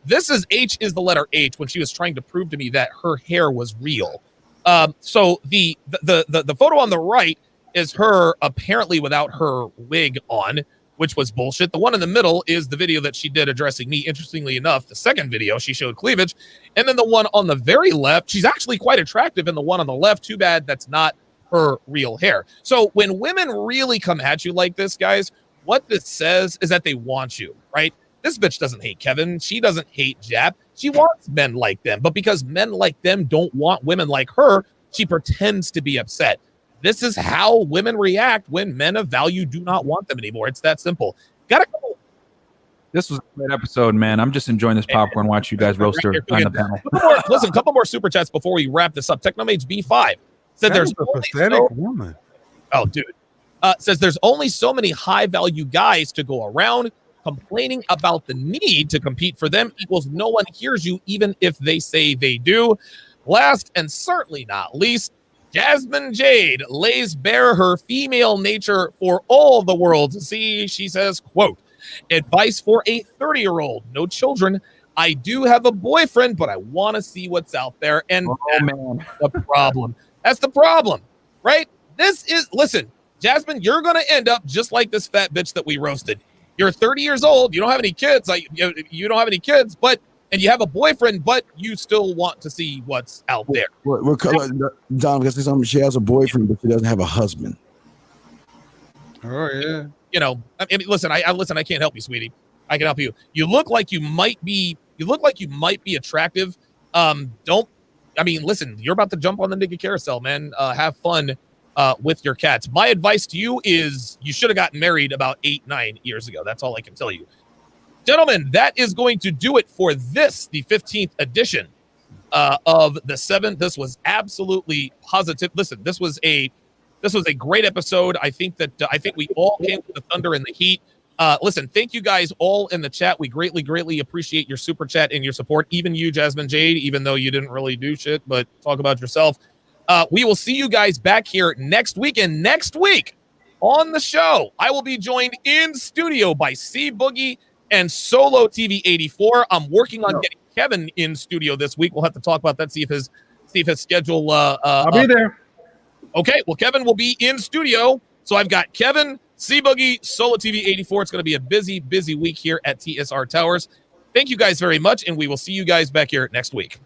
This is H is the letter H when she was trying to prove to me that her hair was real. So the photo on the right is her apparently without her wig on. which was bullshit. The one in the middle is the video that she did addressing me. Interestingly enough, the second video, she showed cleavage. And then the one on the very left, she's actually quite attractive in the one on the left. Too bad that's not her real hair. So when women really come at you like this, guys, what this says is that they want you, right? This bitch doesn't hate Kevin. She doesn't hate Jap. She wants men like them. But because men like them don't want women like her, she pretends to be upset. This is how women react when men of value do not want them anymore. It's that simple. Got a couple. This was a great episode, man. I'm just enjoying this popcorn. Watch you guys roast her on the panel. Listen, a couple more super chats before we wrap this up. Technomage B5 said there's a pathetic woman. Oh, dude. Says there's only so many high value guys to go around. Complaining about the need to compete for them equals no one hears you, even if they say they do. Last and certainly not least, Jasmine Jade lays bare her female nature for all the world to see. She says, quote, advice for a 30-year-old, no children. I do have a boyfriend, but I want to see what's out there. And that's the problem. That's the problem, right? Listen, Jasmine, you're going to end up just like this fat bitch that we roasted. You're 30 years old. You don't have any kids. You don't have any kids, and you have a boyfriend, but you still want to see what's out there. Don, because she has a boyfriend, but she doesn't have a husband. Oh yeah. You know, I mean, listen. I listen. I can't help you, sweetie. I can help you. You look like you might be. You look like you might be attractive. Don't. I mean, listen. You're about to jump on the nigga carousel, man. Have fun with your cats. My advice to you is you should have gotten married about 8-9 years ago. That's all I can tell you. Gentlemen, that is going to do it for this, the 15th edition of the 7th. This was absolutely positive. Listen, this was a great episode. I think we all came with the thunder and the heat. Listen, thank you guys all in the chat. We greatly appreciate your super chat and your support. Even you, Jasmine Jade, even though you didn't really do shit, but talk about yourself. We will see you guys back here next week. And next week on the show, I will be joined in studio by C Boogie and Solo TV 84. I'm working on getting Kevin in studio this week. We'll have to talk about that. See if his schedule. I'll be there. Okay. Well, Kevin will be in studio. So I've got Kevin, C Boogie, Solo TV 84. It's going to be a busy week here at TSR Towers. Thank you guys very much, and we will see you guys back here next week.